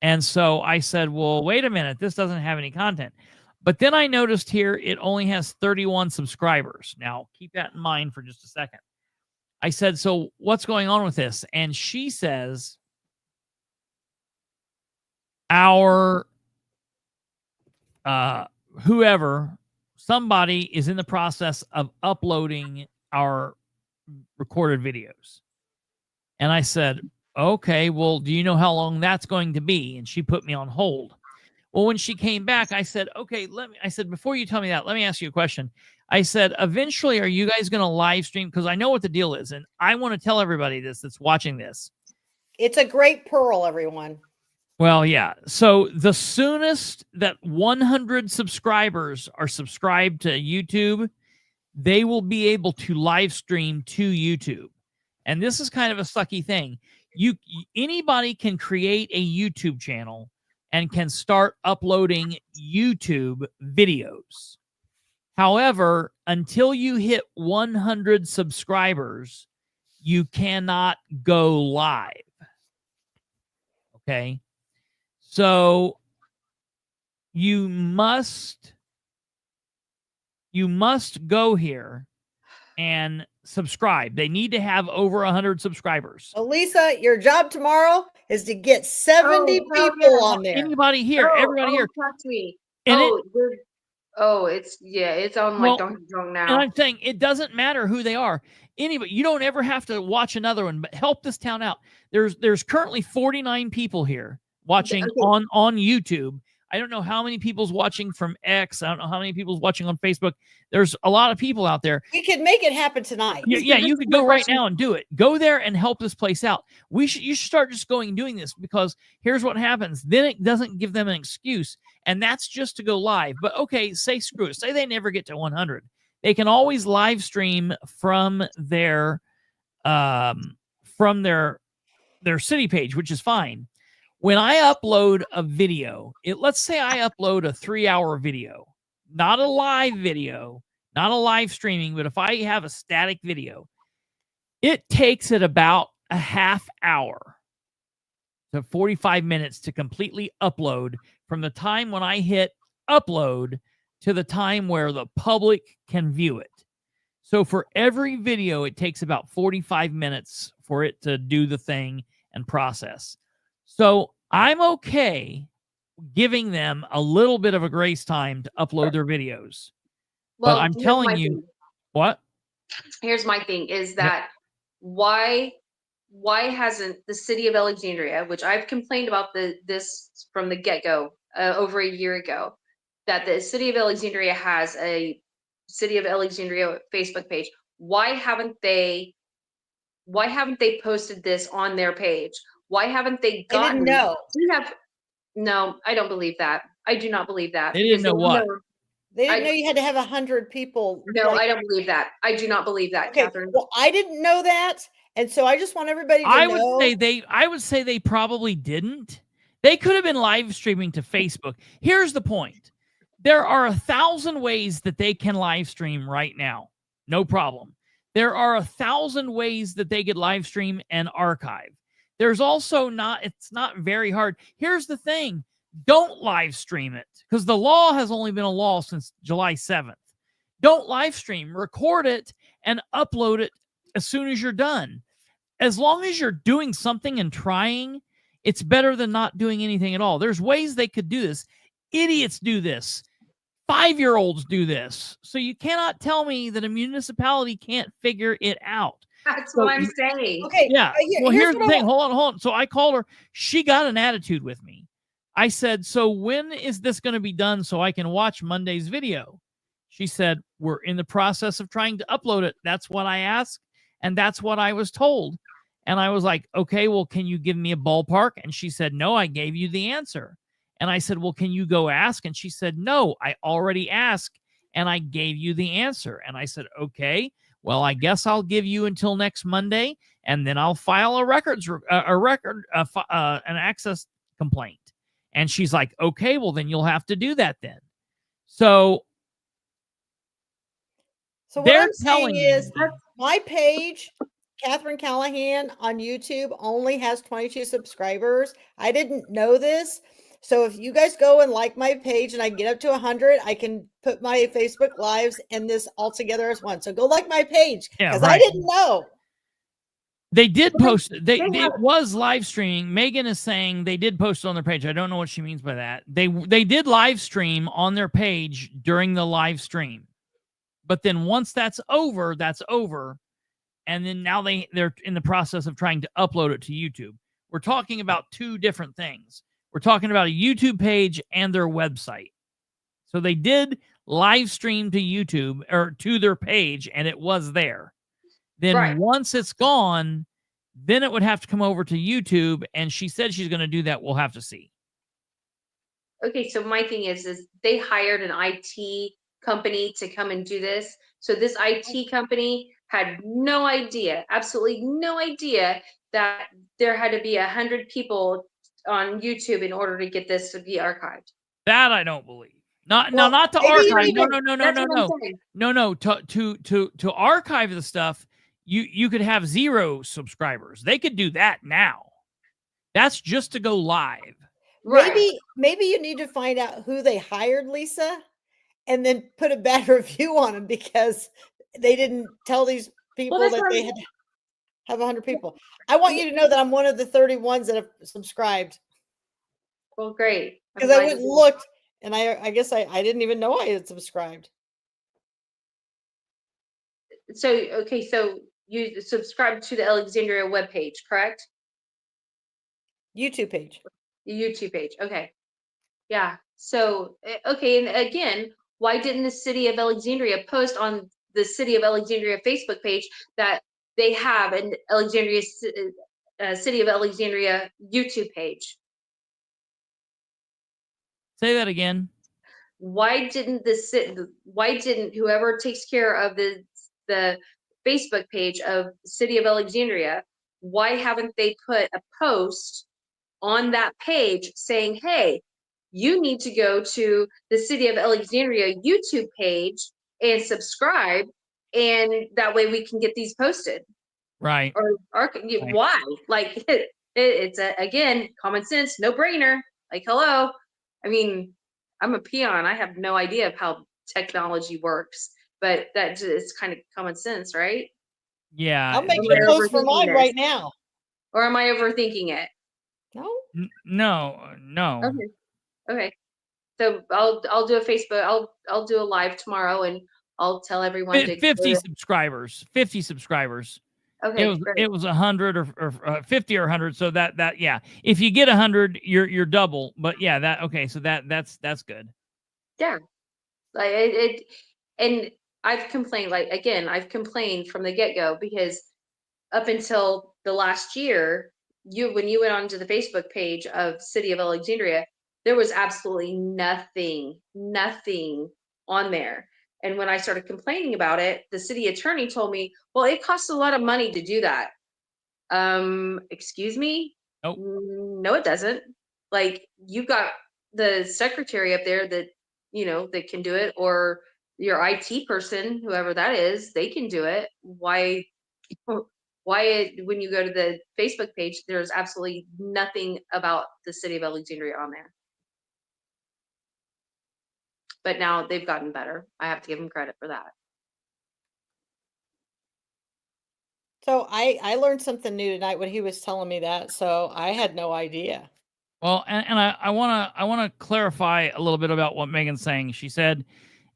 And so I said, well, wait a minute, this doesn't have any content. But then I noticed here it only has 31 subscribers. Now, keep that in mind for just a second. I said, so what's going on with this? And she says, somebody is in the process of uploading our recorded videos. And I said, okay, well, do you know how long that's going to be? And she put me on hold. Well, when she came back, I said, okay, before you tell me that, let me ask you a question. I said, eventually, are you guys going to live stream? Because I know what the deal is. And I want to tell everybody that's watching this. It's a great pearl, everyone. Well, yeah. So the soonest that 100 subscribers are subscribed to YouTube, they will be able to live stream to YouTube. And this is kind of a sucky thing. Anybody can create a YouTube channel and can start uploading YouTube videos. However, until you hit 100 subscribers, you cannot go live. Okay? So you must go here and subscribe. They need to have over 100 subscribers. Elisa, your job tomorrow is to get 70 people on there. Anybody here, everybody here. Talk to me. And it's on like Donkey Kong now. And I'm saying it doesn't matter who they are. Anybody, you don't ever have to watch another one, but help this town out. There's currently 49 people here watching on YouTube. I don't know how many people's watching from X. I don't know how many people's watching on Facebook. There's a lot of people out there. We could make it happen tonight. Yeah, you could go right now and do it. Go there and help this place out. You should start just going and doing this, because here's what happens. Then it doesn't give them an excuse, and that's just to go live. But okay, say screw it. Say they never get to 100. They can always live stream from their city page, which is fine. When I upload a video, let's say I upload a 3-hour video, not a live video, not a live streaming, but if I have a static video, it takes it about a half hour to 45 minutes to completely upload, from the time when I hit upload to the time where the public can view it. So for every video, it takes about 45 minutes for it to do the thing and process. So I'm okay giving them a little bit of a grace time to upload their videos. Well, but I'm telling you, what? Here's my thing is that why hasn't the city of Alexandria, which I've complained about this from the get-go over a year ago, that the city of Alexandria has a City of Alexandria Facebook page. Why haven't they posted this on their page? Why haven't they gotten? I didn't know. No, I don't believe that. I do not believe that. They didn't know what? They didn't know you had to have 100 people. No, I don't believe that. I do not believe that, okay, Catherine. Well, I didn't know that. And so I just want everybody to know. I would say they probably didn't. They could have been live streaming to Facebook. Here's the point. There are 1,000 ways that they can live stream right now. No problem. There are 1,000 ways that they could live stream and archive. There's also it's not very hard. Here's the thing. Don't live stream it, because the law has only been a law since July 7th. Don't live stream, record it and upload it as soon as you're done. As long as you're doing something and trying, it's better than not doing anything at all. There's ways they could do this. Idiots do this. 5-year-olds do this. So you cannot tell me that a municipality can't figure it out. That's what I'm saying. Okay. Yeah. Well, here's the what I thing. Hold on. So I called her. She got an attitude with me. I said, so when is this going to be done so I can watch Monday's video? She said, we're in the process of trying to upload it. That's what I asked. And that's what I was told. And I was like, okay, well, can you give me a ballpark? And she said, no, I gave you the answer. And I said, well, can you go ask? And she said, no, I already asked and I gave you the answer. And I said, okay, well, I guess I'll give you until next Monday, and then I'll file an access complaint. And she's like, okay, well, then you'll have to do that then. So what they're I'm telling saying is my page, Catherine Callahan on YouTube, only has 22 subscribers. I didn't know this. So if you guys go and like my page and I get up to 100, I can put my Facebook lives and this all together as one. So go like my page because I didn't know. They did post it. It was live streaming. Megan is saying they did post it on their page. I don't know what she means by that. They did live stream on their page during the live stream. But then once that's over, that's over. And then now they're in the process of trying to upload it to YouTube. We're talking about two different things. We're talking about a YouTube page and their website. So they did live stream to YouTube or to their page, and it was there. Then once it's gone, then it would have to come over to YouTube. And she said she's going to do that. We'll have to see. Okay, so my thing is they hired an IT company to come and do this. So this IT company had no idea, absolutely no idea that there had to be 100 people on YouTube in order to get this to be archived. That I don't believe. Not to archive. No. To archive the stuff, you could have 0 subscribers. They could do that now. That's just to go live. Maybe you need to find out who they hired, Lisa, and then put a bad review on them because they didn't tell these people that they had to have 100 people. I want you to know that I'm one of the 31s that have subscribed. Well, great. Because I went and looked, and I guess I didn't even know I had subscribed. So, okay, so you subscribed to the Alexandria webpage, correct? YouTube page. The YouTube page. Okay. Yeah. So, okay. And again, why didn't the city of Alexandria post on the city of Alexandria Facebook page that they have an Alexandria city of Alexandria YouTube page? Say that again. Why didn't whoever takes care of the Facebook page of City of Alexandria, why haven't they put a post on that page saying, hey, you need to go to the City of Alexandria YouTube page and subscribe, and that way we can get these posted? Right. Or why? Like it's again, common sense, no brainer. Like, hello. I mean, I'm a peon. I have no idea of how technology works, but that is kind of common sense, right? Yeah. I'll make a post for mine right now. Or am I overthinking it? No. No. Okay. So I'll do a Facebook. I'll do a live tomorrow, and I'll tell everyone. 50 subscribers. 50 subscribers. Okay. It was 100 or 50 or 100. So that yeah. If you get 100, you're double. But yeah, so that's good. Yeah. And I've complained, I've complained from the get-go, because up until the last year, when you went onto the Facebook page of City of Alexandria, there was absolutely nothing on there. And when I started complaining about it, the city attorney told me, well, it costs a lot of money to do that. Excuse me? Nope. No, it doesn't. Like, you've got the secretary up there that, that can do it, or your IT person, whoever that is, they can do it. Why when you go to the Facebook page, there's absolutely nothing about the City of Alexandria on there? but now they've gotten better. I have to give them credit for that. So I learned something new tonight when he was telling me that. So I had no idea. Well, and I wanna clarify a little bit about what Megan's saying. She said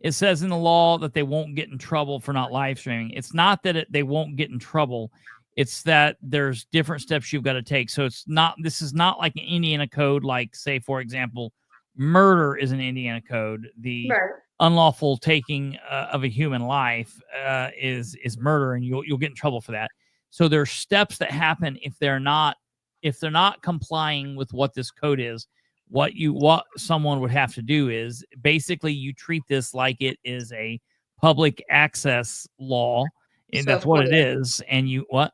it says in the law that they won't get in trouble for not live streaming. It's not that they won't get in trouble. It's that there's different steps you've got to take. So this is not like an Indiana code, like say, for example, murder is an Indiana code. The Right. unlawful taking of a human life is murder, and you'll get in trouble for that. So there's steps that happen if they're not complying with what this code is. What someone would have to do is basically you treat this like it is a public access law, and So that's what it FOIA. is. And you what?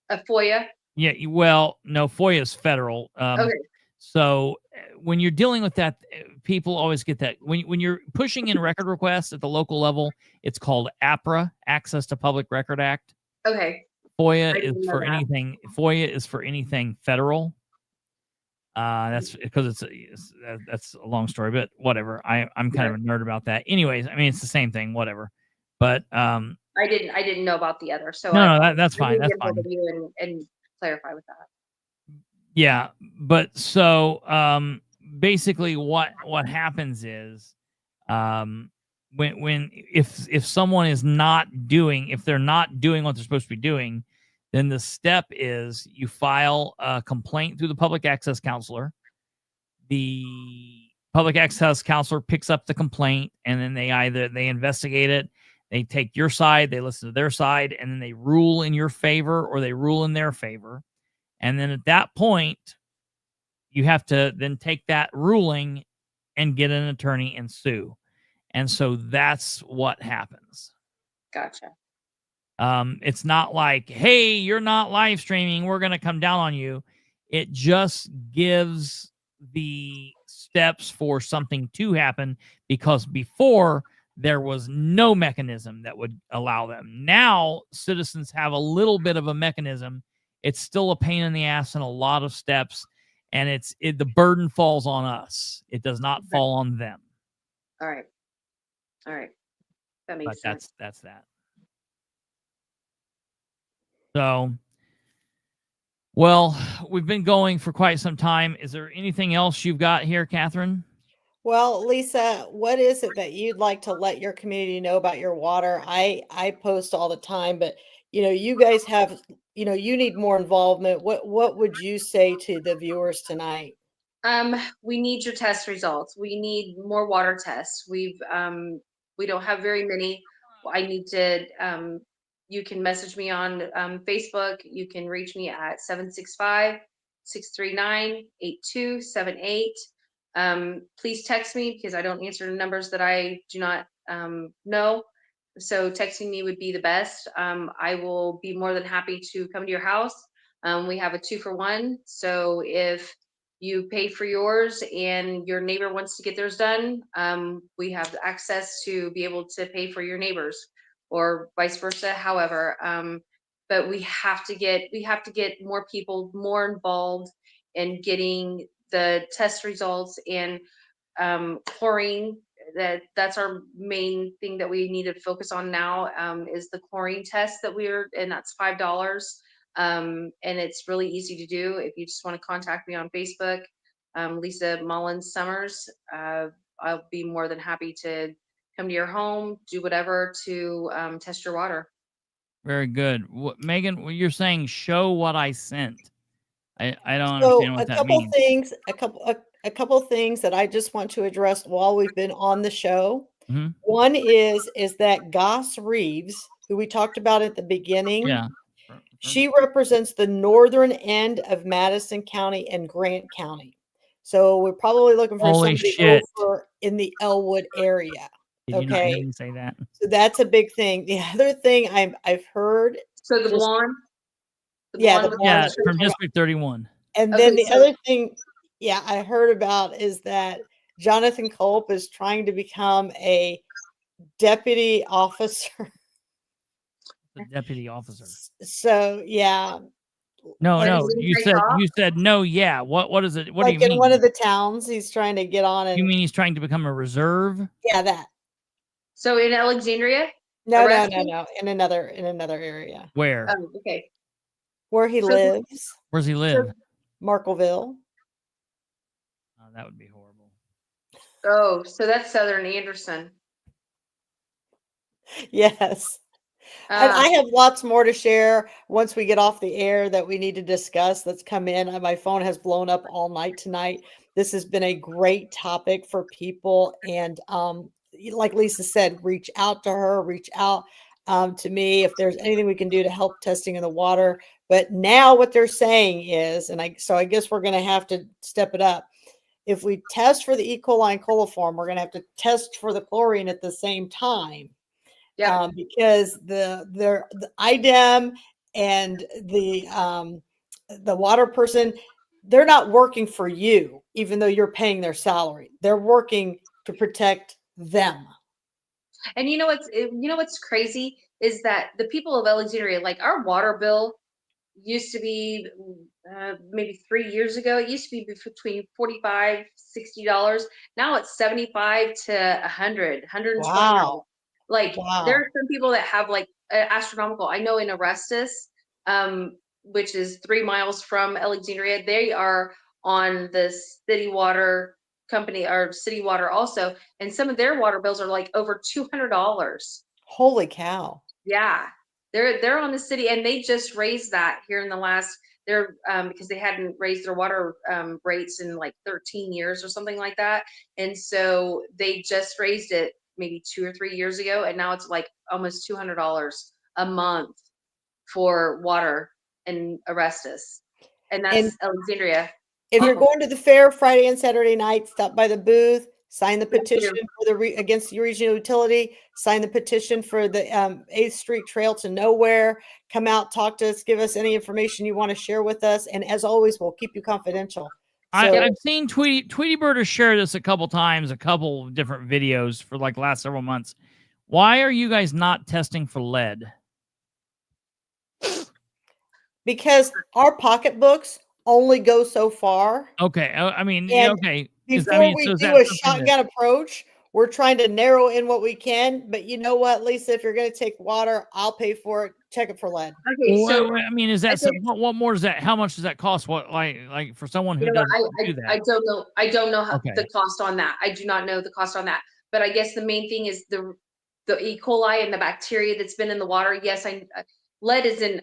A FOIA. Yeah, well, no, FOIA is federal. Okay. So when you're dealing with that, people always get that. When you're pushing in record requests at the local level, it's called APRA, Access to Public Record Act. Okay. FOIA I is didn't know for that. anything. FOIA is for anything federal. That's because that's a long story, but whatever. I'm kind of a nerd about that. Anyways, I mean it's the same thing, whatever. But I didn't know about the other. So that's fine. That's fine. You and clarify with that. Yeah, but so basically what happens is if someone is if they're not doing what they're supposed to be doing, then the step is you file a complaint through the public access counselor. The public access counselor picks up the complaint, and then they investigate it. They take your side, they listen to their side, and then they rule in your favor or they rule in their favor. And then at that point, you have to then take that ruling and get an attorney and sue. And so that's what happens. Gotcha. It's not like, hey, you're not live streaming, we're going to come down on you. It just gives the steps for something to happen, because before there was no mechanism that would allow them. Now citizens have a little bit of a mechanism. It's still a pain in the ass and a lot of steps, and the burden falls on us. It does not fall on them. All right. That makes sense. That's that. So, well, we've been going for quite some time. Is there anything else you've got here, Catherine? Well, Lisa, what is it that you'd like to let your community know about your water? I post all the time, but you guys have, you need more involvement. What would you say to the viewers tonight? We need your test results. We need more water tests. We don't have very many. I need to, you can message me on Facebook. You can reach me at 765-639-8278. Please text me, because I don't answer numbers that I do not know. So texting me would be the best. I will be more than happy to come to your house. We have a 2-for-1. So if you pay for yours and your neighbor wants to get theirs done, we have access to be able to pay for your neighbors, or vice versa. However, but we have to get more people more involved in getting the test results, and chlorine. That's our main thing that we need to focus on now, is the chlorine test and that's $5. And it's really easy to do. If you just want to contact me on Facebook, Lisa Mullins Summers, I'll be more than happy to come to your home, do whatever to test your water. Very good. Megan, you're saying show what I sent. I don't understand what that means. A couple things that I just want to address while we've been on the show. Mm-hmm. One is that Goss Reeves, who we talked about at the beginning. Yeah. She represents the northern end of Madison County and Grant County. So we're probably looking for somebody over in the Elwood area. Did you not hear me say that? So that's a big thing. The other thing I've heard. So the blonde. From District 31. And then the other thing, I heard about is that Jonathan Culp is trying to become a deputy officer. The deputy officer. So No, Like- no. You said no. Yeah. What is it? What like do you in mean? one of the towns, he's trying to get on and You mean he's trying to become a reserve? yeah, that. So in Alexandria? No, Arrested? in another area Where? Oh, okay. where he So- lives, Where's he live? Markleville. Oh, that would be horrible. Oh, so that's Southern Anderson. Yes. And Uh, I have lots more to share once we get off the air that we need to discuss. That's come in. My phone has blown up all night tonight. This has been a great topic for people. And like Lisa said, reach out to her, reach out to me if there's anything we can do to help testing in the water. But now what they're saying is, and I guess we're going to have to step it up. If we test for the E. coli and coliform, we're going to have to test for the chlorine at the same time. yeah. Because the IDEM and the water person, they're not working for you, even though you're paying their salary. They're working to protect them. And you know what's crazy is that the people of Alexandria, like our water bill used to be maybe 3 years ago, it used to be between $45, $60. Now it's 75 to 100, 120. Wow. Like Wow. there are some people that have like astronomical. I know in Arestus, which is 3 miles from Alexandria, they are on the city water company or city water also, and some of their water bills are like over $200. Holy cow. Yeah, they're on the city, and they just raised that here in the last. They're because they hadn't raised their water rates in like 13 years or something like that, and so they just raised it maybe 2 or 3 years ago, and now it's like almost $200 a month for water in Arestus, and that's And Alexandria. if you're going to the fair Friday and Saturday night, stop by the booth, sign the petition for the against the regional utility, sign the petition for the 8th Street Trail to Nowhere. Come out, talk to us, give us any information you want to share with us. And as always, we'll keep you confidential. So, I've seen Tweety Bird has shared this a couple times, a couple of different videos for like last several months. Why are you guys not testing for lead? because our pocketbooks only go so far. Okay, I mean, And okay. Before I mean, we so is do that a something shotgun approach, we're trying to narrow in what we can. But you know what, Lisa, if you're going to take water, I'll pay for it. Check it for lead. Okay, Well, so I mean, is that what more is that? How much does that cost? What like for someone who you know, doesn't do that? I don't know. I don't know how Okay. the cost on that. I do not know the cost on that. But I guess the main thing is the E. coli and the bacteria that's been in the water. Yes, lead is in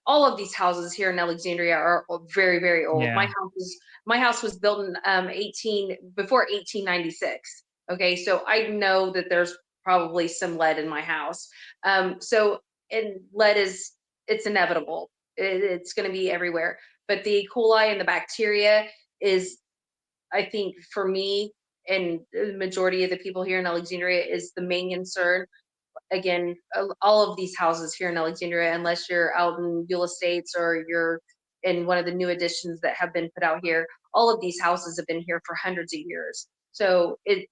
all of these houses here in Alexandria are very, very old. Yeah. My house was built in before 1896. Okay, so I know that there's probably some lead in my house. And lead it's inevitable. It's going to be everywhere. But the E. coli and the bacteria is, I think, for me and the majority of the people here in Alexandria is the main concern. Again, all of these houses here in Alexandria, unless you're out in Beulah Estates or you're in one of the new additions that have been put out here, all of these houses have been here for hundreds of years. So lead's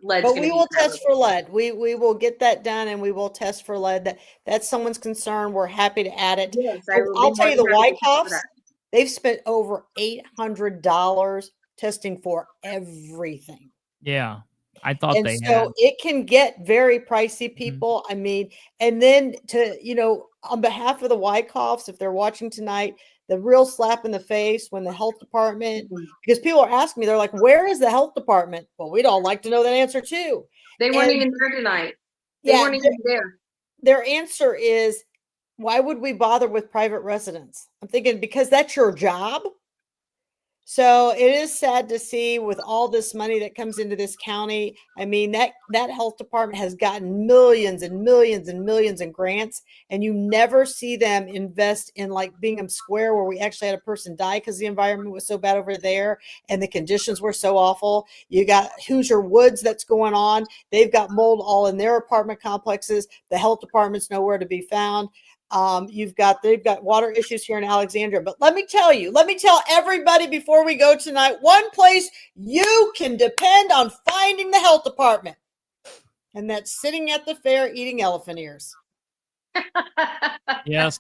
But going we to be will test for lead. We will get that done, and we will test for lead. That's someone's concern. We're happy to add it. Yes, I'll tell you, the Wyckoffs, that. they've spent over $800 testing for everything. Yeah, I thought And they so had. it can get very pricey, people. I mean, and then on behalf of the Wyckoffs, if they're watching tonight, the real slap in the face when the health department, because people are asking me, they're like, where is the health department? Well, we'd all like to know that answer too. They weren't And- even there tonight. They Yeah, weren't even there. Their answer is, why would we bother with private residents? I'm thinking, because that's your job. So it is sad to see with all this money that comes into this county. I mean, that health department has gotten millions and millions and millions in grants, and you never see them invest in like Bingham Square, where we actually had a person die because the environment was so bad over there and the conditions were so awful. You got Hoosier Woods that's going on. They've got mold all in their apartment complexes. The health department's nowhere to be found. They've got water issues here in Alexandria. But let me tell everybody before we go tonight, one place you can depend on finding the health department, and that's sitting at the fair eating elephant ears. Yes.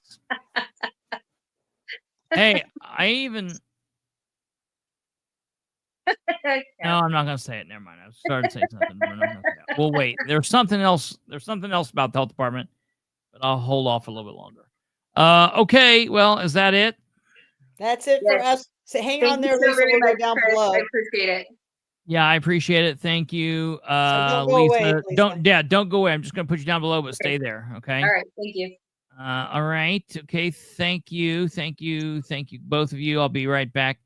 Hey, I even. No, I'm not going to say it. Never mind. I started saying something. But I'm not gonna say that. Well, wait. There's something else. There's something else about the health department, but I'll hold off a little bit longer. Okay. Well, is that it? That's it for us. So hang on there, Lisa. We'll go down below. I appreciate it. Yeah, I appreciate it. Thank you, don't go Lisa. away, Lisa. Don't go away. I'm just going to put you down below, but stay there. Okay. All right. Thank you. All right. Okay. Thank you. Both of you. I'll be right back.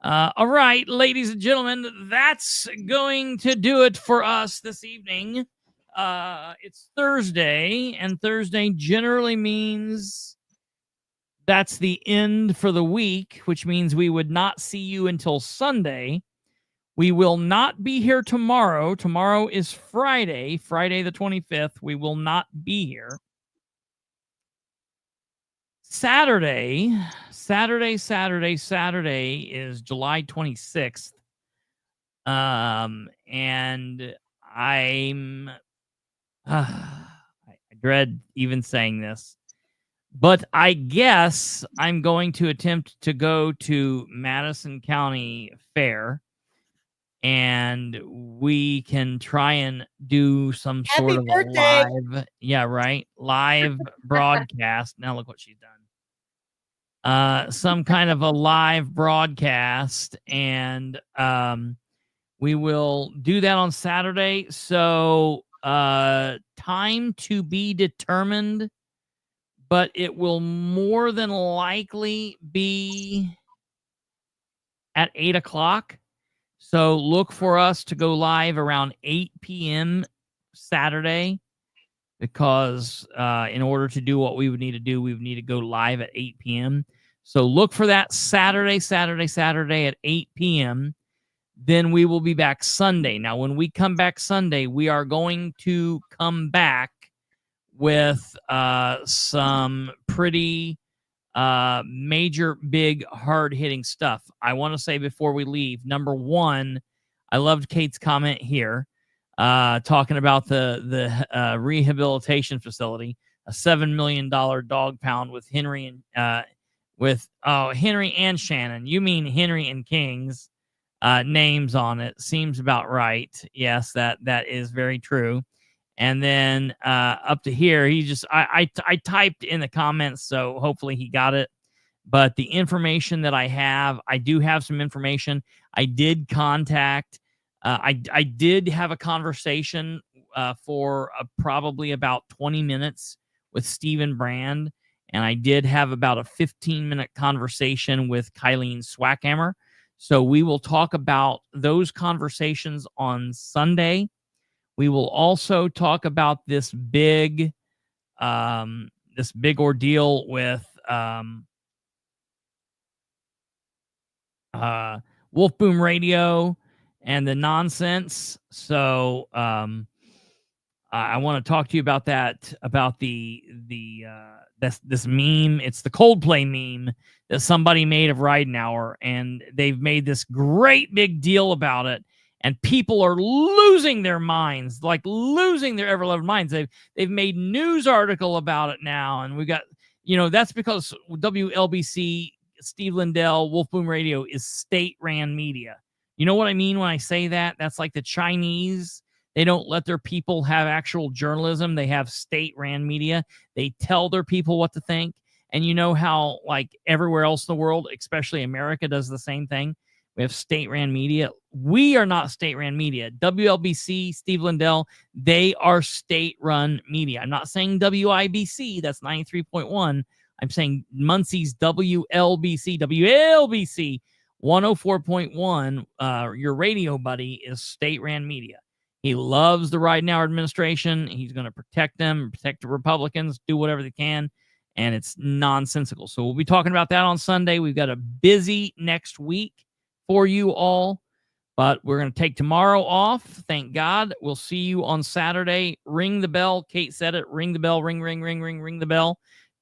All right, ladies and gentlemen, that's going to do it for us this evening. It's Thursday, and Thursday generally means that's the end for the week, which means we would not see you until Sunday. We will not be here tomorrow. Tomorrow is Friday the 25th. We will not be here. Saturday is July 26th. And I dread even saying this, but I guess I'm going to attempt to go to Madison County Fair, and we can try and do some sort of a live, live broadcast. Now look what she's done. Some kind of a live broadcast, and we will do that on Saturday. So time to be determined, but it will more than likely be at 8 o'clock. So look for us to go live around 8 p.m. Saturday, because in order to do what we would need to do, we would need to go live at 8 p.m. So look for that Saturday at 8 p.m. Then we will be back Sunday. Now, when we come back Sunday, we are going to come back with some pretty major, big, hard-hitting stuff. I want to say before we leave, number one, I loved Kate's comment here, talking about the rehabilitation facility, a $7 million dog pound with Henry and Henry and Shannon. You mean Henry and King's names on it. Seems about right. Yes, that is very true. And then up to here, he just I typed in the comments, so hopefully he got it. But the information that I do have some information. I did contact. I did have a conversation for probably about 20 minutes with Stephen Brand, and I did have about a 15-minute conversation with Kylene Swackhammer. So we will talk about those conversations on Sunday. We will also talk about this big ordeal with Wolf Boom Radio and the nonsense. So I want to talk to you about that, about this meme. It's the Coldplay meme that somebody made of Ridenhour, and they've made this great big deal about it. And people are losing their minds, like losing their ever-loving minds. They've made news article about it now, and we got, that's because WLBC, Steve Lindell, Wolf Boom Radio is state-ran media. You know what I mean when I say that? That's like the Chinese. They don't let their people have actual journalism. They have state-ran media. They tell their people what to think. And you know how, like, everywhere else in the world, especially America, does the same thing. We have state-ran media. We are not state-ran media. WLBC, Steve Lindell, they are state-run media. I'm not saying WIBC, that's 93.1. I'm saying Muncie's WLBC 104.1. Your radio buddy is state-ran media. He loves the Ridenhour administration. He's going to protect them, protect the Republicans, do whatever they can, and it's nonsensical. So we'll be talking about that on Sunday. We've got a busy next week for you all, but we're going to take tomorrow off. Thank God. We'll see you on Saturday. Ring the bell. Kate said it. Ring the bell. Ring the bell.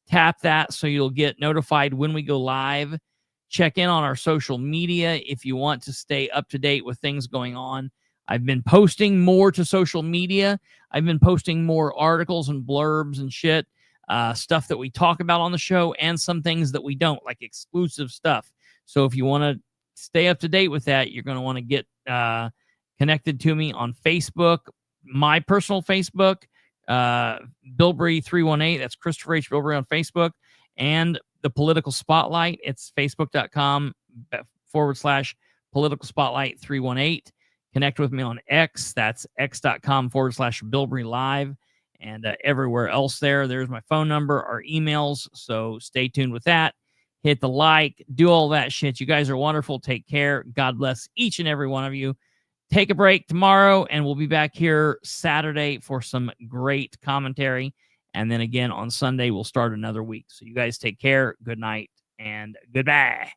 Tap that so you'll get notified when we go live. Check in on our social media if you want to stay up to date with things going on. I've been posting more to social media. I've been posting more articles and blurbs and shit. stuff that we talk about on the show and some things that we don't, like exclusive stuff. So if you want to stay up to date with that, you're going to want to get connected to me on Facebook, my personal Facebook, Bilbrey 318. That's Kristopher H. Bilbrey on Facebook, and the Political Spotlight. It's facebook.com/Political Spotlight 318. Connect with me on X. That's x.com/Bilbrey Live, and everywhere else there. There's my phone number, our emails. So stay tuned with that. Hit the like, do all that shit. You guys are wonderful. Take care. God bless each and every one of you. Take a break tomorrow, and we'll be back here Saturday for some great commentary. And then again on Sunday, we'll start another week. So you guys take care. Good night and goodbye.